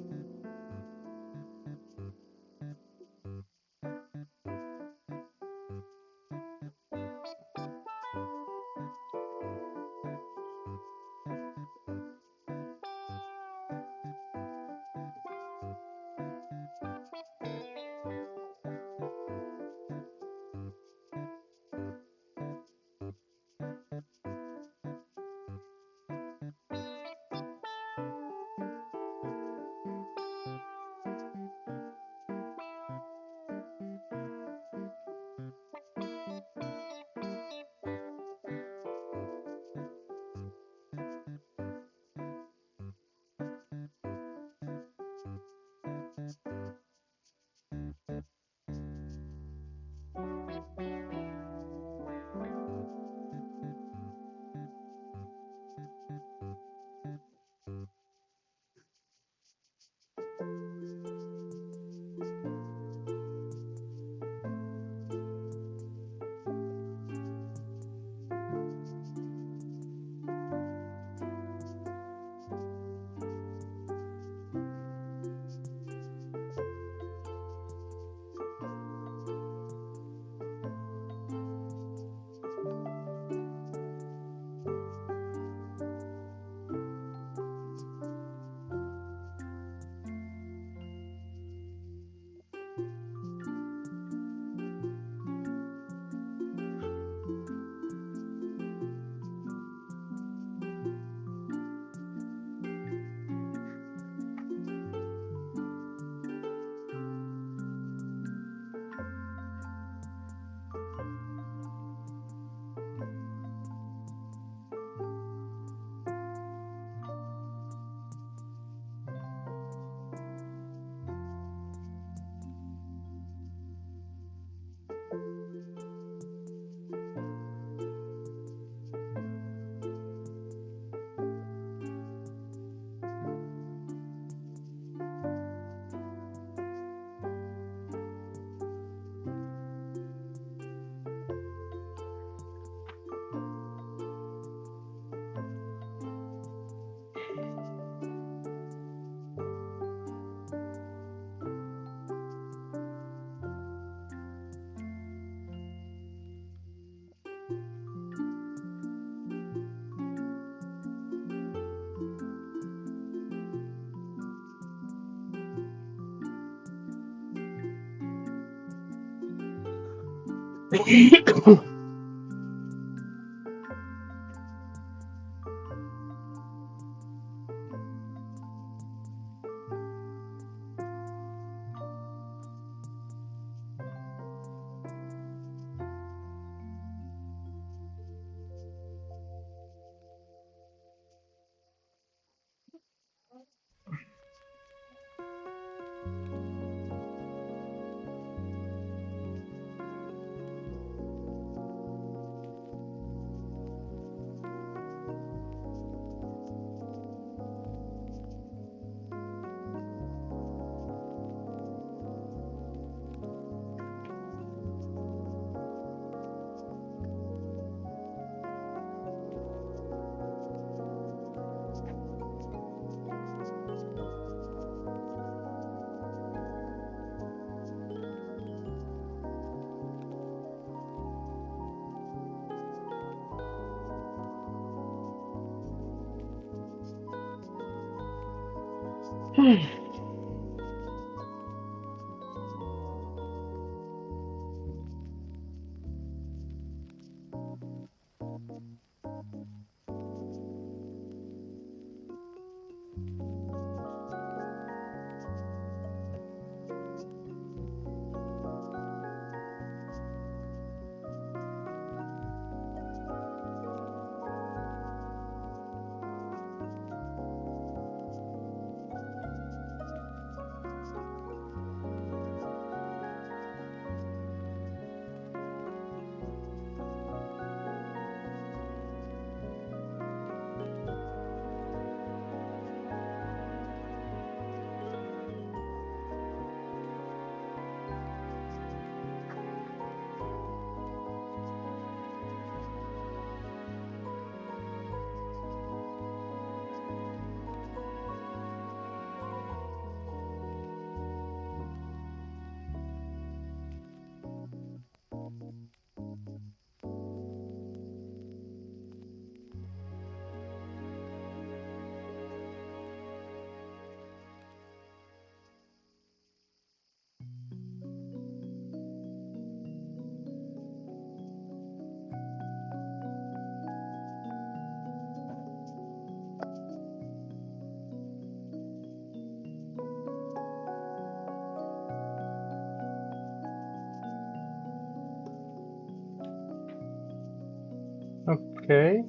Okay,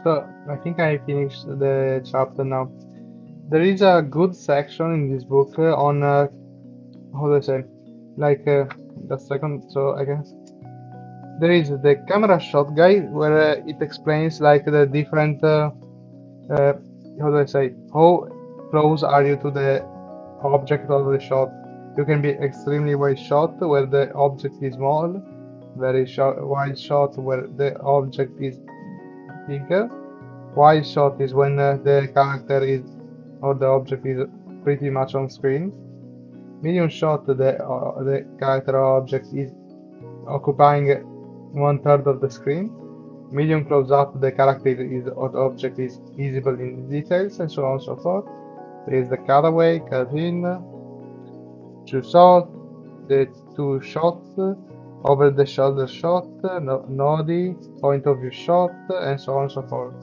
so I think I finished the chapter now. There is a good section in this book on how do I say, like the second. So I guess there is the camera shot guide where it explains like the different uh, how do I say, how close are you to the object of the shot. You can be extremely wide shot where the object is small, very short, wide shot where the object is bigger. Wide shot is when the character is or the object is pretty much on screen. Medium shot, the character or object is occupying 1/3 of the screen. Medium close up, the character is or the object is visible in details, and so on and so forth. There is the cutaway, cut in, two shot, the two shots, over the shoulder shot, noddy, point of view shot, and so on and so forth.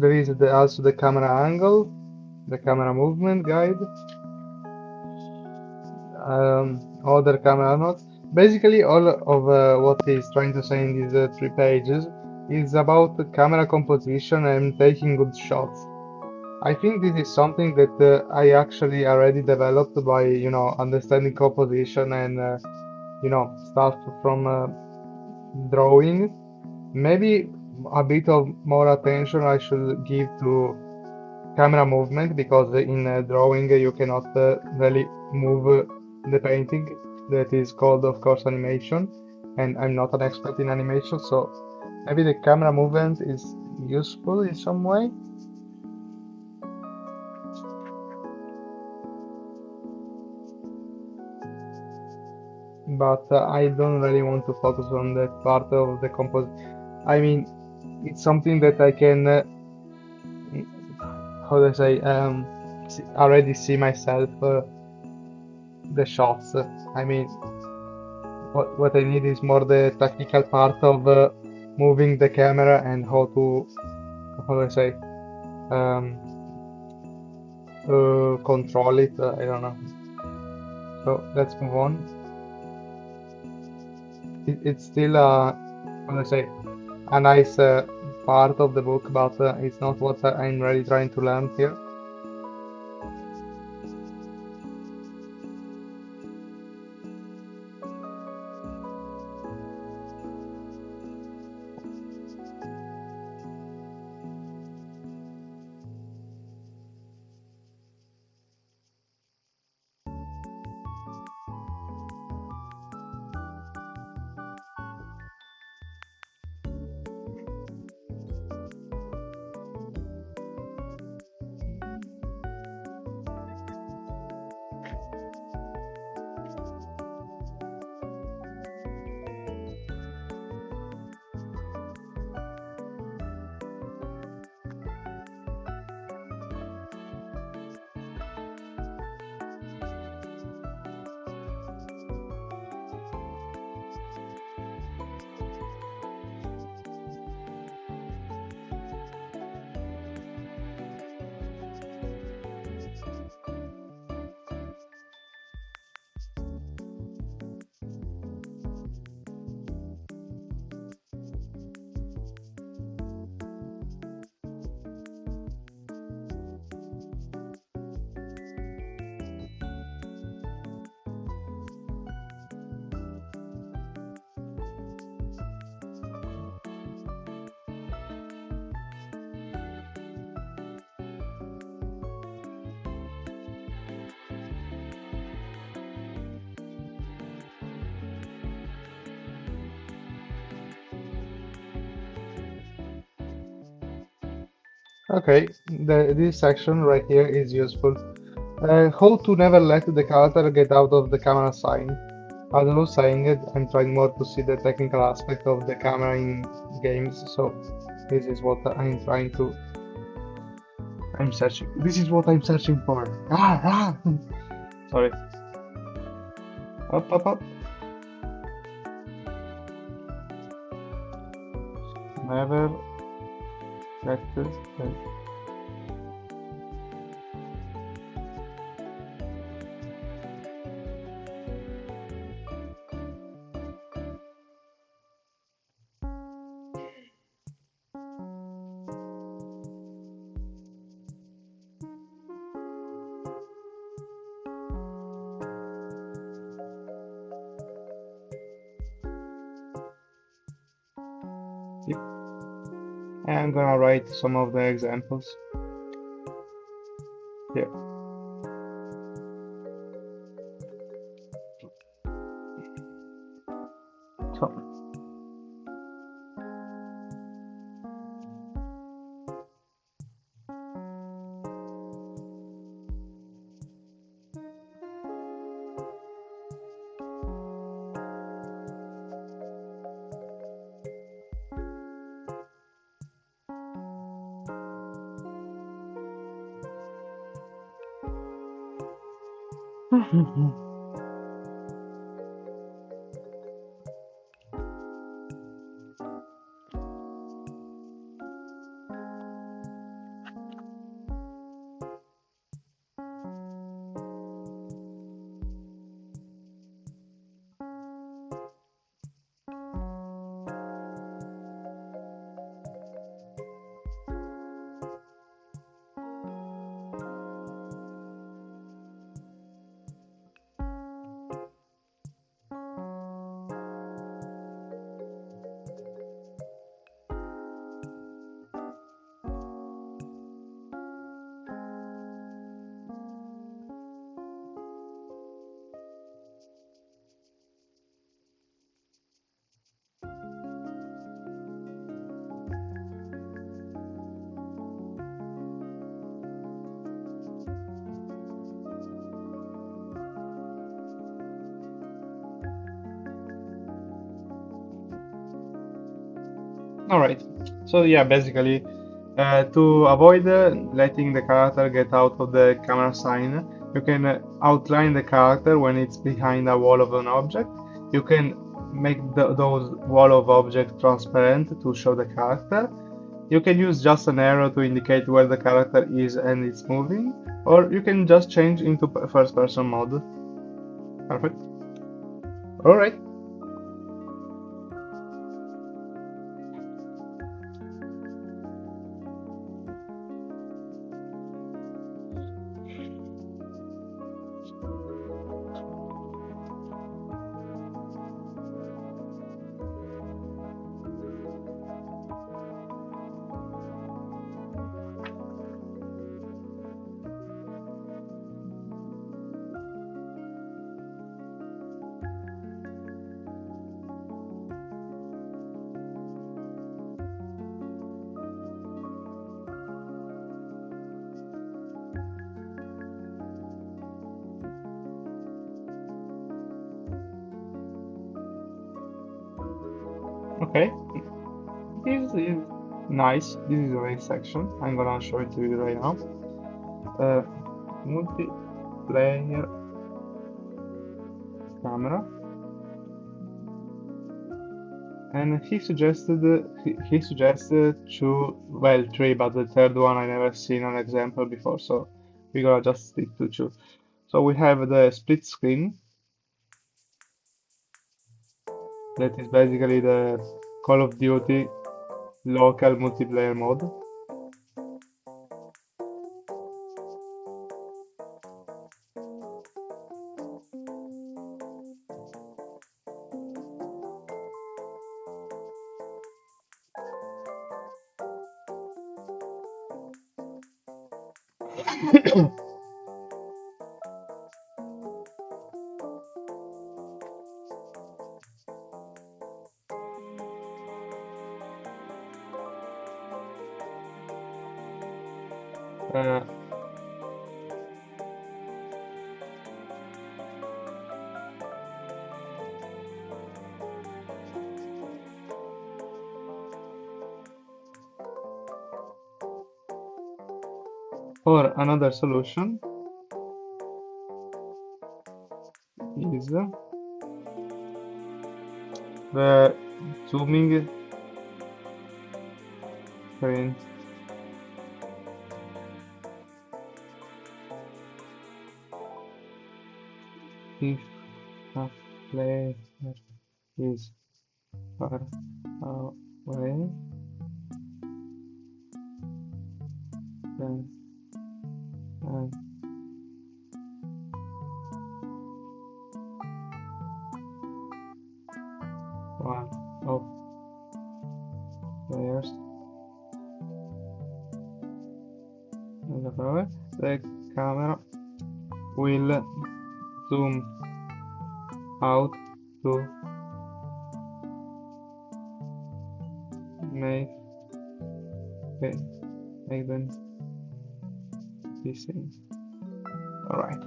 There is also the camera angle, the camera movement guide, other camera notes. Basically, all of what he's trying to say in these 3 pages is about the camera composition and taking good shots. I think this is something that I actually already developed by, understanding composition and, stuff from drawing. Maybe a bit of more attention I should give to camera movement because in drawing you cannot really move the painting. That is called, of course, animation, and I'm not an expert in animation, so maybe the camera movement is useful in some way. but I don't really want to focus on that part of the compos. I mean, it's something that I can, how do I say, already see myself the shots. I mean, what I need is more the technical part of moving the camera and how do I say, um, control it. I don't know. So let's move on. It's still how do I say, a nice part of the book, but it's not what I'm really trying to learn here. Okay, this section right here is useful. How to never let the character get out of the camera sign. As I was saying it, I'm trying more to see the technical aspect of the camera in games, so this is what I'm searching. This is what I'm searching for. Sorry. Up, up, up. Never let this. Yep. I'm gonna write some of the examples here. So, Alright, so yeah, basically, to avoid letting the character get out of the camera sign, you can outline the character when it's behind a wall of an object. You can make those wall of objects transparent to show the character. You can use just an arrow to indicate where the character is and it's moving, or you can just change into first person mode. Perfect. Alright. Okay, this is nice. This is a nice section. I'm gonna show it to you right now. Multiplayer camera, and he suggested two, well, three, but the third one I never seen an example before, so we're gonna just stick to two. So we have the split screen, that is basically the Call of Duty local multiplayer mode. Uh, or another solution is the zooming screen. If a player is far away, then one of players the camera will zoom out to make them be seen. Alright.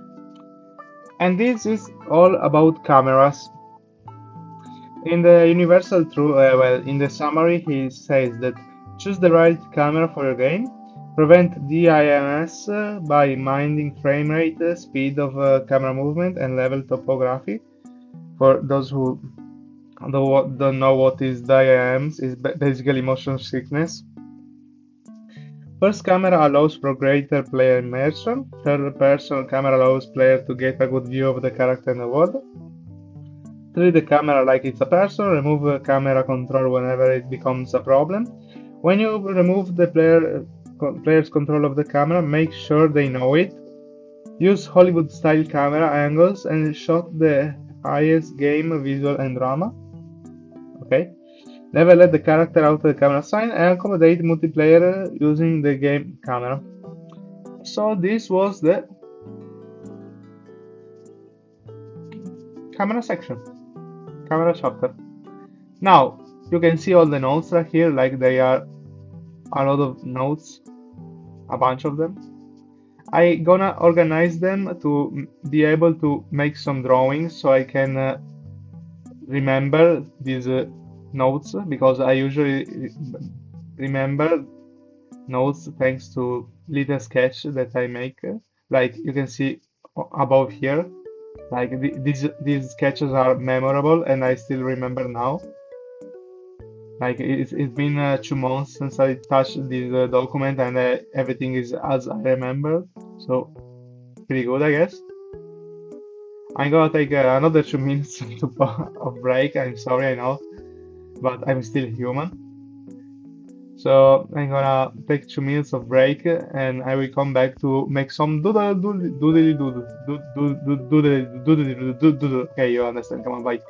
And this is all about cameras. In the universal truth, well, in the summary, he says that choose the right camera for your game, prevent DIMS by minding frame rate, speed of camera movement, and level topography. For those who don't know what is DIMS, is basically motion sickness. First camera allows for greater player immersion. Third person camera allows player to get a good view of the character in the world. Treat the camera like it's a person. Remove camera control whenever it becomes a problem. When you remove the player's control of the camera, make sure they know it. Use Hollywood-style camera angles and shot the highest game, visual, and drama. Okay. Never let the character out of the camera sign and accommodate multiplayer using the game camera. So this was the camera section, camera chapter. Now you can see all the notes right here, like they are a lot of notes, a bunch of them. I gonna organize them to be able to make some drawings so I can remember these notes because I usually remember notes thanks to little sketch that I make. Like you can see above here, like these sketches are memorable and I still remember now. Like it's been 2 months since I touched this document and everything is as I remember. So pretty good, I guess. I'm gonna take another 2 minutes of break. I'm sorry, I know, but I'm still human. So I'm gonna take 2 minutes of break and I will come back to make some doodle doodle doodle doodle doodle doodle doodle doodle doodle. Okay, you understand. Come on, bye.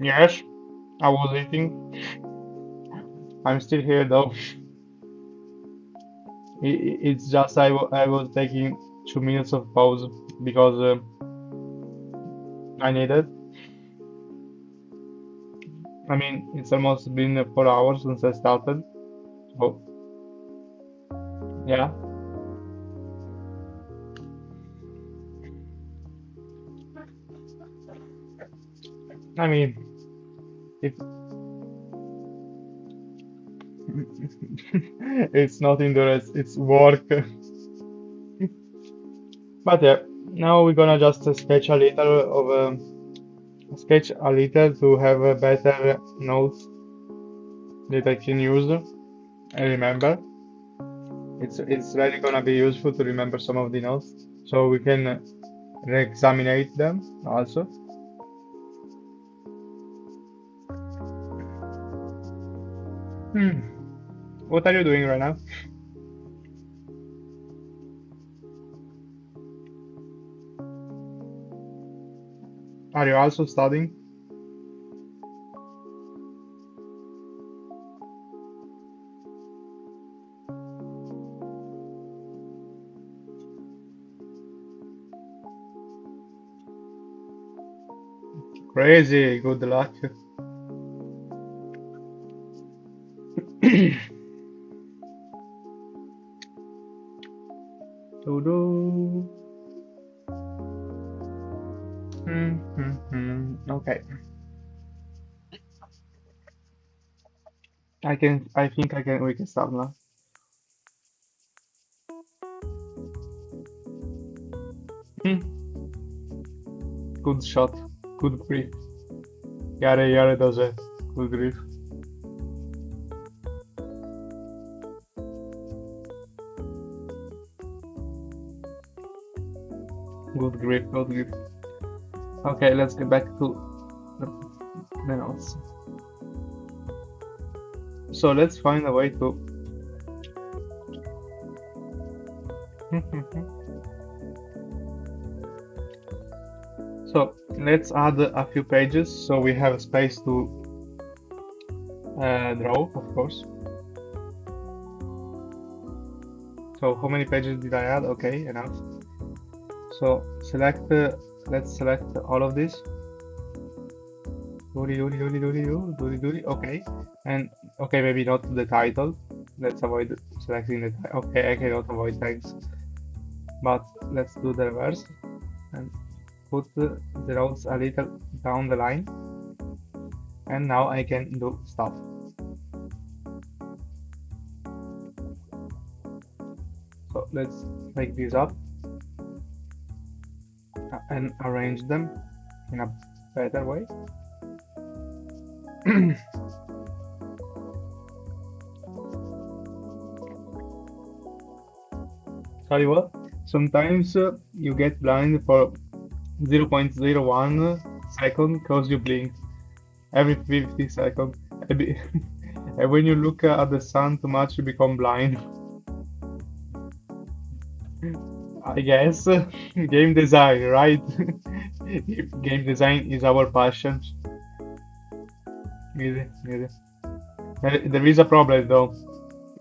Yes, I was eating. I'm still here though. It's just I was taking 2 minutes of pause because I needed. I mean, it's almost been 4 hours since I started. So yeah, I mean, if it's not endurance, it's work. But yeah, now we're gonna just sketch a little to have a better notes that I can use and remember. It's really gonna be useful to remember some of the notes so we can re-examine them also. Hmm. What are you doing right now? Are you also studying? Crazy, good luck. Do-do. Okay, I think we can start now. Hmm. Good shot. Good grief. Yare does it. Good grief. Good grief. Good grief. Okay, let's get back to the, the notes. So let's find a way to. So let's add a few pages so we have space to draw, of course. So how many pages did I add? Okay, enough. So let's select all of this. Okay. And okay, maybe not the title. Let's avoid selecting the title. Okay, I cannot avoid tags. But let's do the reverse and put the roads a little down the line. And now I can do stuff. So let's make these up and arrange them in a better way. Sorry, what? Sometimes you get blind for 0.01 second because you blink every 50 seconds. And when you look at the sun too much, you become blind. I guess game design, right? Game design is our passion. Easy, easy. There is a problem though.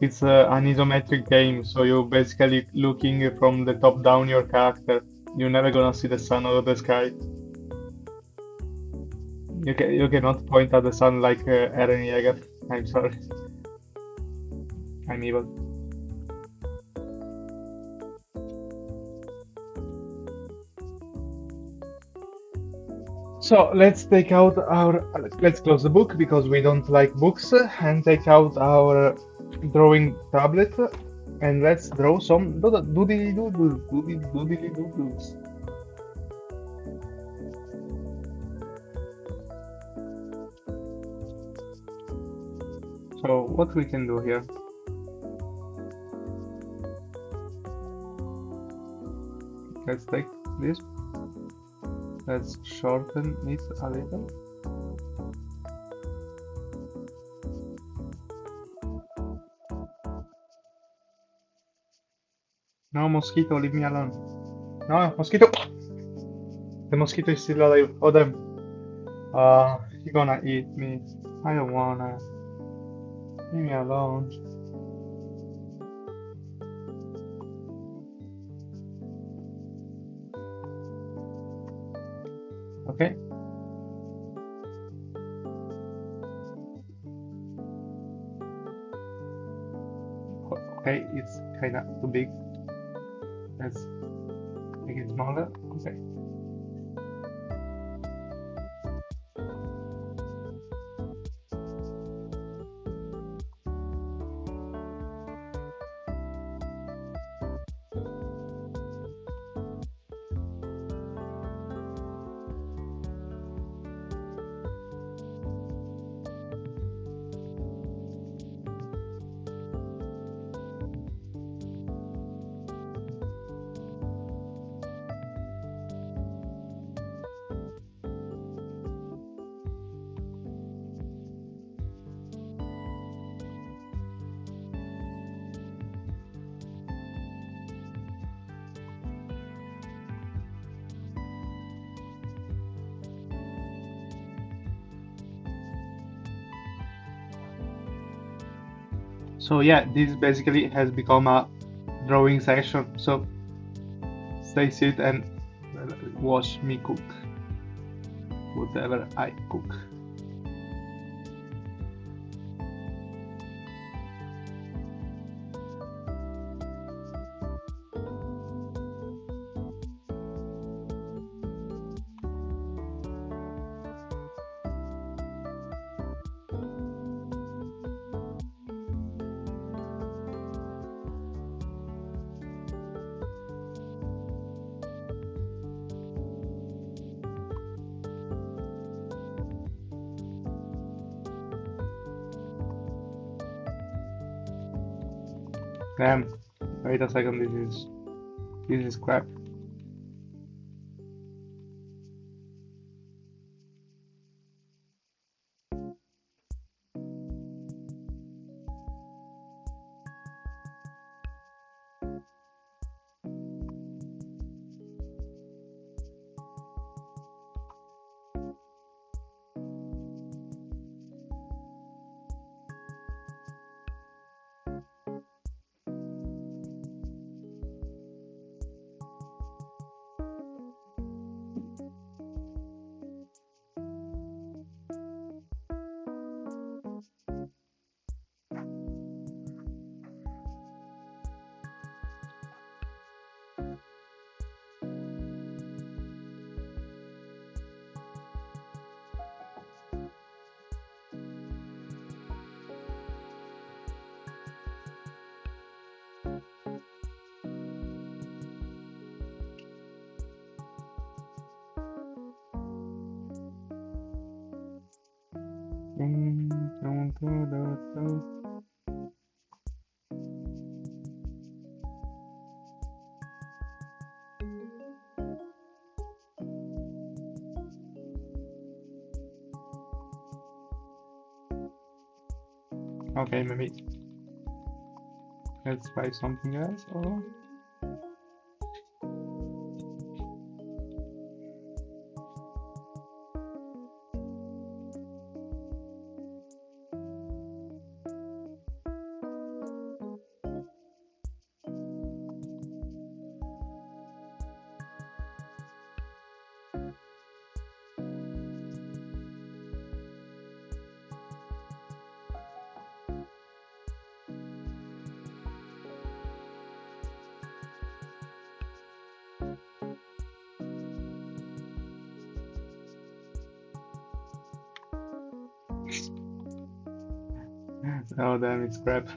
It's an isometric game, so you're basically looking from the top down your character. You're never gonna see the sun or the sky. You cannot point at the sun like Eren Yeager. I'm sorry. I'm evil. So let's close the book because we don't like books and take out our drawing tablet and let's draw some doodles. So what we can do here? Let's take this. Let's shorten it a little. No, mosquito, leave me alone. No, mosquito! The mosquito is still alive. Oh, damn. You're gonna eat me. I don't wanna. Leave me alone. Okay. Okay, it's kinda too big. Let's make it smaller. Okay. So yeah, this basically has become a drawing session. So stay sit and watch me cook whatever I cook. Damn, wait a second, this is crap. Okay, maybe let's try something else. Or oh damn, it's crap.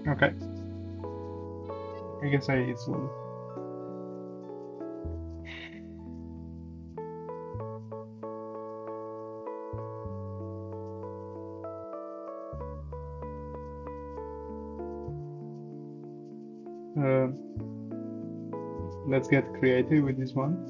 Okay, I guess I eat soon. let's get creative with this one.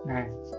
Nice.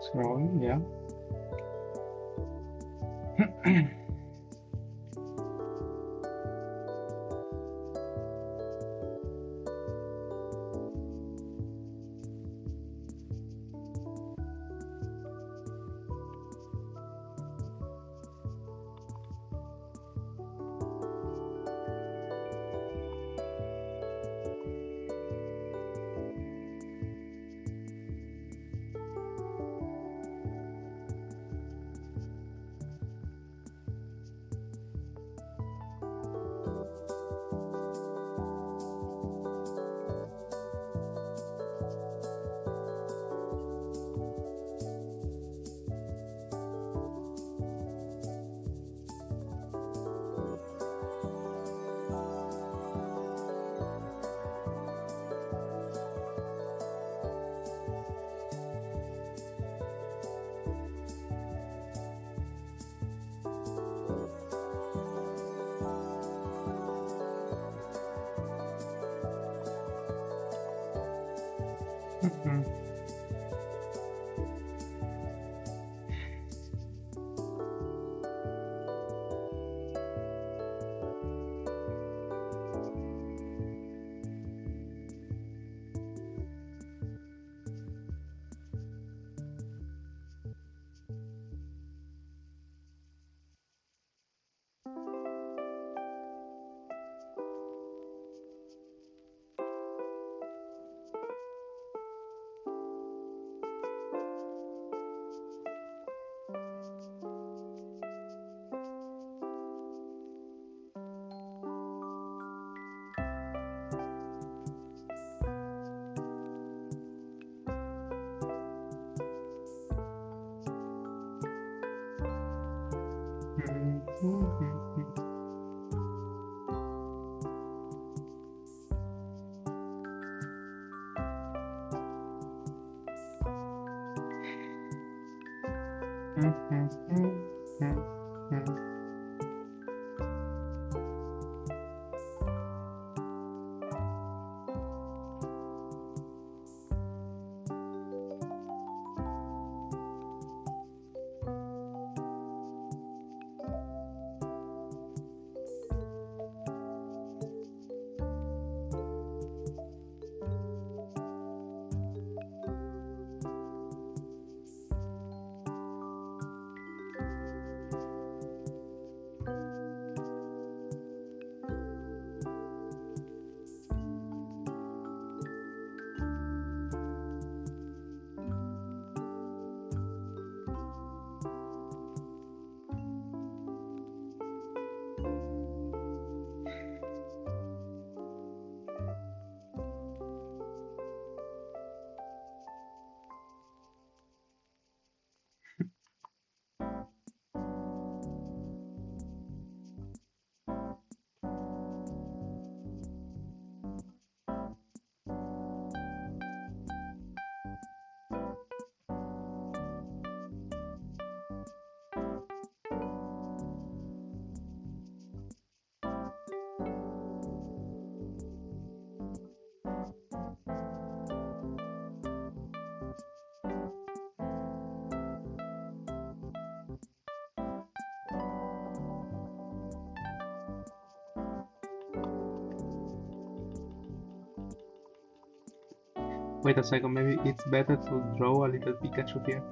Scrolling, yeah. Wait a second, maybe it's better to draw a little Pikachu here.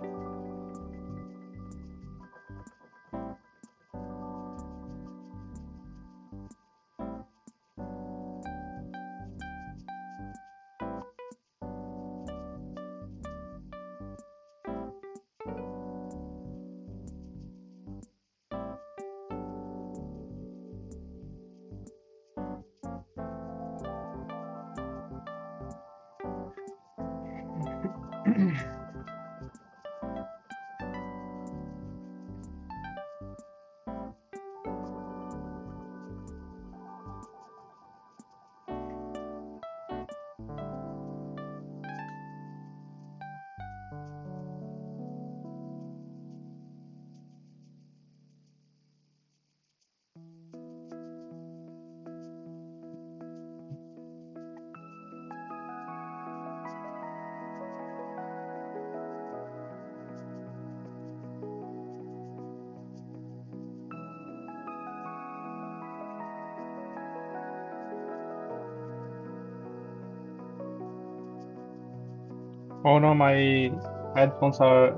Oh no, my headphones are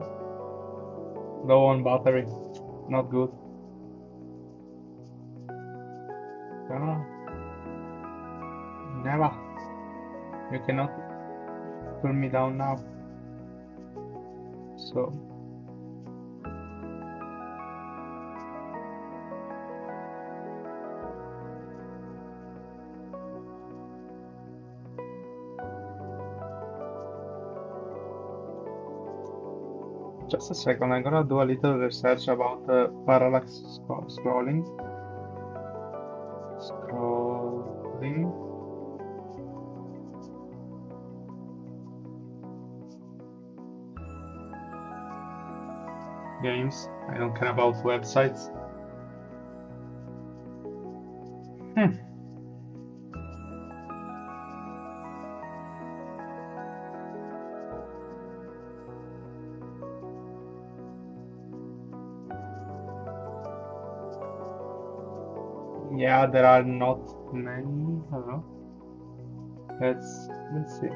low on battery. Not good. Ah, never. You cannot pull me down now. So, just a second, I'm gonna do a little research about parallax scrolling. Scrolling. Games. I don't care about websites. Hmm. Yeah, there are not many. I don't know. Let's see.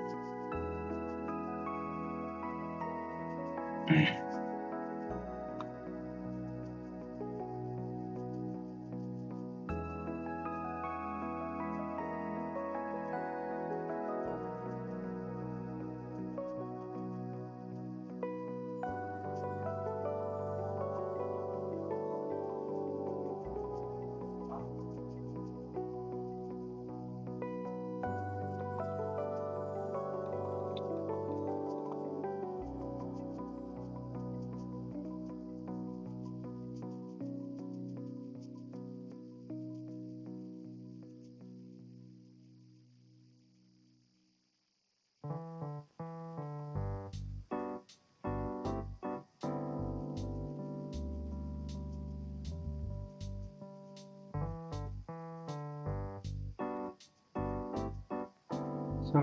So,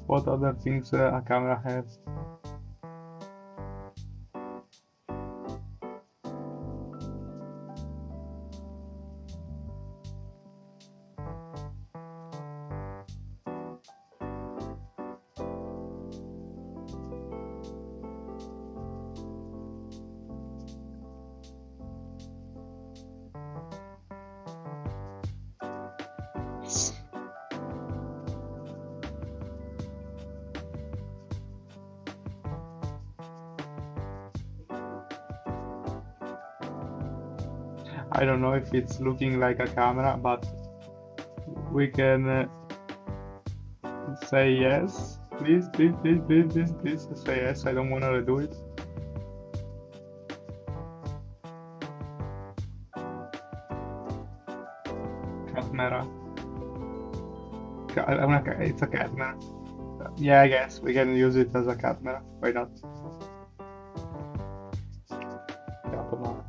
what other things a camera has? I don't know if it's looking like a camera, but we can say yes. Please, please, please, please, please, please say yes. I don't want to redo it. Camera. It's a camera. Yeah, I guess we can use it as a camera. Why not? Camera.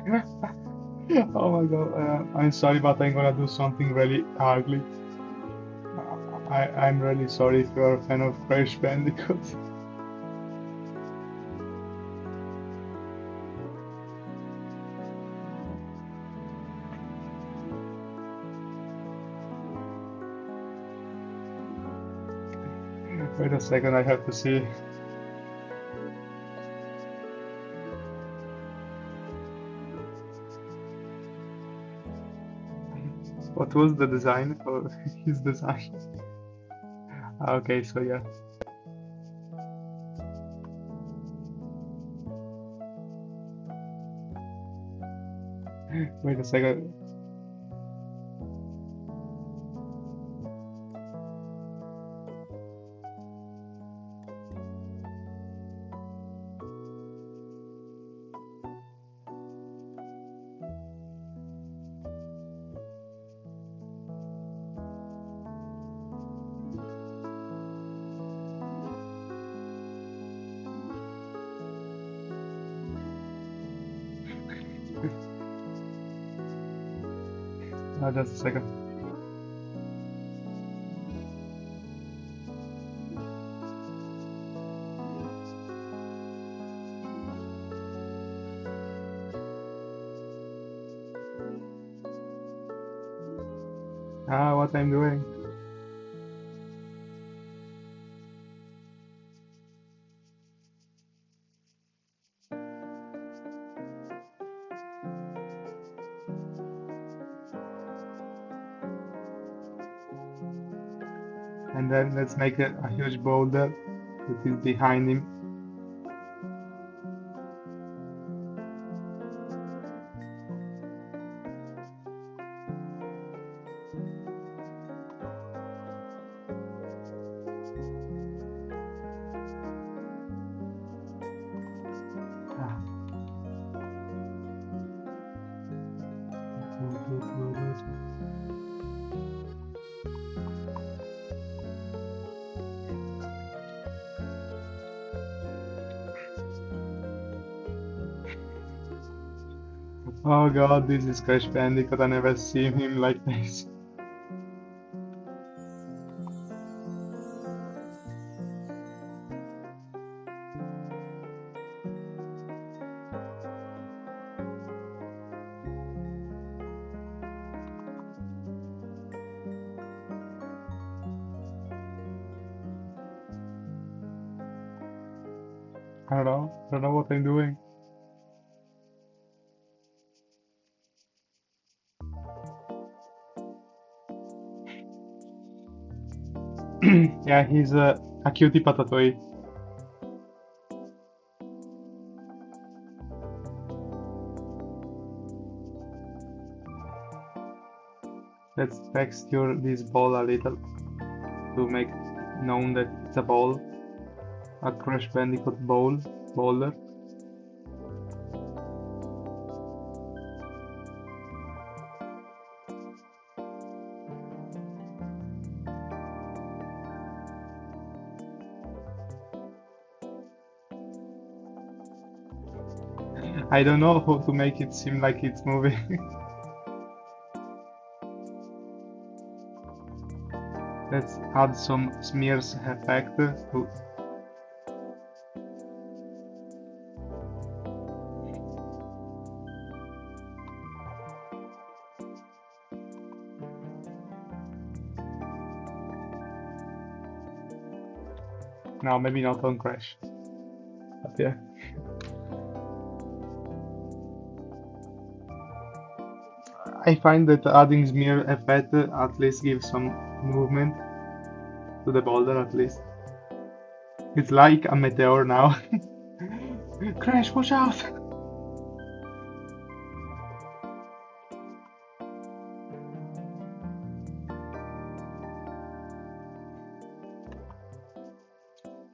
Oh my god, I'm sorry, but I'm gonna do something really ugly. I'm really sorry if you're a fan of Crash Bandicoot. Wait a second, I have to see. What was the design or his design? Okay, so yeah. Wait a second. Just a second. What I'm doing. And then let's make a huge boulder that is behind him. Oh god, this is Crash Bandicoot. I never seen him like this. I don't know what I'm doing. Yeah, he's a cutie patatoy. Let's texture this ball a little to make known that it's a ball, a Crash Bandicoot boulder. I don't know how to make it seem like it's moving. Let's add some smears effect to no, maybe not on Crash. But yeah. I find that adding smear effect at least gives some movement to the boulder at least. It's like a meteor now. Crash, watch out!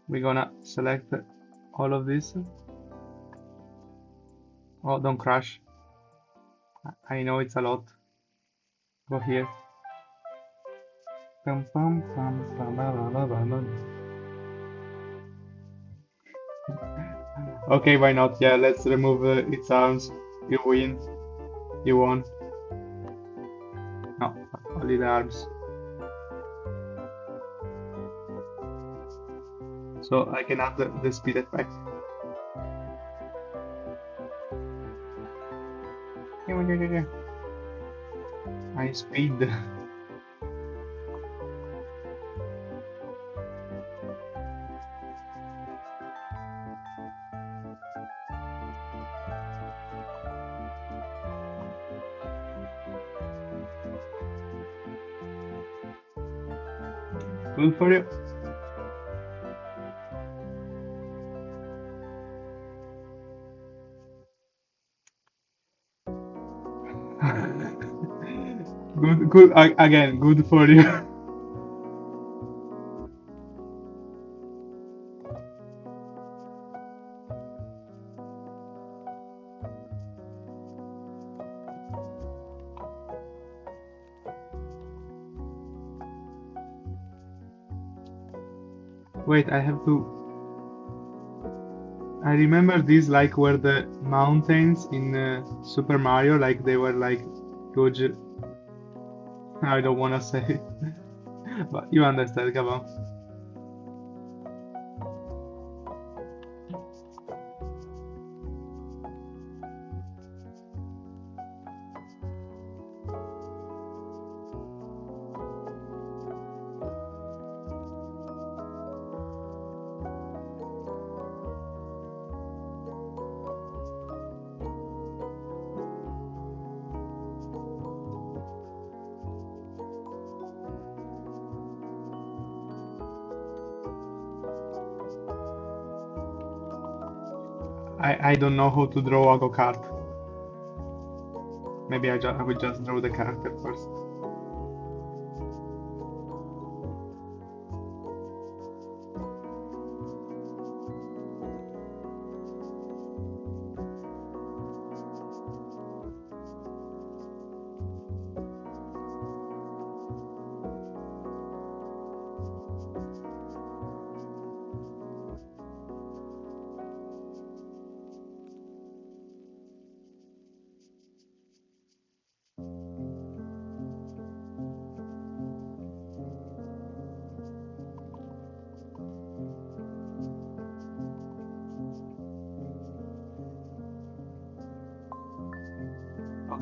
We're gonna select all of this. Oh, don't crash. I know it's a lot. Go here. Pum, pum, pum, pum, pum, pum, pum, pum. Okay, why not? Yeah, let's remove its arms. You win. You won. No, only the arms. So I can add the speed effect. I speed. Good for you. Good, again, good for you. Wait, I have to. I remember these like were the mountains in Super Mario, like they were like huge. I don't wanna say, but you understand, come on. I don't know how to draw a go-kart. Maybe I would just draw the character first.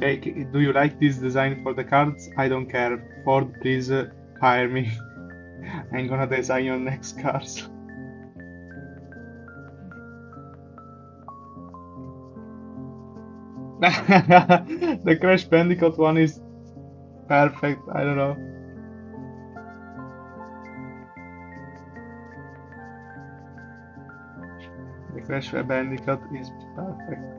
Okay, do you like this design for the cards? I don't care. Ford, please hire me. I'm gonna design your next cards. The Crash Bandicoot one is perfect. I don't know. The Crash Bandicoot is perfect.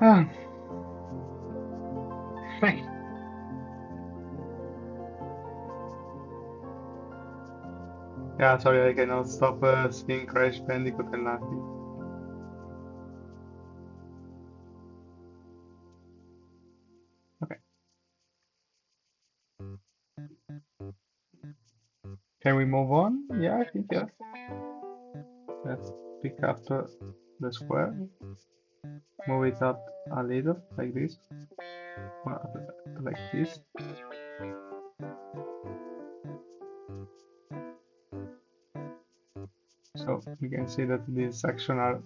Ah. Yeah, sorry, I cannot stop seeing Crash Bandicoot and laughing. Okay. Can we move on? Yeah, I think yes. Let's pick up the square, move it up a little, like this, like this. So we can see that these sections are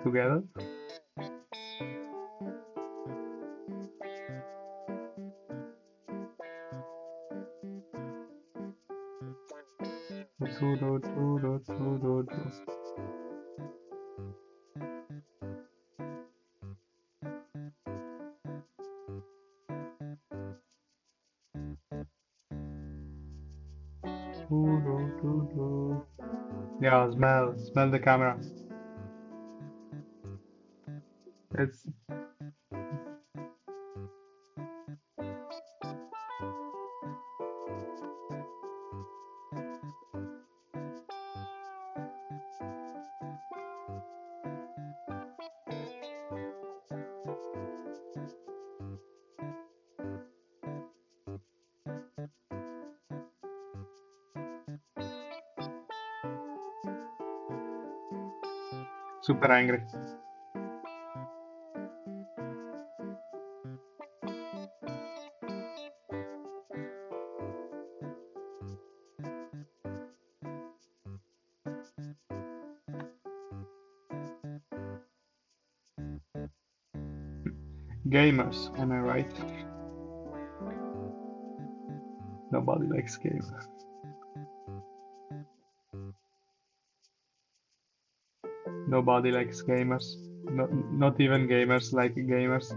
together. Yeah, smell the camera. It's super angry. Gamers, am I right? Nobody likes gamers. Nobody likes gamers. Not even gamers like gamers.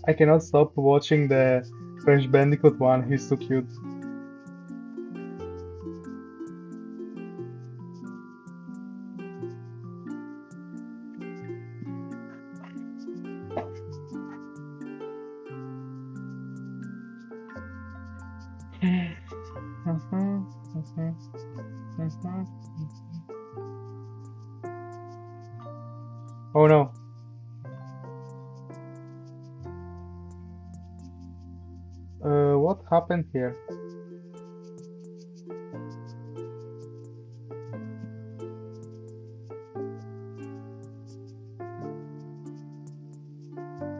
I cannot stop watching the Crash Bandicoot one. He's so cute. Oh no. What happened here?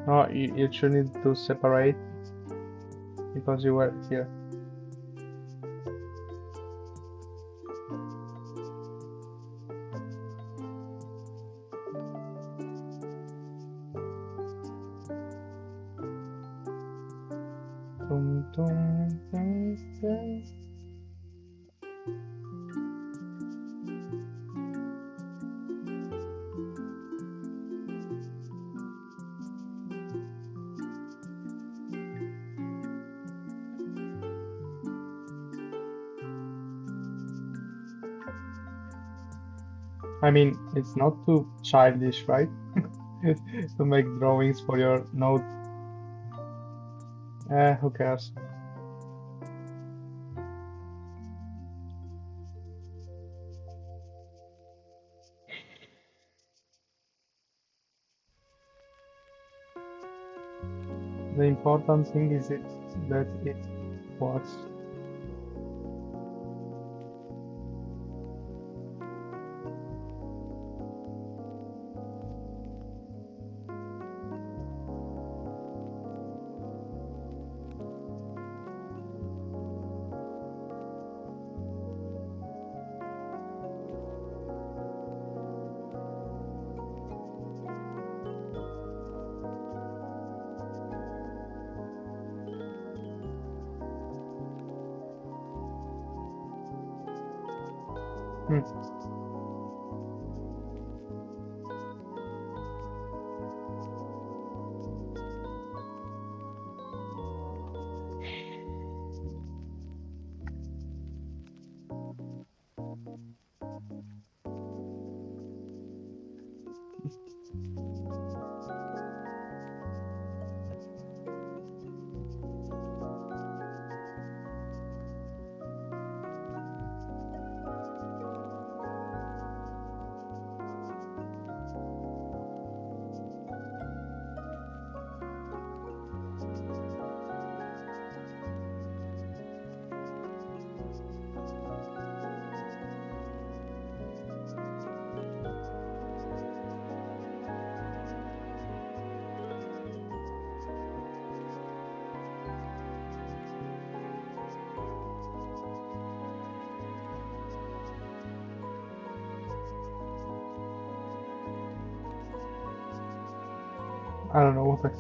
No, you should need to separate because you were here. Dum, dum, dum, dum. I mean, it's not too childish, right? To make drawings for your note. Who cares? The important thing is that it works. Hmm. I don't know what I.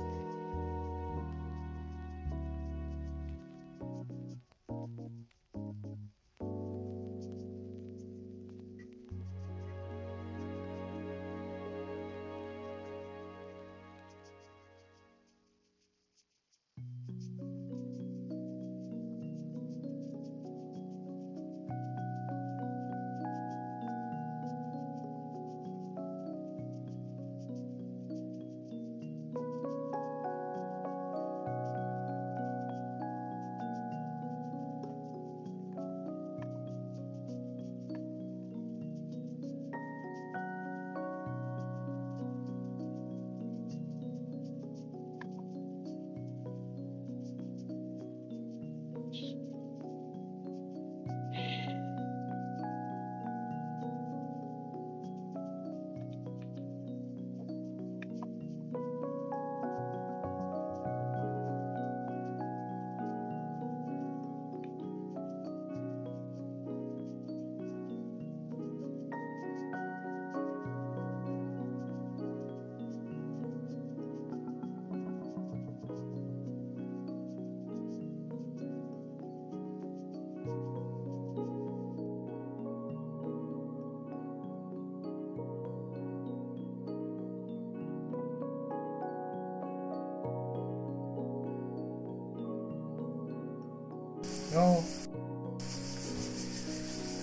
No.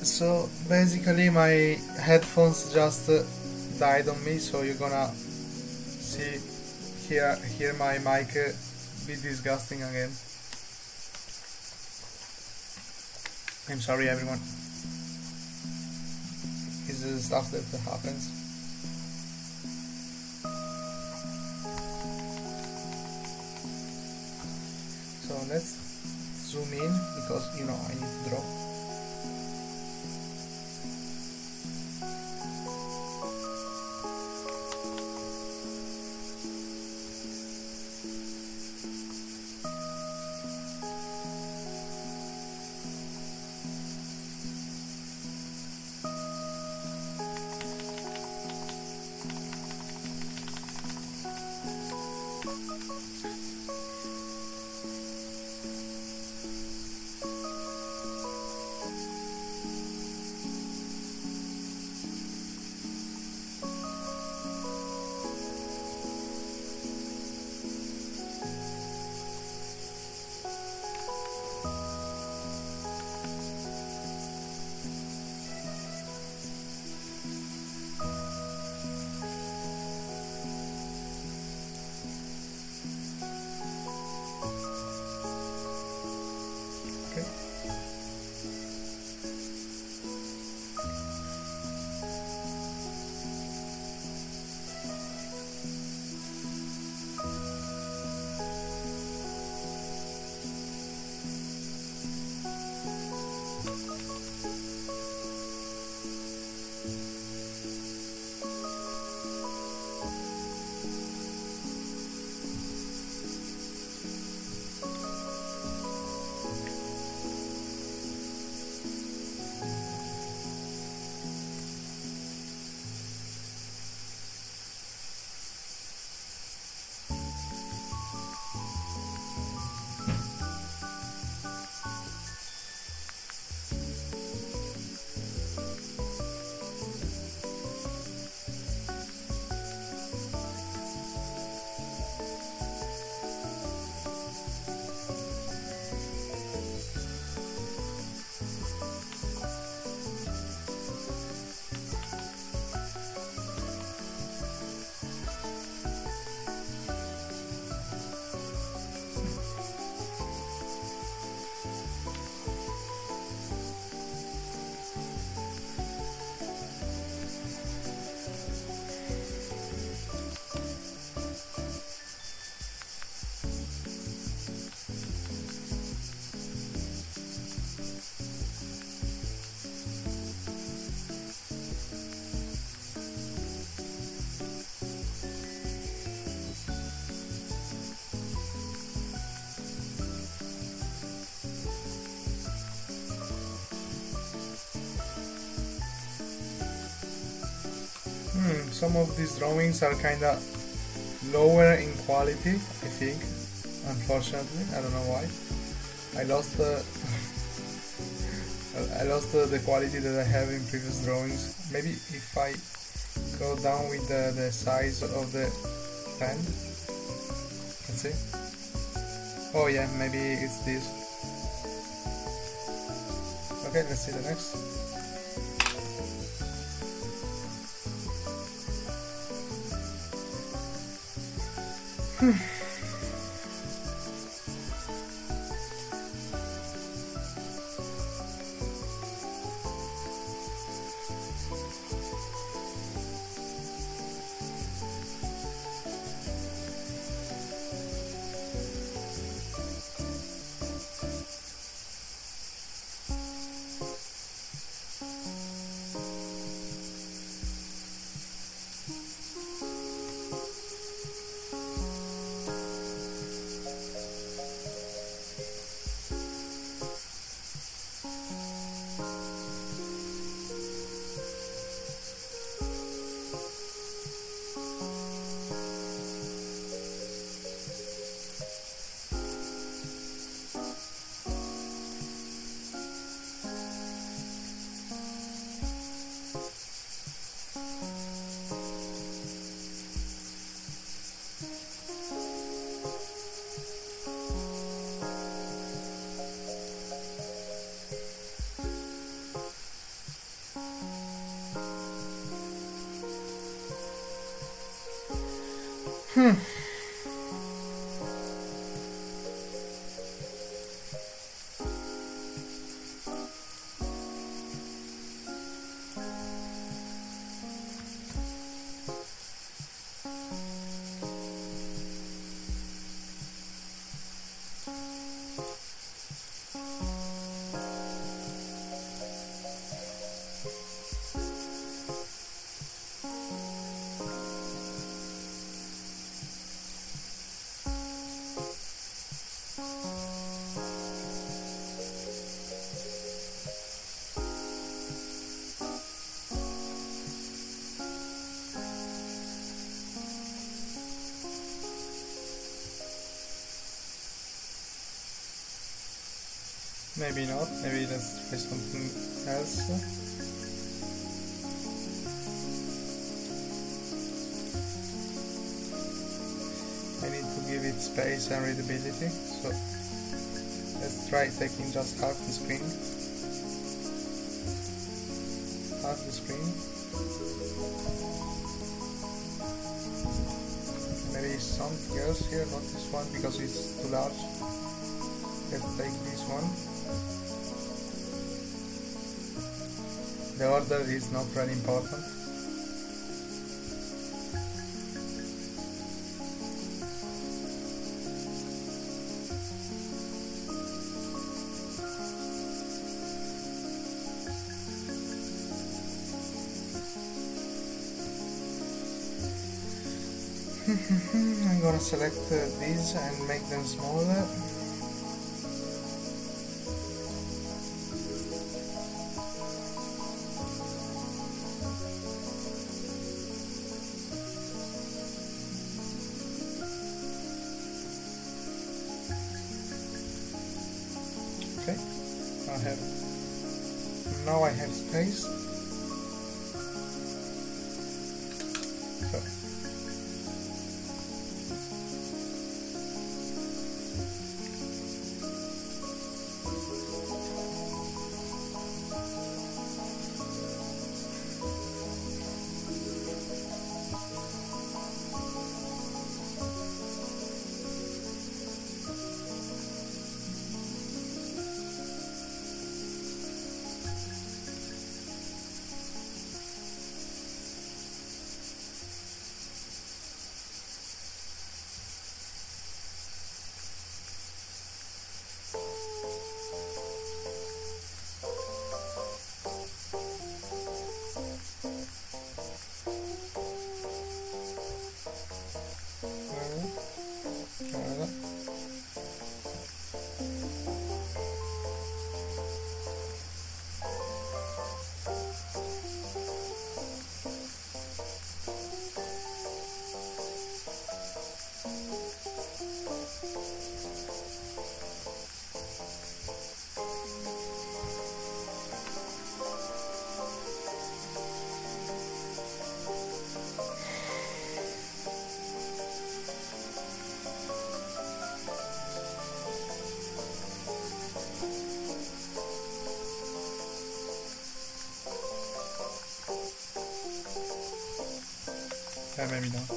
So basically my headphones just died on me, so you're gonna see hear my mic be disgusting again. I'm sorry everyone. This is the stuff that happens. So let's zoom in because you know I need to draw. Some of these drawings are kinda lower in quality, I think. Unfortunately, I don't know why. I lost the quality that I have in previous drawings. Maybe if I go down with the size of the pen. Let's see. Oh yeah, maybe it's this. Okay, let's see the next. Maybe not, maybe let's try something else. I need to give it space and readability, so let's try taking just half the screen. Half the screen. Maybe something else here, not this one because it's too large. Let's take this one. The order is not really important. I'm gonna select these and make them smaller. Okay, now I have space. So. Maybe not.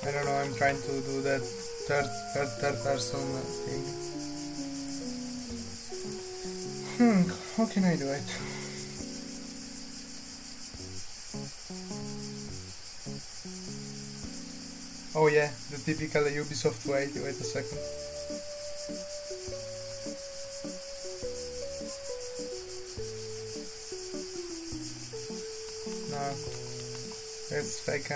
I don't know, I'm trying to do that third person thing. How can I do it? Oh yeah, the typical Ubisoft way. Wait a second. No, it's fake.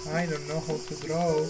I don't know how to draw.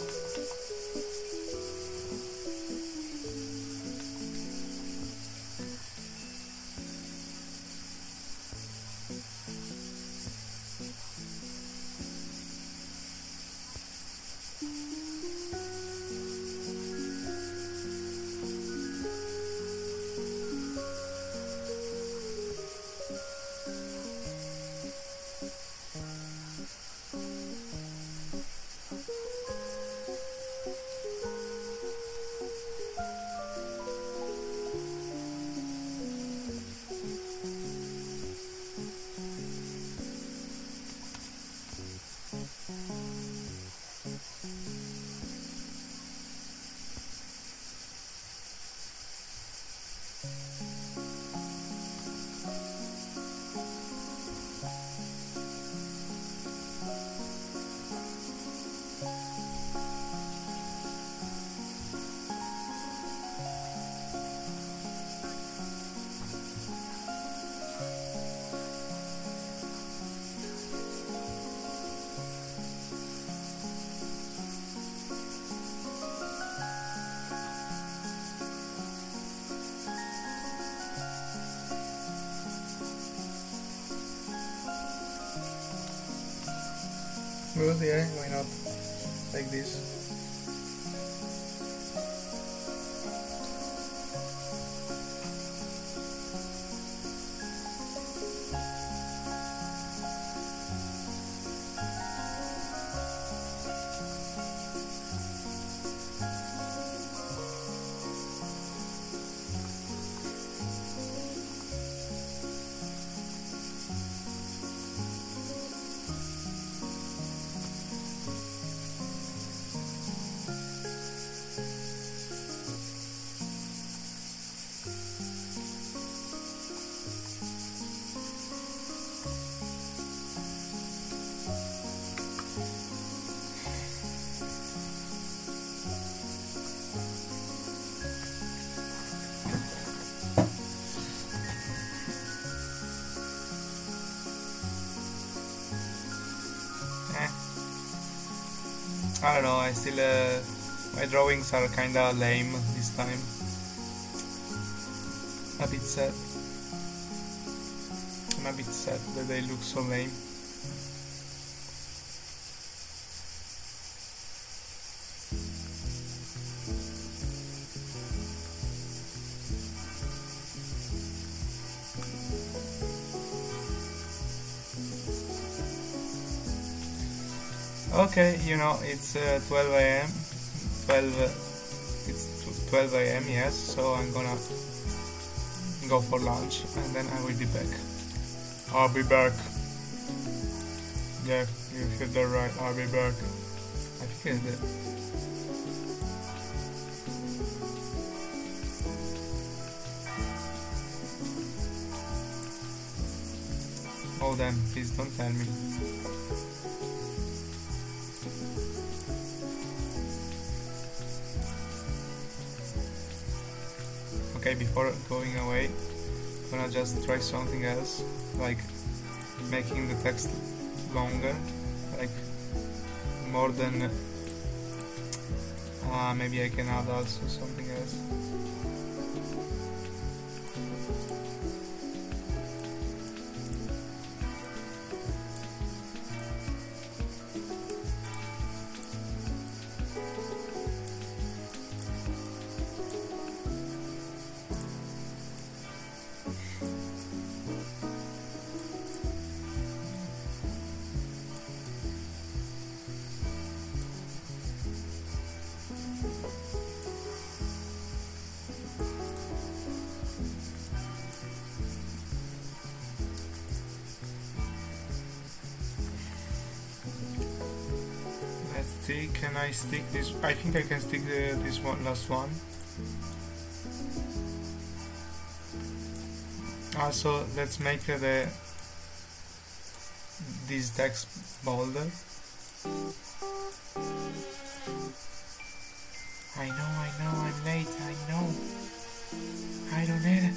good, yeah, why not? Like this. I don't know, I still, my drawings are kinda lame this time. A bit sad. I'm a bit sad that they look so lame. Okay, you know, it's 12 a.m. 12, it's 12 a.m. yes, so I'm gonna go for lunch and then I will be back. I'll be back. Yeah, you heard that right, I'll be back. I think it's it. Oh damn, please don't tell me. Okay, before going away, I'm gonna just try something else, like making the text longer, like more than, maybe I can add also something else. See, can I stick this? I think I can stick this one, last one. Also, let's make this text bolder. I know, I'm late, I know. I don't need it.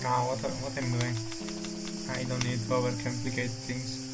Now what I'm doing? I don't need to overcomplicate things.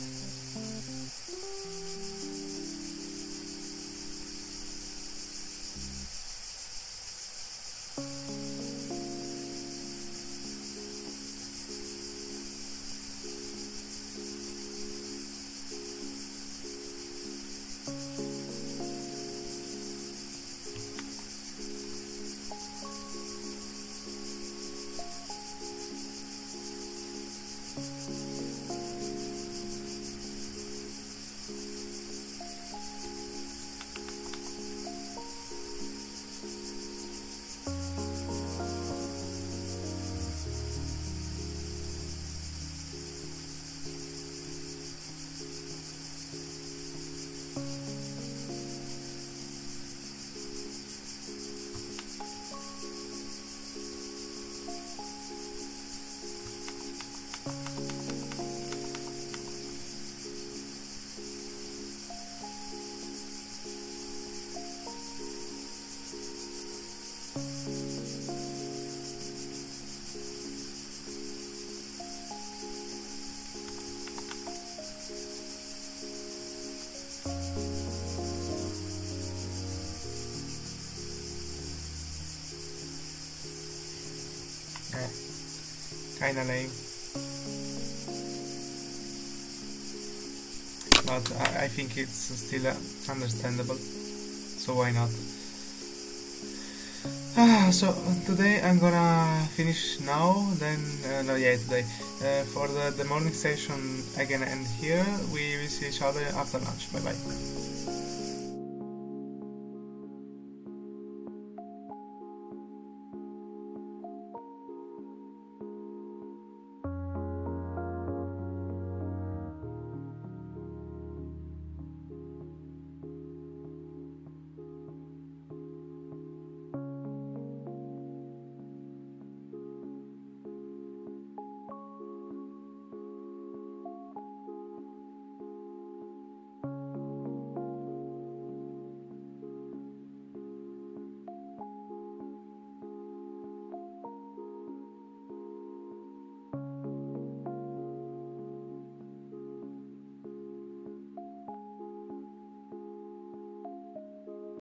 kinda lame. But I think it's still understandable, so why not? So today I'm gonna finish now, then no, yeah, today for the morning session again, and here we will see each other after lunch. Bye bye.